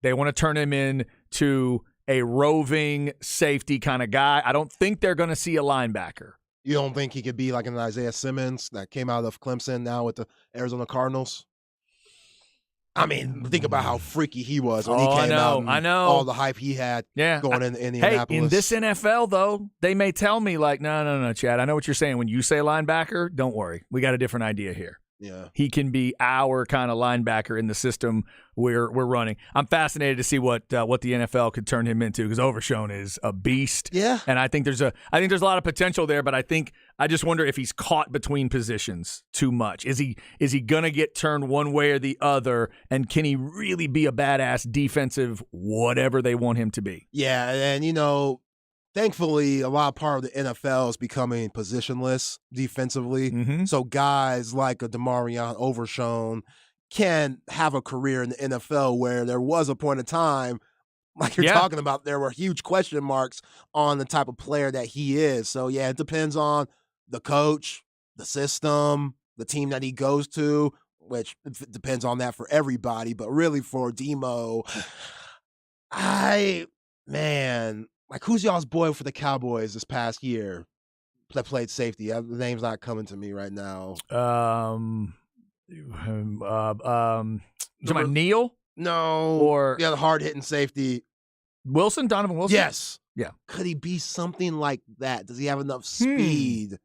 They want to turn him into a roving safety kind of guy. I don't think they're going to see a linebacker. You don't think he could be like an Isaiah Simmons that came out of Clemson now with the Arizona Cardinals? I mean, think about how freaky he was when he came out. I know. All the hype he had going in Indianapolis. Hey, in this NFL, though, they may tell me, like, no, Chad, I know what you're saying. When you say linebacker, don't worry. We got a different idea here. Yeah. He can be our kind of linebacker in the system we're running. I'm fascinated to see what the NFL could turn him into, because Overshown is a beast. Yeah. And I think there's a lot of potential there, but I just wonder if he's caught between positions too much. Is he gonna get turned one way or the other, and can he really be a badass defensive whatever they want him to be? Yeah, and thankfully, a lot of part of the NFL is becoming positionless defensively. Mm-hmm. So guys like a DeMarvion Overshown can have a career in the NFL, where there was a point of time, like you're talking about, there were huge question marks on the type of player that he is. So, yeah, it depends on the coach, the system, the team that he goes to, which depends on that for everybody. But really for Demo, like, who's y'all's boy for the Cowboys this past year that played safety? The name's not coming to me right now. Neal? No. Or the hard-hitting safety. Wilson? Donovan Wilson? Yes. Yeah. Could he be something like that? Does he have enough speed?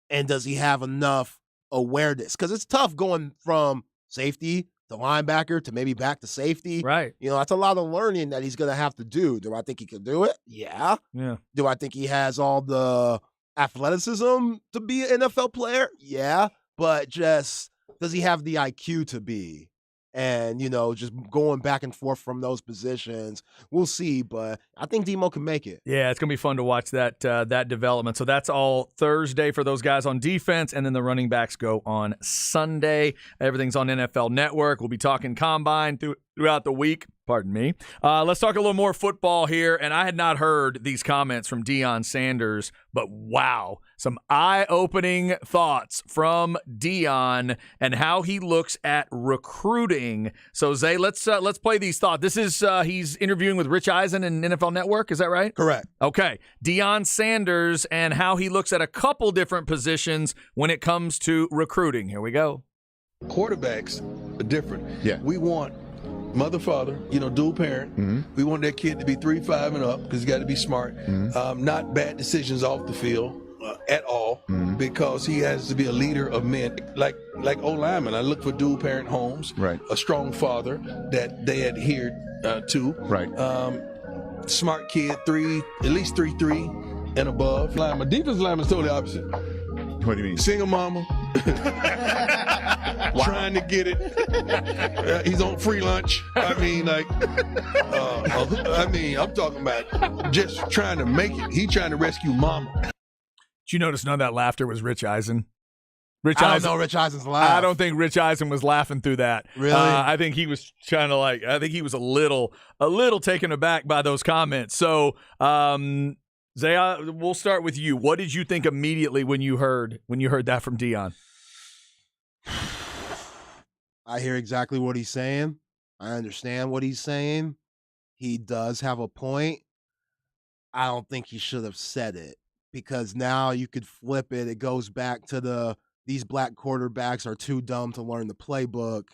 And does he have enough awareness? Because it's tough going from safety to linebacker to maybe back to safety. Right. That's a lot of learning that he's going to have to do. Do I think he can do it? Yeah. Yeah. Do I think he has all the athleticism to be an NFL player? Yeah. But just, does he have the IQ to be? And, just going back and forth from those positions, we'll see. But I think Demo can make it. Yeah, it's going to be fun to watch that development. So that's all Thursday for those guys on defense, and then the running backs go on Sunday. Everything's on NFL Network. We'll be talking Combine throughout the week. Pardon me. Let's talk a little more football here. And I had not heard these comments from Deion Sanders, but wow, some eye-opening thoughts from Deion and how he looks at recruiting. So Zay, let's play these thoughts. This is he's interviewing with Rich Eisen and NFL Network. Is that right? Correct. Okay. Deion Sanders and how he looks at a couple different positions when it comes to recruiting. Here we go. Quarterbacks are different. Yeah. We want mother, father, dual parent. Mm-hmm. We want that kid to be 3, 5 and up, because he's got to be smart. Mm-hmm. Not bad decisions off the field at all, because he has to be a leader of men. Like O-lineman, I look for dual parent homes. Right. A strong father that they adhered to. Right. Smart kid, at least 3.3 and above. Lineman, defense lineman is totally opposite. What do you mean? Single mama. Trying to get it. He's on free lunch. I'm talking about just trying to make it. He's trying to rescue mama. Did you notice none of that laughter was Rich Eisen? I don't know Rich Eisen's laugh. I don't think Rich Eisen was laughing through that. Really? I think he was trying to I think he was a little taken aback by those comments. So Zay, we'll start with you. What did you think immediately when you heard that from Deion? I hear exactly what he's saying. I understand what he's saying. He does have a point. I don't think he should have said it, because now you could flip it. It goes back to these black quarterbacks are too dumb to learn the playbook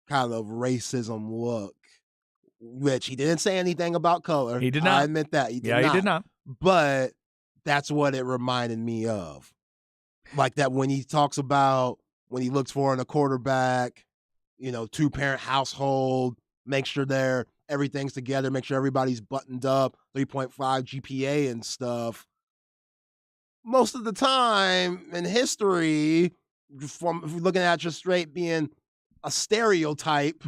kind of racism look, which he didn't say anything about color. He did not. I admit that. He did not. But that's what it reminded me of. Like that when he talks about when he looks for in a quarterback, 2-parent household, make sure everything's together, make sure everybody's buttoned up, 3.5 GPA and stuff. Most of the time in history, if you're looking at just straight being a stereotype,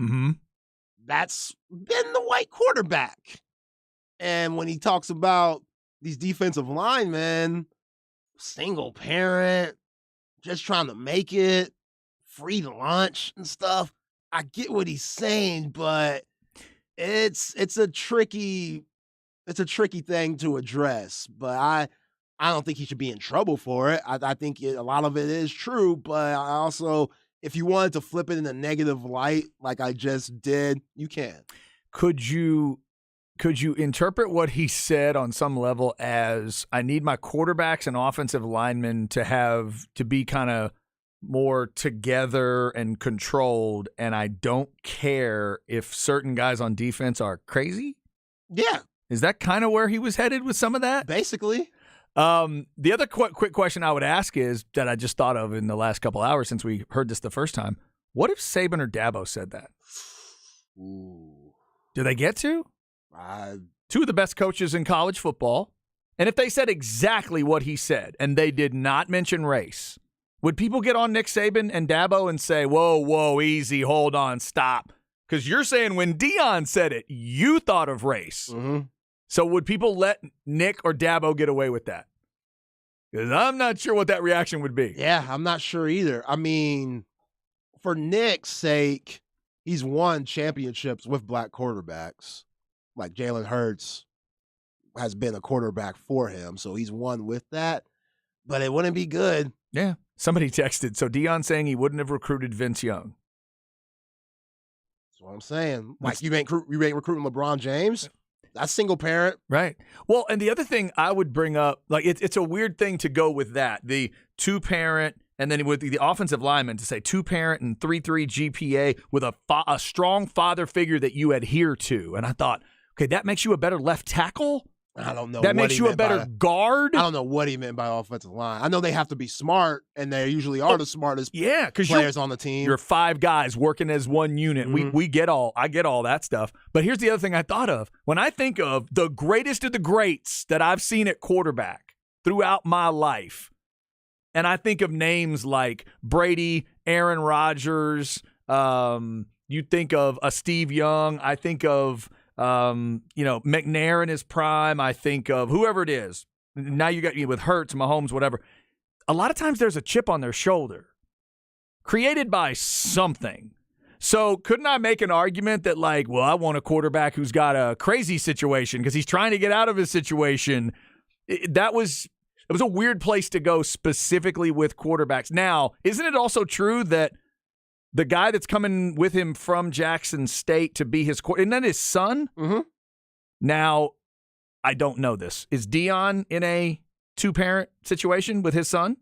that's been the white quarterback. And when he talks about these defensive linemen, single parent, just trying to make it, free lunch and stuff, I get what he's saying, but it's a tricky thing to address. But I don't think he should be in trouble for it. I think a lot of it is true, but I also, if you wanted to flip it in a negative light like I just did, you can. Could you interpret what he said on some level as, I need my quarterbacks and offensive linemen to be kind of more together and controlled, and I don't care if certain guys on defense are crazy? Yeah. Is that kind of where he was headed with some of that? Basically. The other quick question I would ask is, that I just thought of in the last couple hours since we heard this the first time, what if Saban or Dabo said that? Ooh. Do they get to? Two of the best coaches in college football. And if they said exactly what he said and they did not mention race, would people get on Nick Saban and Dabo and say, whoa, easy, hold on, stop? Because you're saying when Deion said it, you thought of race. Mm-hmm. So would people let Nick or Dabo get away with that? Because I'm not sure what that reaction would be. Yeah, I'm not sure either. I mean, for Nick's sake, he's won championships with black quarterbacks. Like Jalen Hurts has been a quarterback for him, so he's won with that. But it wouldn't be good. Yeah. Somebody texted, so Deion saying he wouldn't have recruited Vince Young. That's what I'm saying. Like you ain't recruiting LeBron James? That's single parent. Right. Well, and the other thing I would bring up, like it's a weird thing to go with that, the 2-parent, and then with the offensive lineman to say 2-parent and 3.3 GPA with a strong father figure that you adhere to. And I thought, okay, that makes you a better left tackle? I don't know. That makes you a better guard? I don't know what he meant by offensive line. I know they have to be smart, and they usually are the smartest players on the team. You're 5 guys working as one unit. Mm-hmm. I get all that stuff. But here's the other thing I thought of. When I think of the greatest of the greats that I've seen at quarterback throughout my life, and I think of names like Brady, Aaron Rodgers, you think of a Steve Young, I think of McNair in his prime, I think of whoever it is. Now you got with Hurts, Mahomes, whatever. A lot of times there's a chip on their shoulder created by something. So couldn't I make an argument that I want a quarterback who's got a crazy situation because he's trying to get out of his situation? It was a weird place to go specifically with quarterbacks. Now, isn't it also true that the guy that's coming with him from Jackson State to be his isn't that his son? Mm-hmm. Now, I don't know this. Is Deion in a 2-parent situation with his son?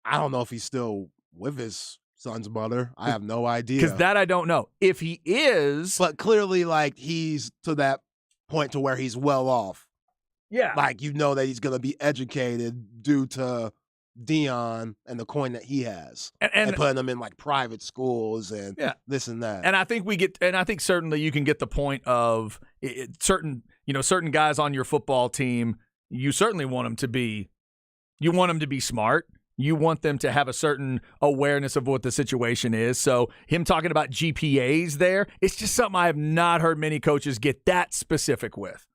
I don't know if he's still with his son's mother. I have no idea. Because that I don't know. If he is. But clearly, he's to that point to where he's well off. Yeah. That he's going to be educated due to Deion and the coin that he has, and putting them in private schools and this and that. And I think certainly you can get the point of certain guys on your football team. You certainly want them to be smart. You want them to have a certain awareness of what the situation is. So him talking about GPAs there, it's just something I have not heard many coaches get that specific with.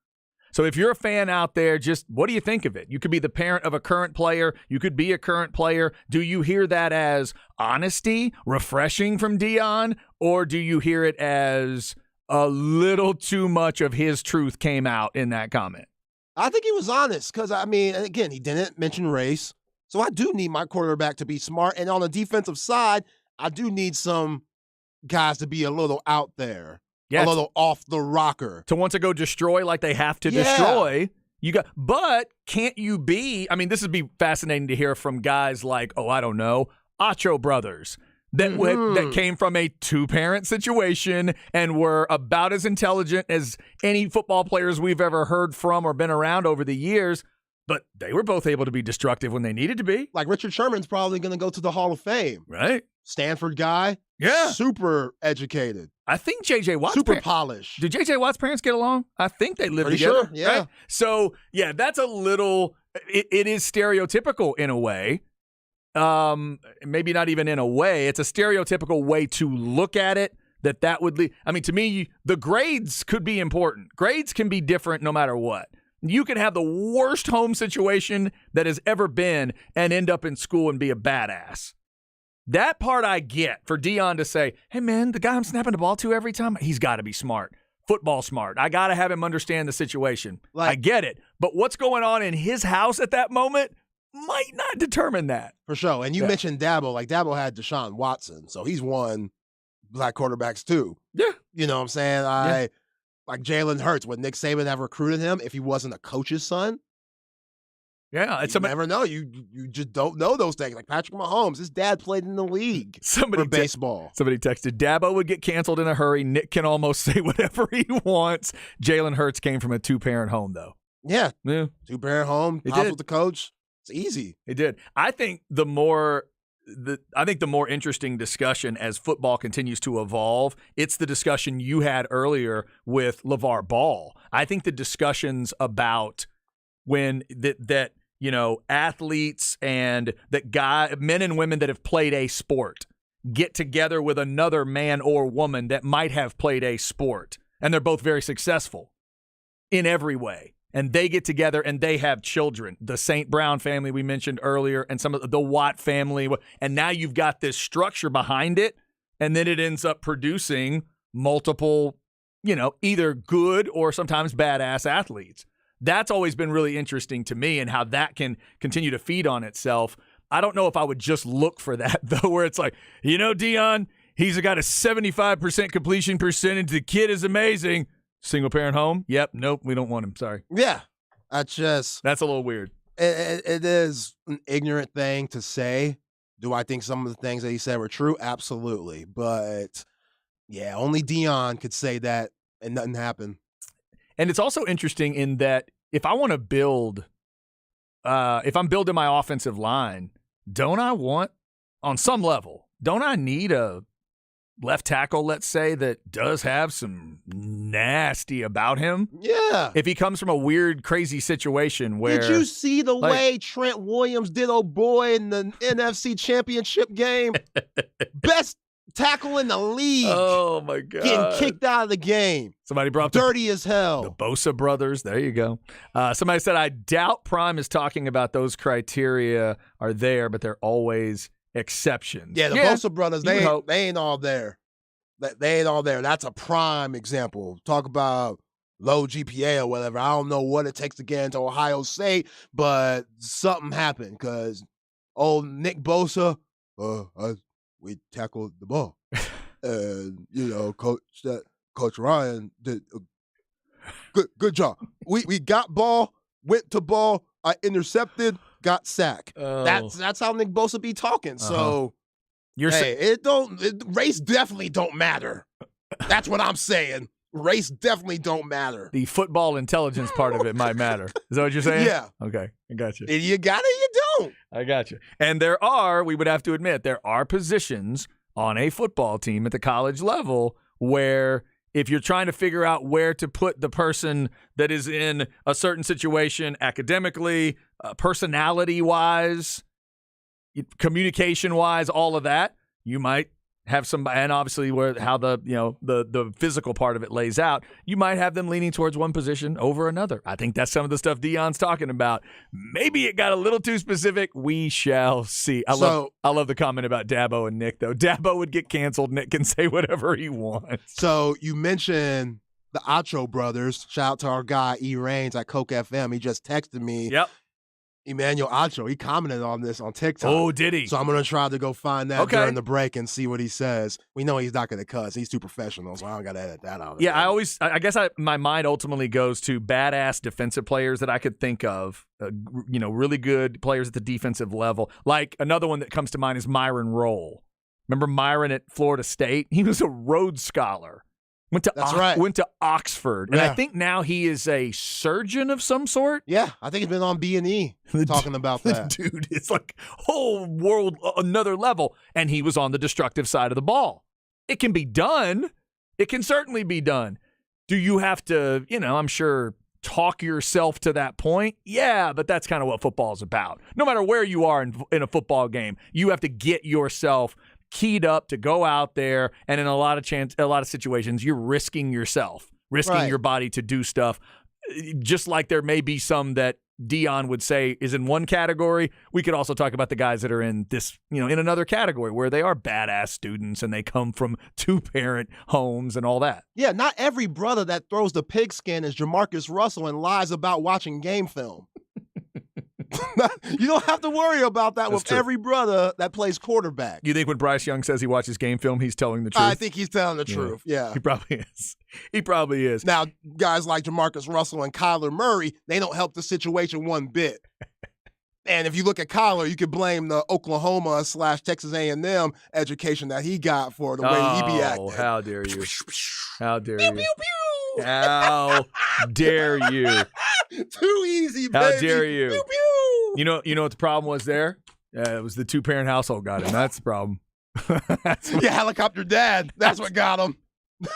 So if you're a fan out there, just what do you think of it? You could be the parent of a current player. You could be a current player. Do you hear that as honesty, refreshing from Deion, or do you hear it as a little too much of his truth came out in that comment? I think he was honest because, I mean, again, he didn't mention race. So I do need my quarterback to be smart. And on the defensive side, I do need some guys to be a little out there, a little off the rocker. To want to go destroy like they have to destroy. But can't you be, I mean, this would be fascinating to hear from guys like, Acho brothers. That came from a two-parent situation and were about as intelligent as any football players we've ever heard from or been around over the years, but they were both able to be destructive when they needed to be. Like Richard Sherman's probably going to go to the Hall of Fame. Right. Stanford guy. Yeah. Super educated. I think J.J. Watt's super polished. Do J.J. Watt's parents get along? I think they live Pretty together. Sure, yeah. Right? So, yeah, that's a little it is stereotypical in a way. Maybe not even in a way. It's a stereotypical way to look at it that would lead. I mean, to me, the grades could be important. Grades can be different no matter what. You can have the worst home situation that has ever been and end up in school and be a badass. That part I get for Deion to say, hey, man, the guy I'm snapping the ball to every time, he's got to be smart. Football smart. I got to have him understand the situation. I get it. But what's going on in his house at that moment might not determine that. For sure. And you mentioned Dabo. Like, Dabo had Deshaun Watson, so he's won black quarterbacks too. Yeah. You know what I'm saying? Like Jalen Hurts, would Nick Saban have recruited him if he wasn't a coach's son? Yeah. You never know. You just don't know those things. Like Patrick Mahomes, his dad played in the league for baseball. Somebody texted, Dabo would get canceled in a hurry. Nick can almost say whatever he wants. Jalen Hurts came from a two-parent home, though. Yeah. Two-parent home, house with the coach. It's easy. It did. I think the more interesting discussion as football continues to evolve, it's the discussion you had earlier with LeVar Ball. I think the discussions about when that athletes and men and women that have played a sport get together with another man or woman that might have played a sport, and they're both very successful in every way. And they get together and they have children. The St. Brown family we mentioned earlier and some of the Watt family. And now you've got this structure behind it. And then it ends up producing multiple, either good or sometimes badass athletes. That's always been really interesting to me and how that can continue to feed on itself. I don't know if I would just look for that, though, where it's like, Deion, he's got a 75% completion percentage. The kid is amazing. Single parent home? Yep. Nope. We don't want him. Sorry. Yeah. That's a little weird. It is an ignorant thing to say. Do I think some of the things that he said were true? Absolutely. But yeah, only Deion could say that and nothing happened. And it's also interesting in that if I want to build, if I'm building my offensive line, don't I need a left tackle, let's say, that does have some nasty about him? Yeah. If he comes from a weird, crazy situation where... Did you see the way Trent Williams did old boy in the NFC Championship game? Best tackle in the league. Oh, my God. Getting kicked out of the game. Somebody brought dirty as hell. The Bosa brothers. There you go. Somebody said, I doubt Prime is talking about those criteria are there, but they're always... exceptions. Yeah, the Bosa brothers, they ain't all there. They ain't all there. That's a prime example. Talk about low GPA or whatever. I don't know what it takes to get into Ohio State, but something happened because old Nick Bosa, we tackled the ball. And, Coach Ryan did a good job. We got ball, went to ball, I intercepted, got sacked. That's how Nick Bosa be talking. So, race definitely don't matter. That's what I'm saying. Race definitely don't matter. The football intelligence part of it might matter. Is that what you're saying? Yeah. Okay, I got you. You got it, you don't. I got you. And we would have to admit, there are positions on a football team at the college level where if you're trying to figure out where to put the person that is in a certain situation academically, personality-wise, communication-wise, all of that, you might have somebody, and obviously how the physical part of it lays out, you might have them leaning towards one position over another. I think that's some of the stuff Deion's talking about. Maybe it got a little too specific. We shall see. I love the comment about Dabo and Nick, though. Dabo would get canceled. Nick can say whatever he wants. So you mentioned the Acho brothers. Shout out to our guy E. Rains at Coke FM. He just texted me. Yep. Emmanuel Acho. He commented on this on TikTok. Oh, did he? So I'm gonna try to go find that Okay. during the break and see what he says. We know he's not gonna cuss. He's too professional, so I don't gotta edit that out. Yeah, I guess my mind ultimately goes to badass defensive players that I could think of, really good players at the defensive level. Like another one that comes to mind is Myron Rolle. Remember Myron at Florida State? He was a Rhodes Scholar. Went to Oxford. And I think now he is a surgeon of some sort. Yeah, I think he's been on B&E talking about that. Dude, it's like whole world, another level. And he was on the destructive side of the ball. It can be done. It can certainly be done. Do you have to, I'm sure, talk yourself to that point? Yeah, but that's kind of what football is about. No matter where you are in a football game, you have to get yourself keyed up to go out there, and in a lot of situations, you're risking yourself, risking your body to do stuff. Just like there may be some that Deion would say is in one category, we could also talk about the guys that are in this, in another category where they are badass students and they come from two-parent homes and all that. Yeah, not every brother that throws the pigskin is Jamarcus Russell and lies about watching game film. You don't have to worry about that with every brother that plays quarterback. You think when Bryce Young says he watches game film, he's telling the truth? I think he's telling the truth, yeah. He probably is. He probably is. Now, guys like Jamarcus Russell and Kyler Murray, they don't help the situation one bit. And if you look at Kyler, you could blame the Oklahoma/Texas A&M education that he got for the way he be acting. Oh, how dare you. How dare you. Pew, pew, pew. How dare you. Too easy, baby. How dare you. Pew, pew. You know what the problem was there? It was the two-parent household got him. That's the problem. Yeah, helicopter dad. That's what got him.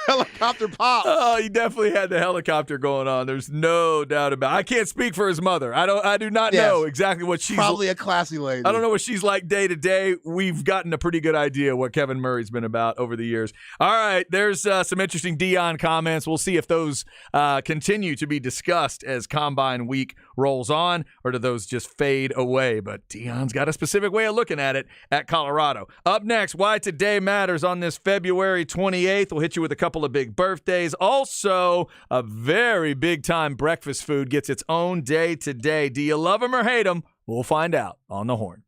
Helicopter pop. Oh, he definitely had the helicopter going on. There's no doubt about it. I can't speak for his mother. I do not know exactly what she's probably a classy lady. I don't know what she's like day to day. We've gotten a pretty good idea what Kevin Murray's been about over the years. All right, there's some interesting Deion comments. We'll see if those continue to be discussed as Combine Week rolls on, or do those just fade away? But Deion's got a specific way of looking at it at Colorado. Up next, why today matters on this February 28th. We'll hit you with a couple of big birthdays. Also, a very big-time breakfast food gets its own day today. Do you love them or hate them? We'll find out on The Horn.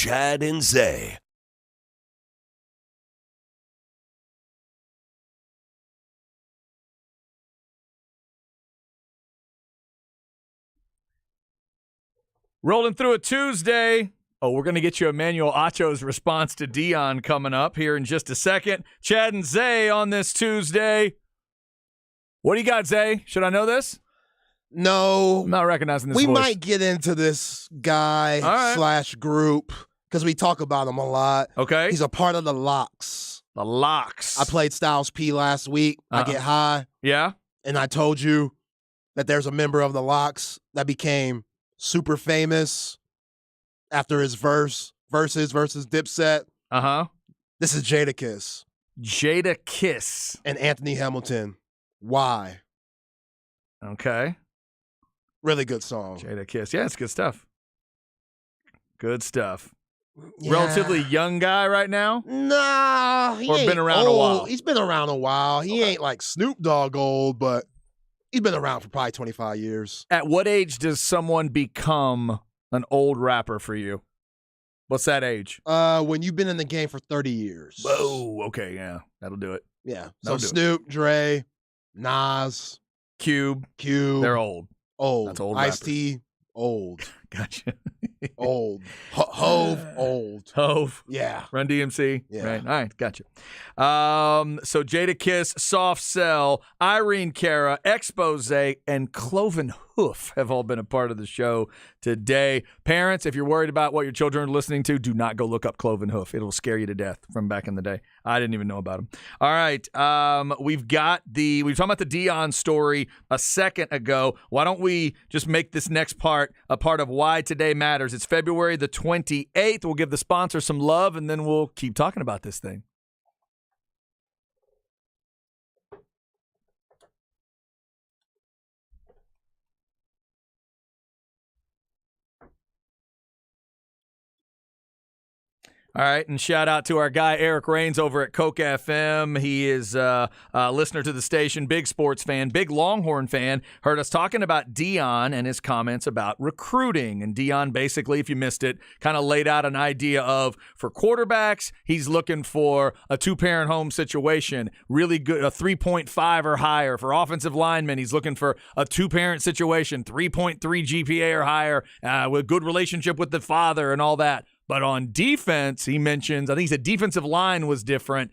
Chad and Zay. Rolling through a Tuesday. Oh, we're going to get you Emmanuel Acho's response to Deion coming up here in just a second. Chad and Zay on this Tuesday. What do you got, Zay? Should I know this? No. I'm not recognizing this We voice. might get into this guy All right. / group because we talk about him a lot. Okay. He's a part of the Locks. The Locks. I played Styles P last week. I get high, Yeah? and I told you that there's a member of the Locks that became super famous after his versus Dipset. Uh-huh. This is Jadakiss Jada Kiss. and Anthony Hamilton. Why? Okay. Really good song. Jada Kiss. Yeah, it's good stuff. Good stuff. Yeah. Relatively young guy right now? Nah, he Or ain't been around a old. while? He's been around a while. He ain't like Snoop Dogg old, but he's been around for probably 25 years. At what age does someone become an old rapper for you? What's that age? When you've been in the game for 30 years. Whoa, okay, yeah. That'll do it. Yeah. That'll So do it. Snoop, Dre, Nas, Cube, Q. they're old. old. That's old Ice-T, old. Gotcha. Old. Hove, old. Hove. Yeah. Run DMC. Yeah. Right. All right. Gotcha. So Jada Kiss, Soft Cell, Irene Cara, Expose, and Cloven Hoof have all been a part of the show today. Parents, if you're worried about what your children are listening to, do not go look up Cloven Hoof. It'll scare you to death from back in the day. I didn't even know about him. All right. We were talking about the Deion story a second ago. Why don't we just make this next part a part of why today matters? It's February the 28th. We'll give the sponsor some love, and then we'll keep talking about this thing. All right, and shout out to our guy Eric Rains over at Coke FM. He is a listener to the station, big sports fan, big Longhorn fan. Heard us talking about Deion and his comments about recruiting. And Deion basically, if you missed it, kind of laid out an idea of, for quarterbacks, he's looking for a two-parent home situation, really good, a 3.5 or higher. For offensive linemen, he's looking for a two-parent situation, 3.3 GPA or higher, with good relationship with the father and all that. But on defense, he mentions, I think he said defensive line was different.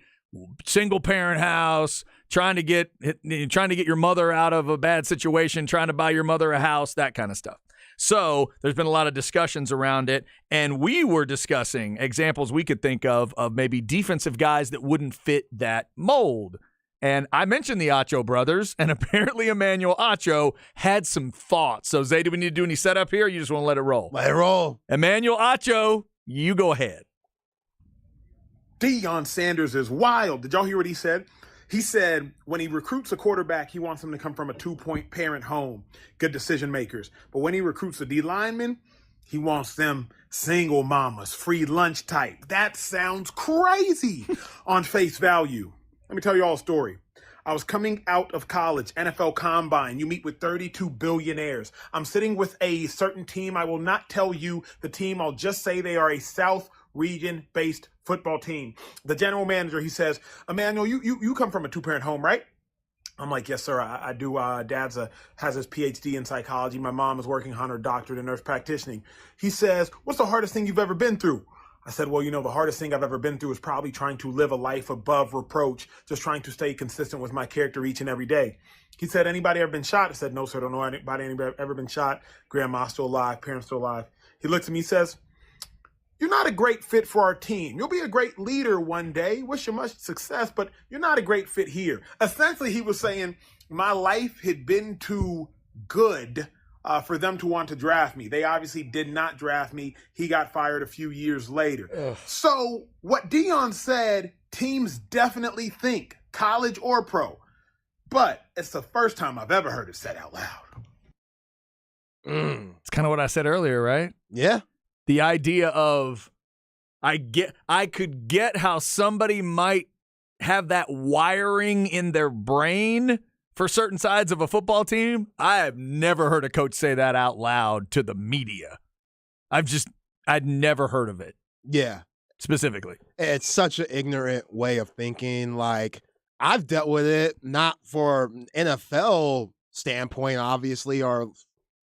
Single parent house, trying to get your mother out of a bad situation, trying to buy your mother a house, that kind of stuff. So there's been a lot of discussions around it, and we were discussing examples we could think of maybe defensive guys that wouldn't fit that mold. And I mentioned the Acho brothers, and apparently Emmanuel Acho had some thoughts. So, Zay, do we need to do any setup here, or you just want to let it roll? Let it roll. Emmanuel Acho, you go ahead. Deion Sanders is wild. Did y'all hear what he said? He said when he recruits a quarterback, he wants them to come from a 2-point parent home, good decision makers. But when he recruits a D lineman, he wants them single mamas, free lunch type. That sounds crazy on face value. Let me tell you all a story. I was coming out of college, NFL Combine. You meet with 32 billionaires. I'm sitting with a certain team. I will not tell you the team. I'll just say they are a South region-based football team. The general manager, he says, Emmanuel, you come from a two-parent home, right? I'm like, yes, sir, I do. Dad's has his PhD in psychology. My mom is working on her doctorate in nurse practitioning. He says, what's the hardest thing you've ever been through? I said, well, the hardest thing I've ever been through is probably trying to live a life above reproach, just trying to stay consistent with my character each and every day. He said, anybody ever been shot? I said, no, sir, don't know anybody ever been shot. Grandma's still alive, parents still alive. He looks at me and says, you're not a great fit for our team. You'll be a great leader one day. Wish you much success, but you're not a great fit here. Essentially, he was saying my life had been too good for them to want to draft me. They obviously did not draft me. He got fired a few years later. Ugh. So what Deion said, teams definitely think, college or pro. But it's the first time I've ever heard it said out loud. It's kind of what I said earlier, right? Yeah. The idea of I could get how somebody might have that wiring in their brain for certain sides of a football team. I have never heard a coach say that out loud to the media. I'd never heard of it. Yeah. specifically. It's such an ignorant way of thinking. Like, I've dealt with it, not for NFL standpoint, obviously, or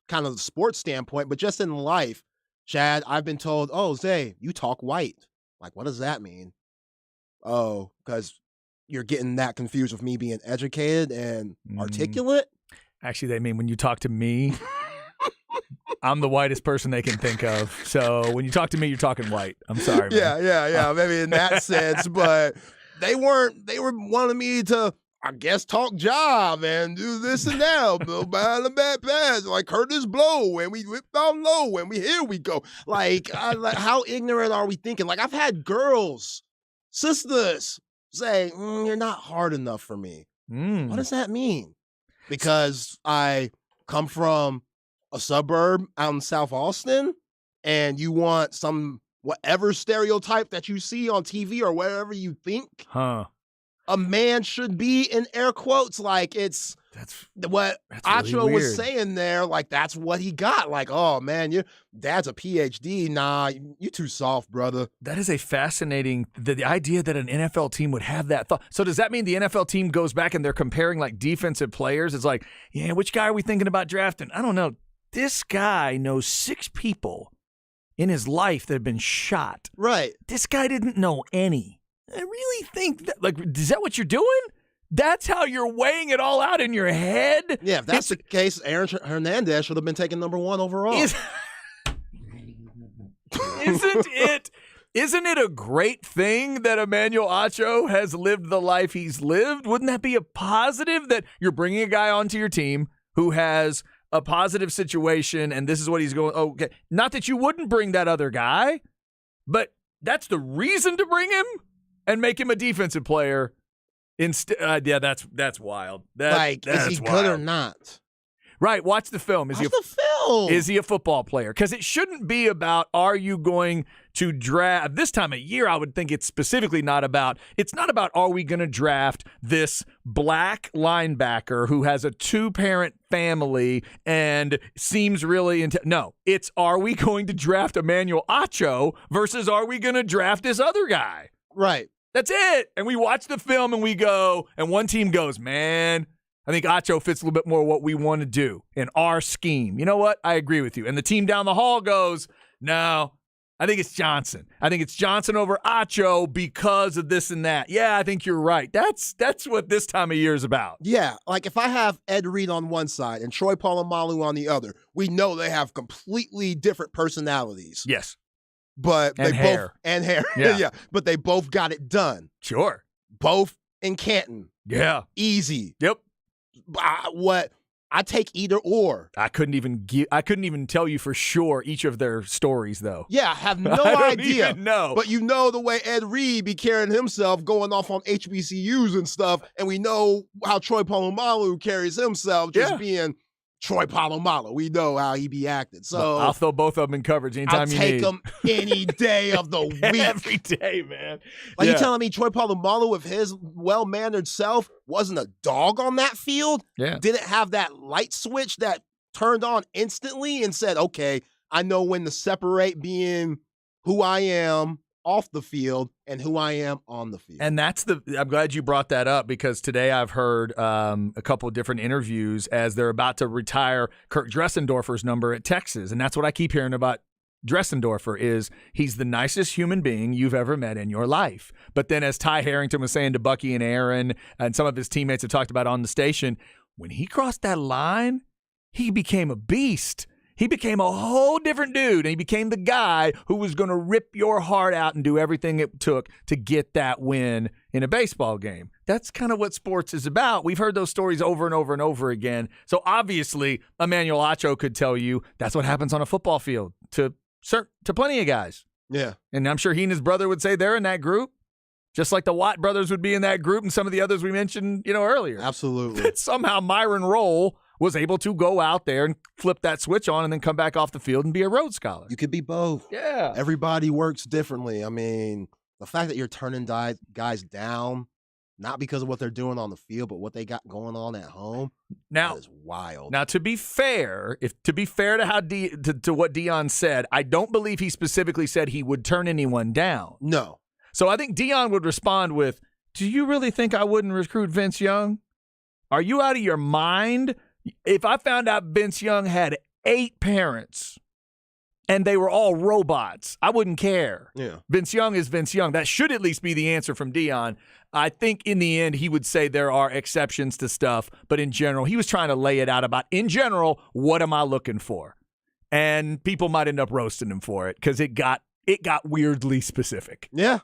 kind of the sports standpoint, but just in life. Chad, I've been told, oh, Zay, you talk white. Like, what does that mean? Oh, because you're getting that confused with me being educated and articulate? Actually, they mean when you talk to me, I'm the whitest person they can think of. So when you talk to me, you're talking white. I'm sorry, man. Yeah. Maybe in that sense, but they were wanting me to, I guess, talk job and do this and that, Bill behind the bad pass, like Curtis Blow, and we whip down low, and here we go. Like, how ignorant are we thinking? Like, I've had girls, sisters, say, you're not hard enough for me. What does that mean? Because I come from a suburb out in South Austin, and you want some whatever stereotype that you see on TV or wherever you think a man should be, in air quotes, like that's what Acho really was saying there. Like, that's what he got. Like, oh man, your dad's a PhD. Nah, you too soft, brother. That is a fascinating, the idea that an NFL team would have that thought. So does that mean the NFL team goes back and they're comparing like defensive players? It's like, yeah, which guy are we thinking about drafting? I don't know. This guy knows 6 people in his life that have been shot. Right. This guy didn't know any. I really think that, like, is that what you're doing? That's how you're weighing it all out in your head? Yeah, if that's the case, Aaron Hernandez should have been taken number 1 overall. Isn't it a great thing that Emmanuel Acho has lived the life he's lived? Wouldn't that be a positive that you're bringing a guy onto your team who has a positive situation and this is what he's going, okay, not that you wouldn't bring that other guy, but that's the reason to bring him and make him a defensive player. Instead, yeah, that's wild. Is he good or not? Right. Watch the film. Is he a football player? Because it shouldn't be about, are you going to draft this time of year? I would think it's specifically not about, are we going to draft this black linebacker who has a 2-parent family and seems really no, it's, are we going to draft Emmanuel Acho versus are we going to draft this other guy? Right. That's it. And we watch the film and we go, and one team goes, man, I think Acho fits a little bit more what we want to do in our scheme. You know what? I agree with you. And the team down the hall goes, no, I think it's Johnson. I think it's Johnson over Acho because of this and that. Yeah, I think you're right. That's what this time of year is about. Yeah, like if I have Ed Reed on one side and Troy Polamalu on the other, we know they have completely different personalities. Yes. But and they hair. Yeah. But they both got it done. Sure. Both in Canton. Yeah. Easy. Yep. I take either or. I couldn't even tell you for sure each of their stories though. Yeah, I have no idea. No. But you know the way Ed Reed be carrying himself, going off on HBCUs and stuff, and we know how Troy Polamalu carries himself, just being Troy Polamalu. We know how he be acting. So I'll throw both of them in coverage anytime you need. I'll take them any day of the week. Every day, man. Like, you telling me Troy Polamalu, with his well-mannered self, wasn't a dog on that field? Yeah. Didn't have that light switch that turned on instantly and said, okay, I know when to separate being who I am off the field and who I am on the field. And I'm glad you brought that up, because today I've heard a couple of different interviews as they're about to retire Kirk Dressendorfer's number at Texas. And that's what I keep hearing about Dressendorfer is he's the nicest human being you've ever met in your life. But then, as Ty Harrington was saying to Bucky and Aaron and some of his teammates have talked about on the station, when he crossed that line, he became a beast. He became a whole different dude, and he became the guy who was going to rip your heart out and do everything it took to get that win in a baseball game. That's kind of what sports is about. We've heard those stories over and over and over again. So obviously, Emmanuel Acho could tell you that's what happens on a football field to plenty of guys. Yeah. And I'm sure he and his brother would say they're in that group, just like the Watt brothers would be in that group and some of the others we mentioned, earlier. Absolutely. That somehow Myron Rolle was able to go out there and flip that switch on and then come back off the field and be a Rhodes Scholar. You could be both. Yeah. Everybody works differently. I mean, the fact that you're turning guys down not because of what they're doing on the field, but what they got going on at home. Now, that is wild. Now, to be fair, to how to what Deion said, I don't believe he specifically said he would turn anyone down. No. So I think Deion would respond with, "Do you really think I wouldn't recruit Vince Young? Are you out of your mind? If I found out Vince Young had 8 parents and they were all robots, I wouldn't care." Yeah. Vince Young is Vince Young. That should at least be the answer from Deion. I think in the end he would say there are exceptions to stuff, but in general, he was trying to lay it out about, in general, what am I looking for? And people might end up roasting him for it because it got weirdly specific. Yeah.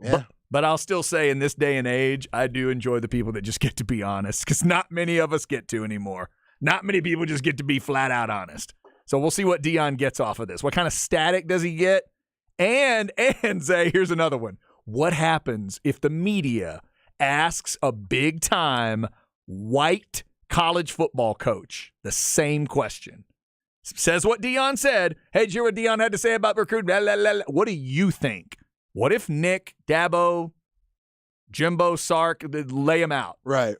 Yeah. But I'll still say in this day and age, I do enjoy the people that just get to be honest because not many of us get to anymore. Not many people just get to be flat out honest. So we'll see what Deion gets off of this. What kind of static does he get? And Zay, here's another one. What happens if the media asks a big-time white college football coach the same question? Says what Deion said. Hey, did you hear what Deion had to say about recruiting? Blah, blah, blah. What do you think? What if Nick, Dabo, Jimbo, Sark, lay them out? Right.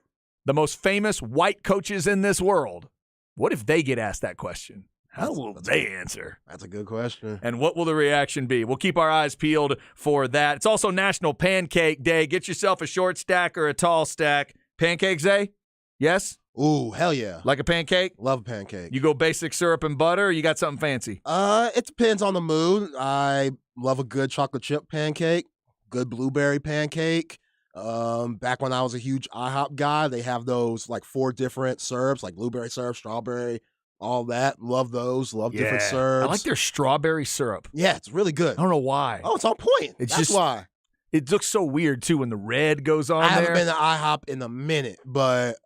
The most famous white coaches in this world. What if they get asked that question? How will they answer? That's a good question. And what will the reaction be? We'll keep our eyes peeled for that. It's also National Pancake Day. Get yourself a short stack or a tall stack. Pancakes Day? Yes? Ooh, hell yeah. Like a pancake? Love a pancake. You go basic syrup and butter, or you got something fancy? It depends on the mood. I love a good chocolate chip pancake, good blueberry pancake. Back when I was a huge IHOP guy, they have those like 4 different syrups, like blueberry syrup, strawberry, all that. Love those. Love different syrups. I like their strawberry syrup. Yeah, it's really good. I don't know why. Oh, it's on point. That's why. It looks so weird, too, when the red goes on I there. haven't been to IHOP in a minute, but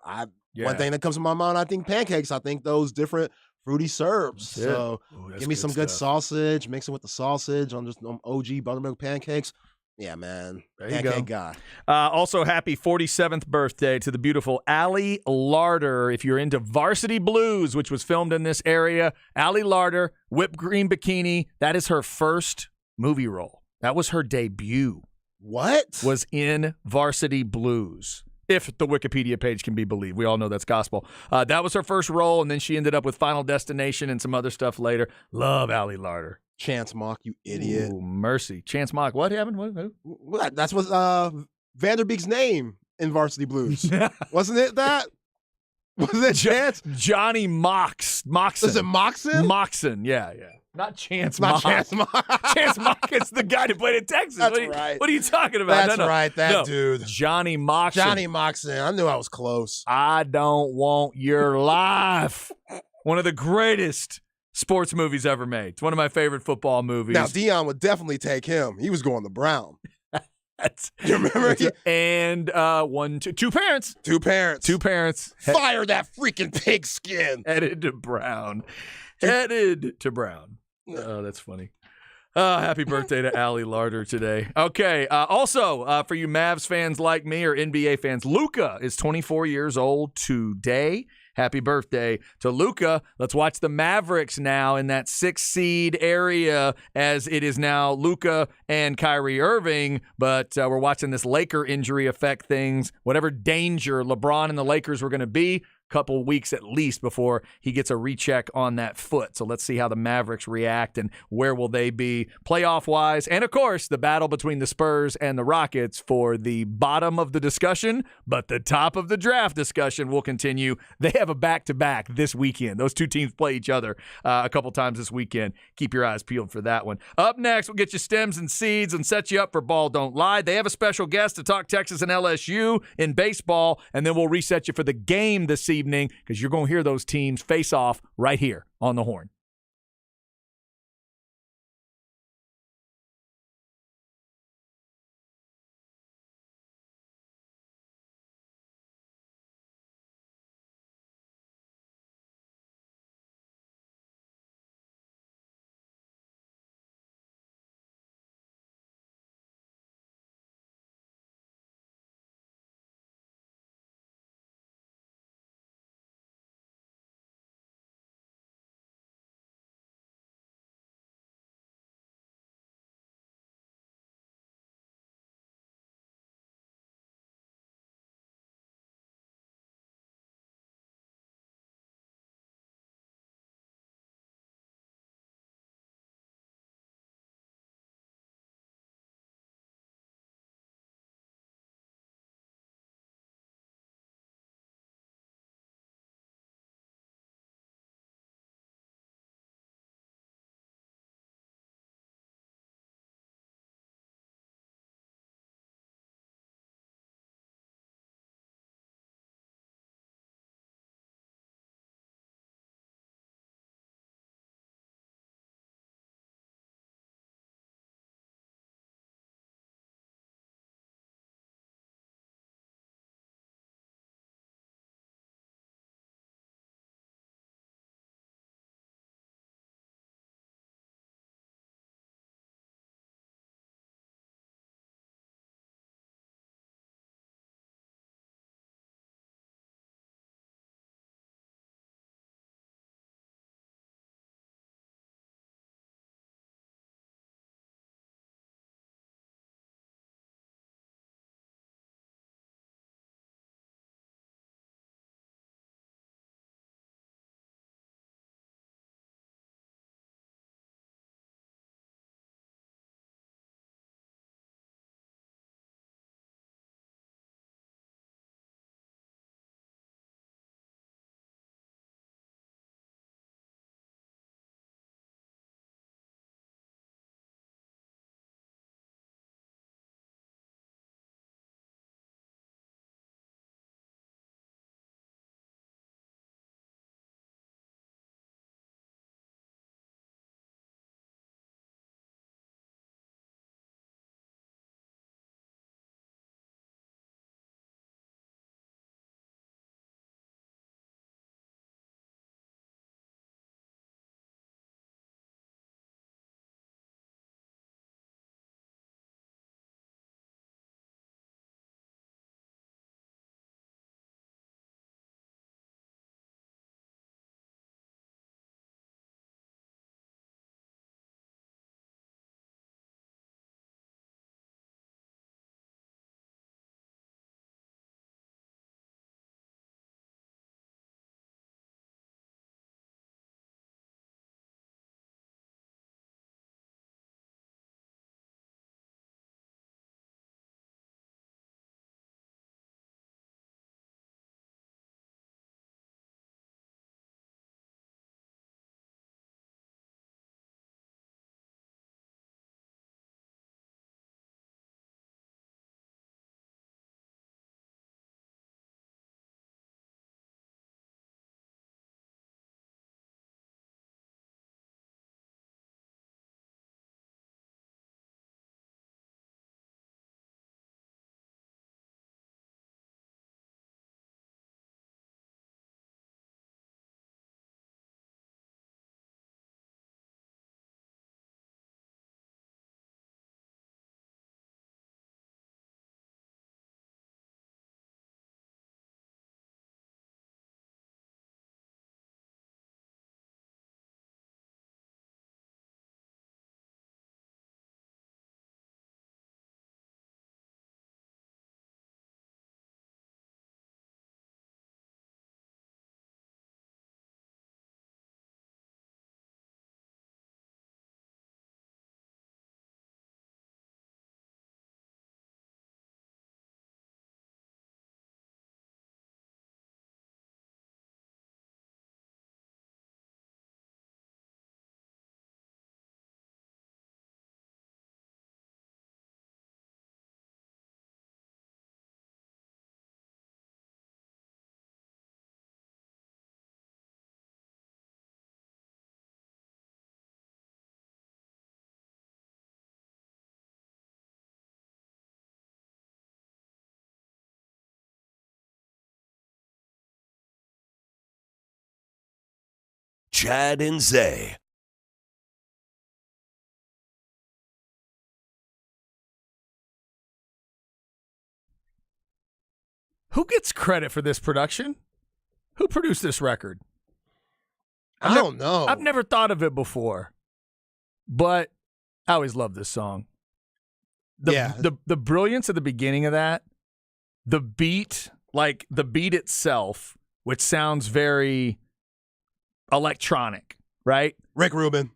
one thing that comes to my mind, I think pancakes. I think those different fruity syrups. So give me some good sausage, mix it with the sausage on just OG buttermilk pancakes. Yeah, man. There you Pancake go. guy. Also, happy 47th birthday to the beautiful Allie Larder. If you're into Varsity Blues, which was filmed in this area, Allie Larder, whipped cream bikini, that is her first movie role. That was her debut. What? Was in Varsity Blues. If the Wikipedia page can be believed. We all know that's gospel. That was her first role, and then she ended up with Final Destination and some other stuff later. Love Allie Larder. Chance Mock, you idiot. Ooh, mercy. Chance Mock. What happened? What? That's what Vanderbeek's name in Varsity Blues. Wasn't it that? Was it Chance? Johnny Moxon. Is it Moxon? Moxon, yeah. Not Chance Not Mock. Chance Mock. Chance Mock is the guy that played in Texas. That's what right. What are you talking about? That's right, that dude. Johnny Moxon. Johnny Moxon. I knew I was close. I don't want your life. One of the greatest sports movies ever made. It's one of my favorite football movies. Now, Deion would definitely take him. He was going to Brown. You remember? And two parents. Two parents. Two parents. Fire that freaking pigskin. Headed to Brown. Headed to Brown. Oh, that's funny. Happy birthday to Allie Larder today. Okay. Also, for you Mavs fans like me or NBA fans, Luka is 24 years old today. Happy birthday to Luka. Let's watch the Mavericks now in that 6th seed area as it is now Luka and Kyrie Irving. But we're watching this Laker injury affect things. Whatever danger LeBron and the Lakers were going to be, couple weeks at least before he gets a recheck on that foot. So let's see how the Mavericks react and where will they be playoff-wise. And, of course, the battle between the Spurs and the Rockets for the bottom of the discussion, but the top of the draft discussion will continue. They have a back-to-back this weekend. Those two teams play each other a couple times this weekend. Keep your eyes peeled for that one. Up next, we'll get you stems and seeds and set you up for Ball Don't Lie. They have a special guest to talk Texas and LSU in baseball, and then we'll reset you for the game this evening because you're going to hear those teams face off right here on the Horn. Chad and Zay. Who gets credit for this production? Who produced this record? I don't know. I've never thought of it before, but I always loved this song. The brilliance at the beginning of that, the beat, like the beat itself, which sounds very electronic, right? Rick Rubin.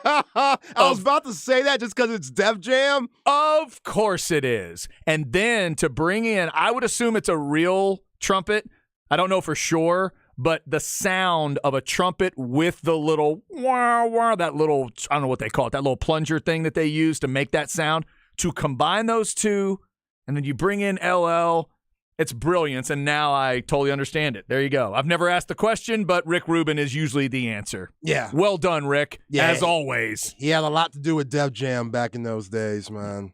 I was about to say that just because it's Def Jam. Of course it is. And then to bring in, I would assume it's a real trumpet. I don't know for sure, but the sound of a trumpet with the little wah, wah, that little, I don't know what they call it, that little plunger thing that they use to make that sound, to combine those two, and then you bring in LL. It's brilliance, and now I totally understand it. There you go. I've never asked the question, but Rick Rubin is usually the answer. Yeah. Well done, Rick, as always. He had a lot to do with Def Jam back in those days, man.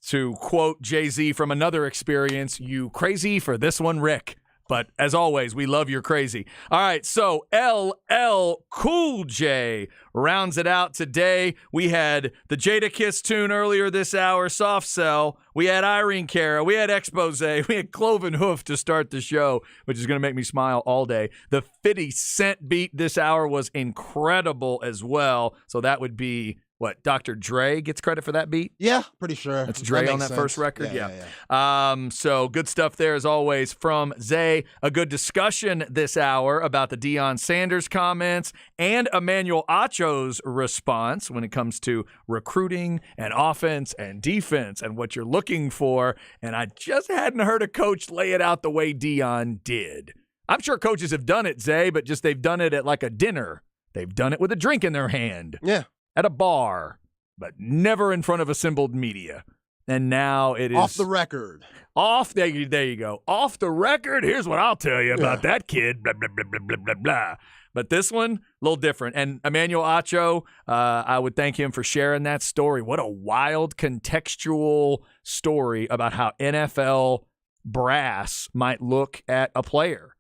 To quote Jay-Z from another experience, you crazy for this one, Rick. But as always, we love your crazy. All right, so LL Cool J rounds it out today. We had the Jadakiss tune earlier this hour, Soft Cell. We had Irene Cara. We had Expose. We had Cloven Hoof to start the show, which is going to make me smile all day. The 50 Cent beat this hour was incredible as well. So that would be, what, Dr. Dre gets credit for that beat? Yeah, pretty sure. That's Dre on that first record? Yeah. So good stuff there as always from Zay. A good discussion this hour about the Deion Sanders comments and Emmanuel Acho's response when it comes to recruiting and offense and defense and what you're looking for. And I just hadn't heard a coach lay it out the way Deion did. I'm sure coaches have done it, Zay, but just they've done it at like a dinner. They've done it with a drink in their hand. Yeah. At a bar, but never in front of assembled media. And now it is off the record. There you go. Off the record. Here's what I'll tell you about that kid. Blah, blah, blah, blah, blah, blah, blah. But this one, a little different. And Emmanuel Acho, I would thank him for sharing that story. What a wild contextual story about how NFL brass might look at a player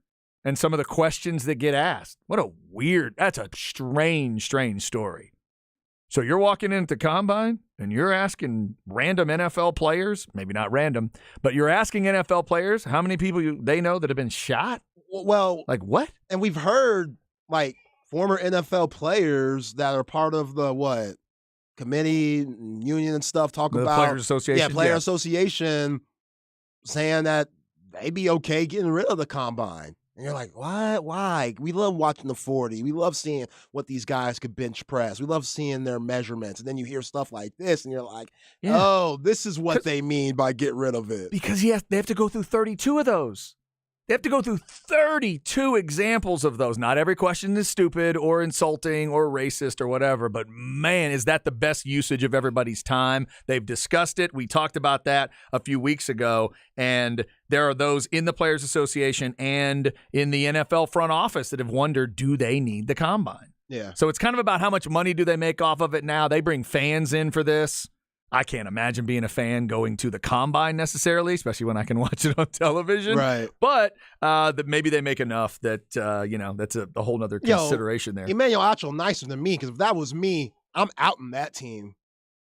and some of the questions that get asked. That's a strange, strange story. So you're walking into Combine and you're asking random NFL players, maybe not random, but you're asking NFL players how many people they know that have been shot? Well, like what? And we've heard like former NFL players that are part of the committee, union and stuff talk the about Players Association. Yeah, Player Association saying that they'd be okay getting rid of the Combine. And you're like, what? Why? We love watching the 40. We love seeing what these guys could bench press. We love seeing their measurements. And then you hear stuff like this, and you're like, oh, this is what they mean by get rid of it. Because they have to go through 32 of those. They have to go through 32 examples of those. Not every question is stupid or insulting or racist or whatever, but man, is that the best usage of everybody's time? They've discussed it. We talked about that a few weeks ago, and there are those in the Players Association and in the NFL front office that have wondered, do they need the Combine? Yeah. So it's kind of about how much money do they make off of it now. They bring fans in for this. I can't imagine being a fan going to the Combine necessarily, especially when I can watch it on television. Right. But maybe they make enough that, that's a whole other consideration there. Emmanuel Acho nicer than me, because if that was me, I'm out in that team.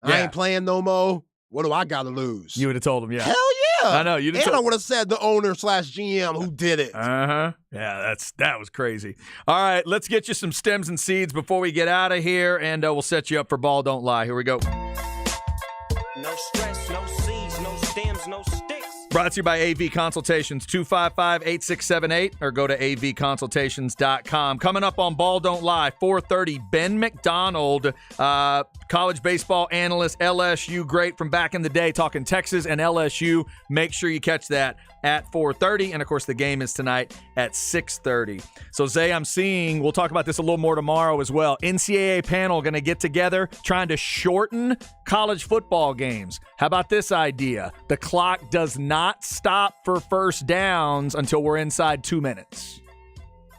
Yeah. I ain't playing no more. What do I got to lose? You would have told him, yeah. Hell yeah. I know. And I would have said the owner/GM who did it. Uh-huh. Yeah, that was crazy. All right, let's get you some stems and seeds before we get out of here, and we'll set you up for Ball Don't Lie. Here we go. No stress, no seeds, no stems, no sticks. Brought to you by AV Consultations, 255-8678, or go to avconsultations.com. Coming up on Ball Don't Lie, 4:30, Ben McDonald, college baseball analyst, LSU great from back in the day, talking Texas and LSU. Make sure you catch that at 4:30, and of course the game is tonight at 6:30. So Zay, I'm seeing, we'll talk about this a little more tomorrow as well, NCAA panel going to get together trying to shorten college football games. How about this idea? The clock does not stop for first downs until we're inside 2 minutes.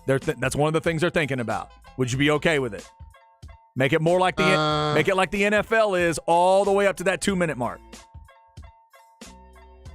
That's one of the things they're thinking about. Would you be okay with it? Make it more like make it like the NFL is, all the way up to that 2 minute mark.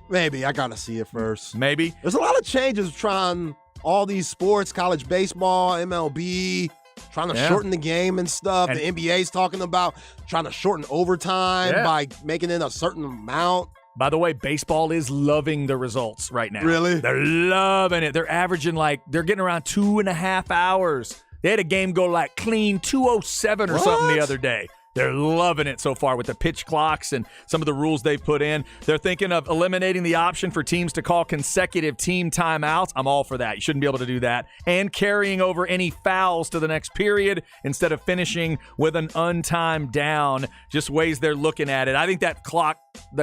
Maybe. I got to see it first. Maybe. There's a lot of changes trying all these sports, college baseball, MLB, trying to shorten the game and stuff. And the NBA's talking about trying to shorten overtime by making it a certain amount. By the way, baseball is loving the results right now. Really? They're loving it. They're averaging they're getting around 2.5 hours. They had a game go clean 2:07 or something the other day. They're loving it so far with the pitch clocks and some of the rules they've put in. They're thinking of eliminating the option for teams to call consecutive team timeouts. I'm all for that. You shouldn't be able to do that. And carrying over any fouls to the next period instead of finishing with an untimed down. Just ways they're looking at it. I think the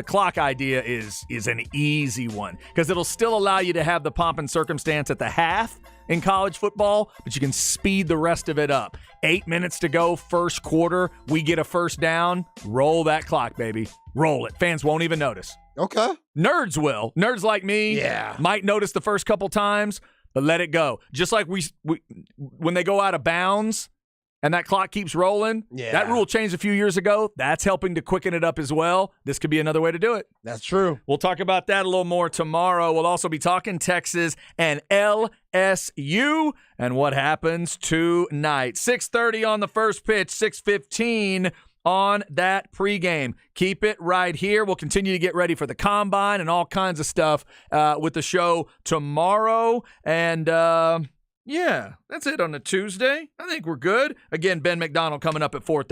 clock idea is an easy one because it'll still allow you to have the pomp and circumstance at the half in college football, but you can speed the rest of it up. 8 minutes to go, first quarter, we get a first down. Roll that clock, baby. Roll it. Fans won't even notice. Okay. Nerds will. Nerds like me might notice the first couple times, but let it go. Just like we when they go out of bounds and that clock keeps rolling, that rule changed a few years ago. That's helping to quicken it up as well. This could be another way to do it. That's true. We'll talk about that a little more tomorrow. We'll also be talking Texas and LSU and what happens tonight. 6:30 on the first pitch, 6:15 on that pregame. Keep it right here. We'll continue to get ready for the combine and all kinds of stuff with the show tomorrow. And yeah, that's it on a Tuesday. I think we're good. Again, Ben McDonald coming up at 4:30.